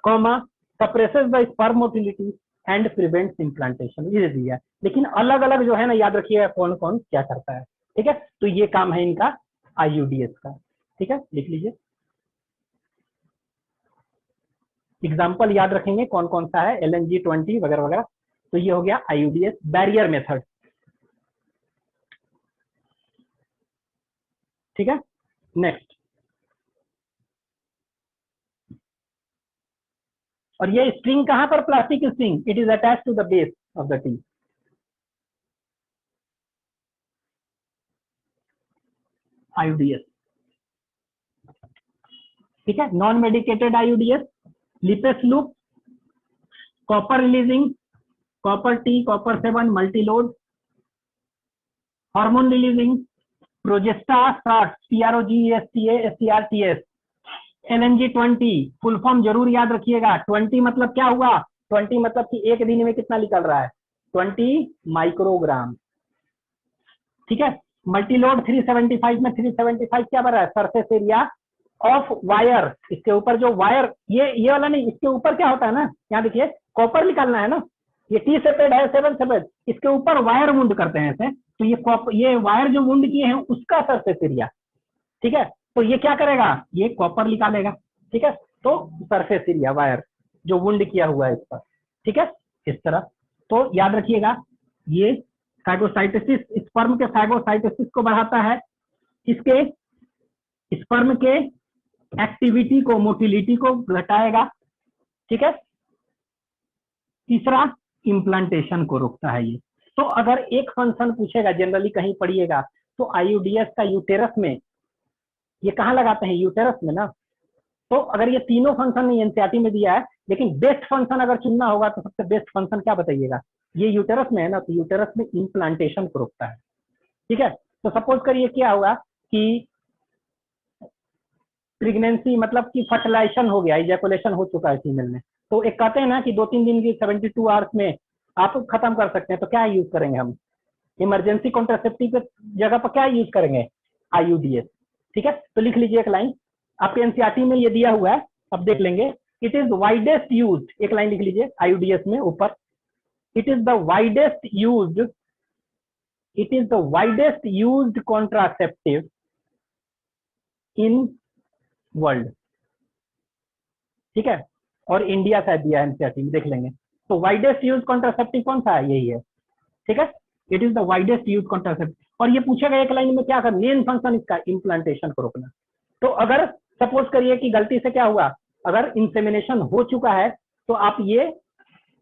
comma suppresses the sperm motility and prevents implantation, ये दिया है, लेकिन अलग अलग जो है ना याद रखिएगा कौन कौन क्या करता है। ठीक है, तो ये काम है इनका आईयूडीएस का। ठीक है, लिख लीजिए, एग्जाम्पल याद रखेंगे कौन कौन सा है, LNG-20 वगैरह वगैरह। तो ये हो गया आईयूडीएस बैरियर मेथड। ठीक है, नेक्स्ट, और ये स्ट्रिंग कहां पर, plastic string, it is attach to the base of the T. IUDs, ठीक है, non medicated IUDs, Lippes loop, copper releasing, copper T, copper 7 multiload, hormone releasing, progestasert, PROGESTA LNG-20, full form जरूर याद रखिएगा, 20 मतलब क्या हुआ, 20 मतलब कि एक दिन में कितना निकल रहा है, 20 माइक्रोग्राम। ठीक है, मल्टीलोड 375 में 375 क्या बन रहा है, सरफेस एरिया ऑफ वायर, इसके ऊपर जो वायर, ये वाला नहीं, इसके ऊपर क्या होता है ना, यहाँ देखिए कॉपर निकालना है ना, ये T सेपेड है 7 सेपेड, इसके ऊपर वायर वुंड करते हैं ऐसे, तो ये वायर जो वुंड किए हैं उसका सरफेस एरिया। ठीक है, तो ये क्या करेगा, ये कॉपर निकालेगा। ठीक है, तो सरफेस एरिया वायर जो वुंड किया हुआ है इस पर। ठीक है, इस तरह, तो याद रखिएगा ये फैगोसाइटोसिस, स्पर्म के फैगोसाइटोसिस को बढ़ाता है, इसके स्पर्म के एक्टिविटी को, मोटिलिटी को घटाएगा। ठीक है, तीसरा इम्प्लांटेशन को रोकता है ये। तो अगर एक फंक्शन पूछेगा, जनरली कहीं पढ़िएगा, तो आईयूडीएस का यूटेरस में, ये कहाँ लगाते हैं, यूटेरस में ना, तो अगर ये तीनों फंक्शन नहीं एनसीईआरटी में दिया है, लेकिन बेस्ट फंक्शन अगर चुनना होगा तो सबसे बेस्ट फंक्शन क्या बताइएगा, ये यूटेरस में है ना, तो यूटेरस में इम्प्लांटेशन को रोकता है। ठीक है, तो सपोज करिए क्या हुआ कि प्रेगनेंसी मतलब कि फर्टिलाइजेशन हो गया, इजैकुलेशन हो चुका है फीमेल में, तो एक कहते हैं ना कि 2-3 दिन की 72 आवर्स में आप खत्म कर सकते हैं, तो क्या यूज करेंगे हम, इमरजेंसी कॉन्ट्रासेप्टिव के जगह पर क्या यूज करेंगे, आईयूडीएस। ठीक है, तो लिख लीजिए एक लाइन, आपके एनसीईआरटी में ये दिया हुआ है, अब देख लेंगे, इट इज वाइडेस्ट यूज, एक लाइन लिख लीजिए आईयूडीएस में ऊपर, it is the widest used contraceptive in world. ठीक है, और इंडिया शायद दिया है एनसीईआरटी में, देख लेंगे। तो वाइडेस्ट यूज कॉन्ट्रासेप्टिव कौन सा है, यही है। ठीक है, it is the widest use contraceptive, और ये पूछेगा एक लाइन में क्या कर, मेन फंक्शन इसका इम्प्लांटेशन को रोकना। तो अगर सपोज करिए कि गलती से क्या हुआ, अगर इंसेमिनेशन हो चुका है तो आप ये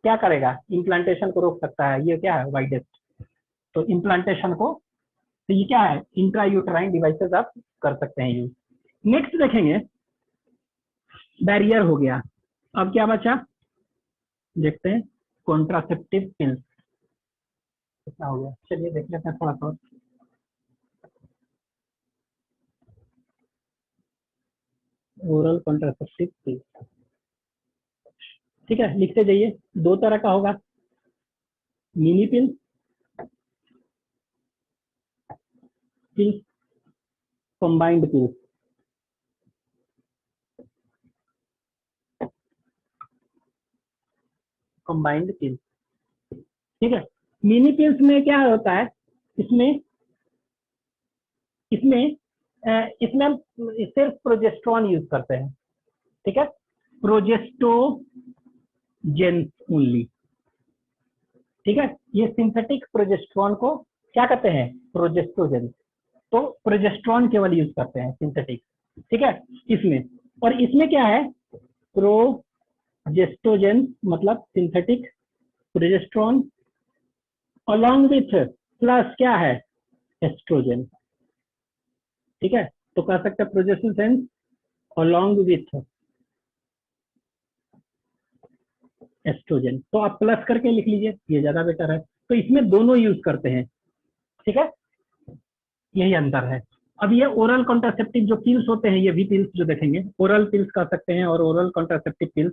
क्या करेगा, इम्प्लांटेशन को रोक सकता है। ये क्या है, वाइडेस्ट। तो इम्प्लांटेशन को, तो ये क्या है, इंट्रायूटराइन डिवाइसेस आप कर सकते हैं यूज। नेक्स्ट देखेंगे, बैरियर हो गया। अब क्या बचा, देखते हैं कॉन्ट्रासेप्टिव पिल्स कितना हो गया। चलिए देख लेते हैं थोड़ा सा। ओरल कॉन्ट्रासेप्टिव पिल्स, ठीक है, लिखते जाइए। दो तरह का होगा, mini pill, pills, combined pills. Combined pills, ठीक है। मिनी पिल्स में क्या होता है, इसमें इसमें इसमें हम सिर्फ प्रोजेस्ट्रॉन यूज करते हैं, ठीक है, प्रोजेस्टोजेंस ओनली, ठीक है। ये सिंथेटिक प्रोजेस्ट्रॉन को क्या कहते हैं, प्रोजेस्टोजेंस। तो प्रोजेस्ट्रॉन केवल यूज करते हैं सिंथेटिक, ठीक है, इसमें। और इसमें क्या है, प्रोजेस्टोजेंस मतलब synthetic progesterone along with, plus क्या है, एस्ट्रोजन, ठीक है। तो कह सकते हैं प्रोजेस्टोजेंस अलॉन्ग विथ एस्ट्रोजन। तो आप प्लस करके लिख लीजिए, ये ज्यादा बेटर है। तो इसमें दोनों यूज करते हैं, ठीक है, यही अंतर है। अब ये ओरल कॉन्ट्रासेप्टिव जो पिल्स होते हैं, ये भी पिल्स जो देखेंगे, ओरल पिल्स कह सकते हैं और oral contraceptive pills.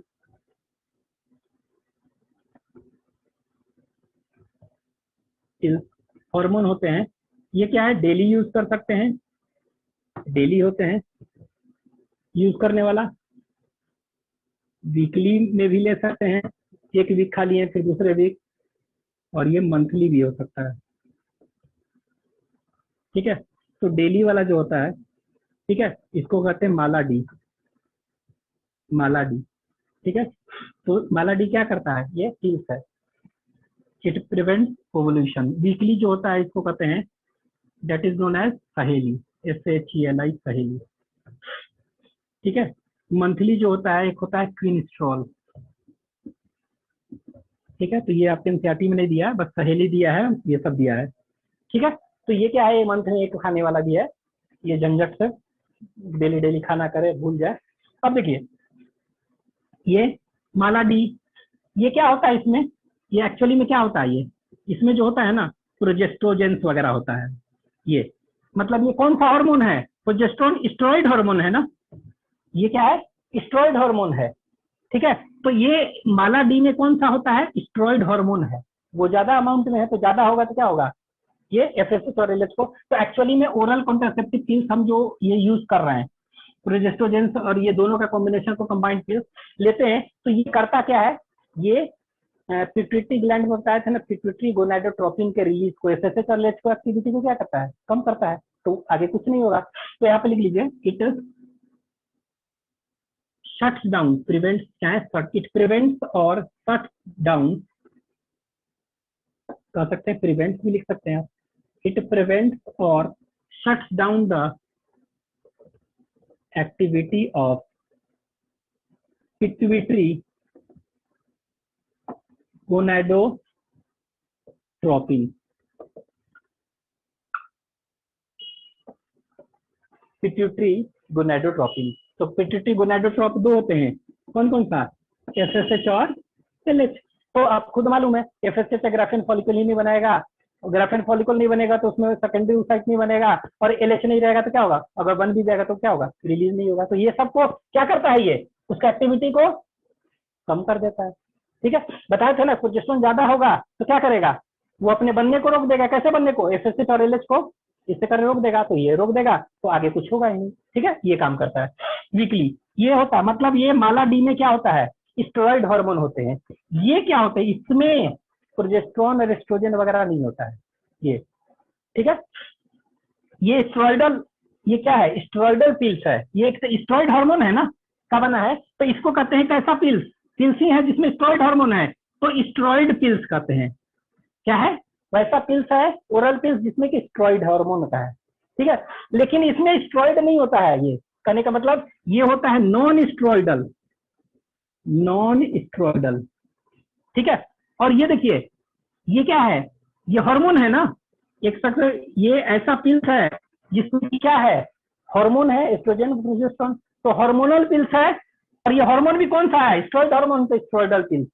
Pills hormone होते हैं, ये क्या है, डेली यूज कर सकते हैं, डेली होते हैं यूज करने वाला, वीकली में भी ले सकते हैं, एक वीक खा लिए फिर दूसरे वीक, और ये मंथली भी हो सकता है, ठीक है। तो डेली वाला जो होता है, ठीक है, इसको कहते हैं माला डी, माला डी, ठीक है। तो माला डी क्या करता है, ये पिल्स है, इट प्रिवेंट ओवल्यूशन। वीकली जो होता है इसको कहते हैं, दैट इज नोन एज सहेली, SHELI, सहेली, ठीक है। मंथली जो होता है, एक होता है क्विनस्ट्रॉल, ठीक है। तो ये आपके एनसीईआरटी में नहीं दिया है, बस सहेली दिया है, ये सब दिया है, ठीक है। तो ये क्या है, ये मंथ में एक खाने वाला भी है, ये झंझट से डेली डेली खाना करे, भूल जाए। अब देखिए ये माला डी, ये क्या होता है इसमें, ये एक्चुअली में क्या होता है, ये इसमें जो होता है ना, प्रोजेस्टोजेंस वगैरह होता है। ये मतलब ये कौन सा हार्मोन है, प्रोजेस्टेरोन स्टेरॉइड हार्मोन है ना, ये क्या है, स्टेरॉइड हार्मोन है, ठीक है। तो ये माला डी में कौन सा होता है, स्टेरॉइड हार्मोन है, वो ज्यादा अमाउंट में है, तो ज्यादा होगा तो क्या होगा, ये FSH और LH को। तो एक्चुअली में ओरल कॉन्ट्रासेप्टिव पिल्स हम जो ये यूज कर रहे हैं, प्रोजेस्टोजेंस और ये दोनों का कॉम्बिनेशन को कंबाइंड पिल्स लेते हैं, तो ये करता क्या है, ये पिट्यूटरी ग्लैंड में बताया था ना, पिट्यूटरी गोनाडोट्रोपिन के रिलीज को, FSH और LH को एक्टिविटी को क्या करता है, कम करता है। तो आगे कुछ नहीं होगा, तो यहाँ पे लिख लीजिए, इट शट्स डाउन, प्रिवेंट्स, चाहे इट प्रिवेंट्स और शट्स डाउन, कह सकते हैं प्रिवेंट्स भी लिख सकते हैं आप, इट प्रिवेंट्स और shuts down the activity of pituitary gonadotropin, pituitary gonadotropin. तो पिट्यूटरी गोनाडोट्रोप दो होते हैं, कौन कौन सा, FSH और LH। तो आप खुद मालूम है, FSH ग्राफेन फॉलिकल ही नहीं बनाएगा, ग्राफेन फॉलिकल नहीं बनेगा तो उसमें सेकेंडरी साइट नहीं बनेगा, और LH नहीं रहेगा तो क्या होगा, अगर बन भी जाएगा तो क्या होगा, रिलीज नहीं होगा। तो ये सबको क्या करता है, ये उसका एक्टिविटी को कम कर देता है, ठीक है। बताया था ना, प्रोजेस्टेरोन ज्यादा होगा तो क्या करेगा, वो अपने बनने को रोक देगा, कैसे बनने को, FSH और LH को इससे कर रोक देगा, तो ये रोक देगा, तो आगे कुछ होगा ही नहीं, ठीक है। ये काम करता है वीकली, ये होता है, मतलब ये माला डी में क्या होता है, स्टेरॉइड हार्मोन होते हैं। ये क्या होते हैं, इसमें प्रोजेस्टेरोन और एस्ट्रोजन वगैरह नहीं होता है ये, ठीक है। ये स्टेरॉइडल, ये क्या है, स्टेरॉइडल पिल्स है, ये एक स्टेरॉइड हार्मोन है ना, का बना है, तो इसको कहते हैं कैसा पिल्स, पिल्स ही है जिसमें स्टेरॉइड हार्मोन है, तो स्टेरॉइड पिल्स कहते हैं। क्या है, वैसा पिल्स है ओरल पिल्स जिसमें कि स्टेरॉइड हार्मोन होता है, ठीक है। लेकिन इसमें स्टेरॉइड नहीं होता है, ये कहने का मतलब ये होता है नॉन स्टेरॉइडल, नॉन स्टेरॉइडल, ठीक है। और ये देखिए ये क्या है, ये हार्मोन है ना, एक शख्स, ये ऐसा पिल्स है जिसमें क्या है, हार्मोन है, एस्ट्रोजन प्रोजेस्टेरोन, तो हार्मोनल पिल्स है। और ये हार्मोन भी कौन सा है, स्टेरॉइड हार्मोन, तो स्टेरॉइडल पिल्स,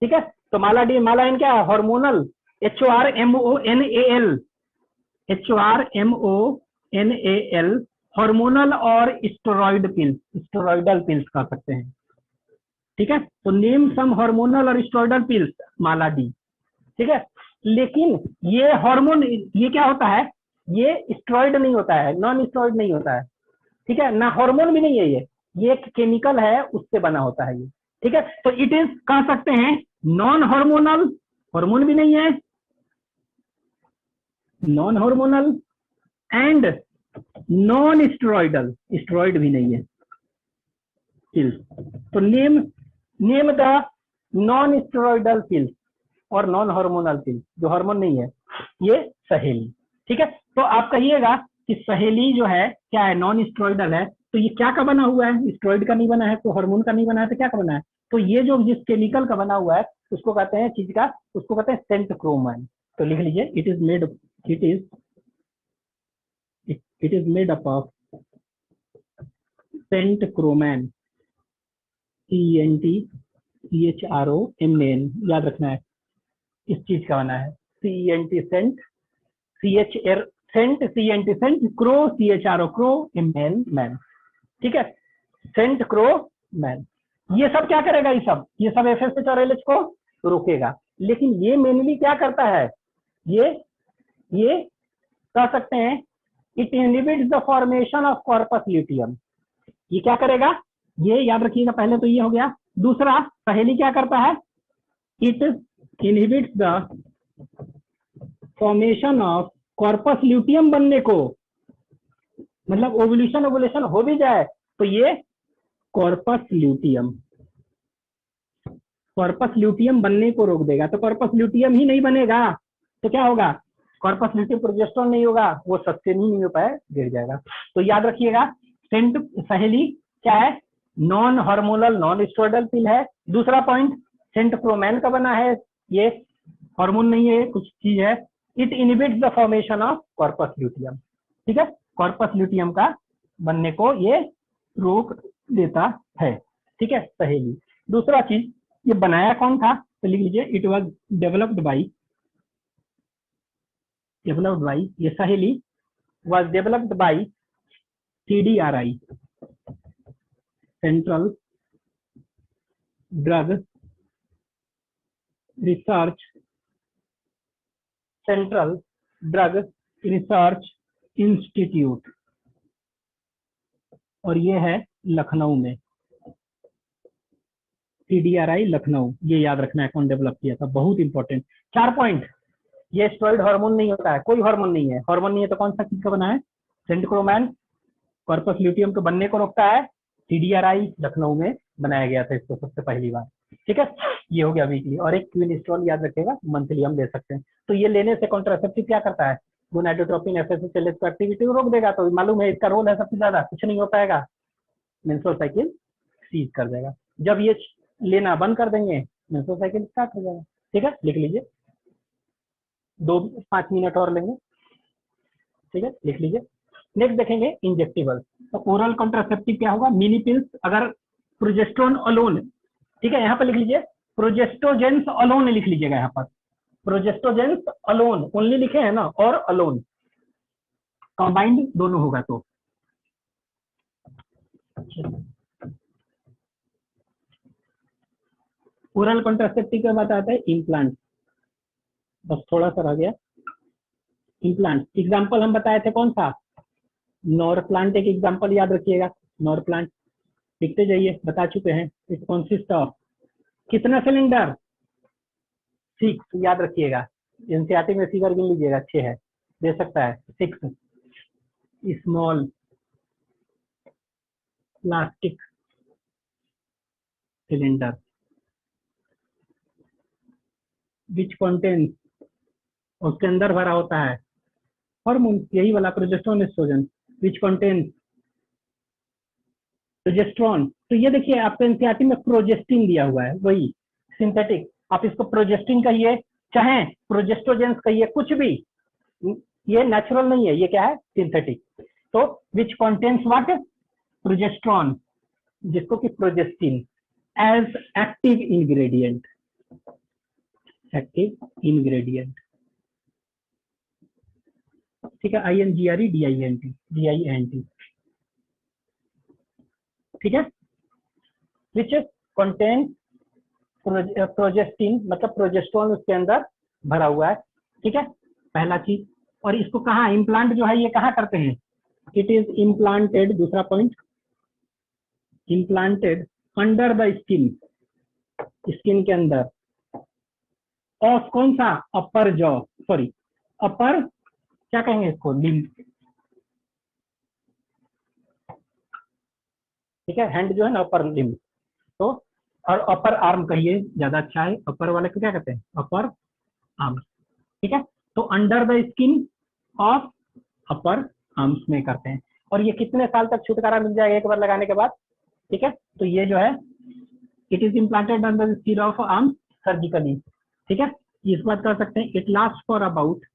ठीक है। तो माला डी, माला एन क्या है, हार्मोनल, HORMONAL, HORMONAL, हार्मोनल और स्टेरॉइड पिल्स, स्टेरॉइडल पिल्स कह सकते हैं, ठीक है। तो नेम सम हार्मोनल और स्टेरॉइडल पिल्स, माला डी, ठीक है। लेकिन ये हार्मोन, ये क्या होता है, ये स्टेरॉइड नहीं होता है, नॉन स्टेरॉइड नहीं होता है, ठीक है ना, हार्मोन भी नहीं है ये एक केमिकल है, उससे बना होता है ये, ठीक है। तो इट इज कह सकते हैं नॉन हार्मोनल, हार्मोन भी नहीं है, non hormonal and non steroidal, steroid भी नहीं है पिल्स। तो name the non steroidal pills और नॉन हार्मोनल पिल्स, जो हार्मोन नहीं है, ये सहेली, ठीक है। तो आप कहिएगा कि सहेली जो है क्या है, नॉन स्टेरॉइडल है, तो ये क्या का बना हुआ है, स्टेरॉइड का नहीं बना है, तो हार्मोन का नहीं बना है, तो क्या का बना है, तो ये जो जिस केमिकल का बना हुआ है उसको कहते हैं, चीज का, उसको कहते हैं सेंटक्रोमैन। तो लिख लीजिए, it is made, it is made up of centchroman, CENTCHROMAN, याद रखना है, इस चीज का बना है, CENT cent, CHR cent, CENT cent, chro, CHRO chro, man man, ठीक है, सेंट क्रो मैन। ये सब क्या करेगा, ये सब FSH और LH को रोकेगा, लेकिन ये मेनली क्या करता है, ये कह सकते हैं it inhibits the formation of corpus luteum. ये क्या करेगा, ये याद रखिएगा, पहले तो ये हो गया। दूसरा, सहेली क्या करता है, it inhibits the formation of corpus luteum बनने को, मतलब ओवुलेशन ओवुलेशन हो भी जाए तो ये कॉर्पस ल्यूटियम बनने को रोक देगा। तो कॉर्पस ल्यूटियम ही नहीं बनेगा तो क्या होगा, कॉर्पस ल्यूटियम प्रोजेस्टेरोन नहीं होगा, वो सस्टेन ही नहीं हो पाए, गिर जाएगा। तो याद रखिएगा, सेंट सहेली क्या है, नॉन हार्मोनल नॉन स्टेरॉइडल पिल है। दूसरा पॉइंट, सेंटक्रोमैन का बना है, ये हार्मोन नहीं है, कुछ चीज है। It inhibits the formation of corpus luteum, ठीक है, कॉर्पस ल्यूटियम का बनने को ये रोक देता है, ठीक है, सहेली। दूसरा चीज, ये बनाया कौन था, तो लिख लीजिए, इट वाज डेवलप्ड बाई, ये सहेली was developed by CDRI, central drug research, central drug research institute, और ये है लखनऊ में, CDRI लखनऊ, ये याद रखना है कौन डेवलप किया था, बहुत इंपॉर्टेंट। 4 पॉइंट, ये स्टेरॉइड हार्मोन नहीं होता है, कोई हार्मोन नहीं है, हार्मोन नहीं है तो कौन सा चीज का बना है, सेंटक्रोमैन, कॉर्पस ल्यूटियम के बनने को रोकता है, CDRI लखनऊ में बनाया गया था इसको सबसे पहली बार, ठीक है। ये हो गया वीकली। और एक क्विनिस्टोल याद रखेगा, मंथली हम ले सकते हैं। तो ये लेने से कॉन्ट्रासेप्टिव क्या करता है, गोनाडोट्रोपिन FSH LH को एक्टिविटी को रोक देगा, तो मालूम है इसका रोल है सबसे ज्यादा, कुछ नहीं हो पाएगा, मेंस्ट्रुअल साइकिल सीज कर देगा। जब ये लेना बंद कर देंगे, मेंस्ट्रुअल साइकिल स्टार्ट हो जाएगा, ठीक है, लिख लीजिए, 5 मिनट और लेंगे, ठीक है, लिख लीजिए। नेक्स्ट देखेंगे इंजेक्टेबल। तो ओरल कॉन्ट्रासेप्टिव क्या होगा, मिनी पिल्स, अगर प्रोजेस्टेरोन अलोन, ठीक है, यहाँ पर लिख लीजिए, प्रोजेस्टोजेंस अलोन लिख लीजिएगा, यहाँ पर प्रोजेस्टोजेंस अलोन, ओनली लिखे हैं ना, और अलोन, कंबाइंड दोनों होगा तो। ओरल कॉन्ट्रासेप्टिव क्या बताता है, इम्प्लांट, बस थोड़ा सा रह गया, इम्प्लांट। एग्जाम्पल हम बताए थे कौन सा, नॉर प्लांट, एक एग्जाम्पल याद रखिएगा, नॉर प्लांट लिखते जाइए, बता चुके हैं। इट कॉन्सिस्ट ऑफ कितना सिलेंडर, 6, याद रखिएगा, एनसीईआरटी में फिगर गिन लीजिएगा, 6 है, दे सकता है, 6 small plastic cylinder which contains, उसके अंदर भरा होता है हार्मोन, यही वाला progesterone estrogen, which contains progesterone, तो ये देखिए आपको एनसीईआरटी में प्रोजेस्टिन दिया हुआ है, वही सिंथेटिक, आप इसको प्रोजेस्टिन कहिए चाहे प्रोजेस्टोजेंस कहिए, कुछ भी, ये नेचुरल नहीं है, ये क्या है, सिंथेटिक। तो विच कॉन्टेन्स व्हाट, प्रोजेस्ट्रॉन, जिसको कि progestin as active ingredient, active ingredient, ठीक है, INGREDINT, ठीक है, विच कंटेन प्रोजेस्टिन, मतलब प्रोजेस्ट्रॉन उसके अंदर भरा हुआ है, ठीक है, पहला चीज। और इसको कहाँ इम्प्लांट जो है ये कहाँ करते हैं, इट इज इम्प्लांटेड, दूसरा point, implanted under the skin, skin के अंदर, और कौन सा, अपर जॉ, सॉरी अपर, क्या कहेंगे इसको, लिम्ब, ठीक है, हैंड जो है ना अपर लिम्ब, तो और अपर आर्म कहिए ज्यादा अच्छा है, अपर वाले को क्या कहते हैं, अपर आर्म, ठीक है। तो under the skin of upper arms में करते हैं, और ये कितने साल तक छुटकारा मिल जाएगा एक बार लगाने के बाद, ठीक है। तो ये जो है it is implanted under the skin of arm surgically, ठीक है। इस बात कर सकते हैं, it last for about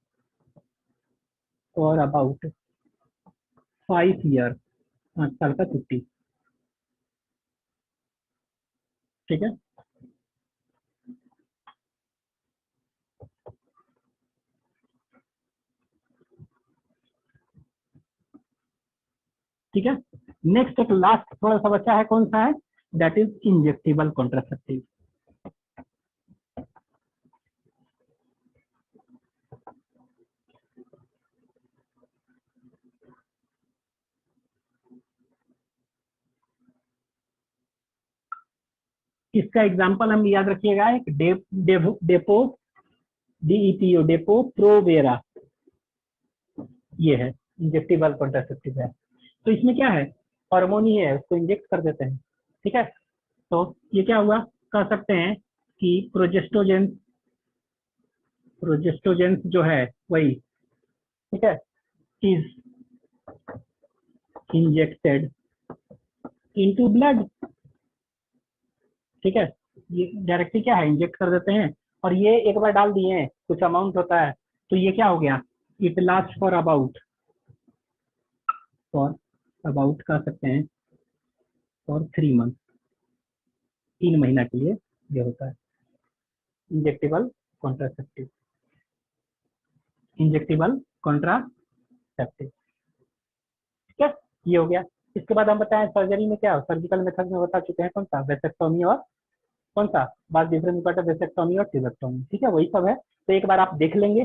5 year, 5 साल का छुट्टी, ठीक है। ठीक है, नेक्स्ट एक लास्ट थोड़ा सा बच्चा है, कौन सा है, दैट इज इंजेक्टेबल कॉन्ट्रासेप्टिव। इसका एग्जांपल हम याद रखिएगा, एक डेपो, DEPO, डेपो प्रोवेरा, ये है इंजेक्टेबल कॉन्ट्रासेप्टिव है। तो इसमें क्या है, हार्मोन ही है, उसको इंजेक्ट कर देते हैं, ठीक है। तो ये क्या हुआ, कह सकते हैं कि प्रोजेस्टोजेंस जो है वही, ठीक है, इज इंजेक्टेड इनटू ब्लड, ठीक है, ये डायरेक्टली क्या है, इंजेक्ट कर देते हैं, और ये एक बार डाल दिए हैं, कुछ अमाउंट होता है, तो ये क्या हो गया, इट लास्ट फॉर अबाउट कह सकते हैं, फॉर 3 मंथ, 3 महीना के लिए ये होता है इंजेक्टेबल कॉन्ट्रासेप्टिव, इंजेक्टेबल कॉन्ट्रासेप्टिव, ठीक है, ये हो गया। इसके बाद हम बताएं सर्जरी में क्या, सर्जिकल मेथड में बता चुके हैं, कौन सा, वेसेक्टोमी, और कौन सा, बात डिफरेंस वेसेक्टोमी और टिबेक्टोमी, ठीक है, वही सब है। तो एक बार आप देख लेंगे,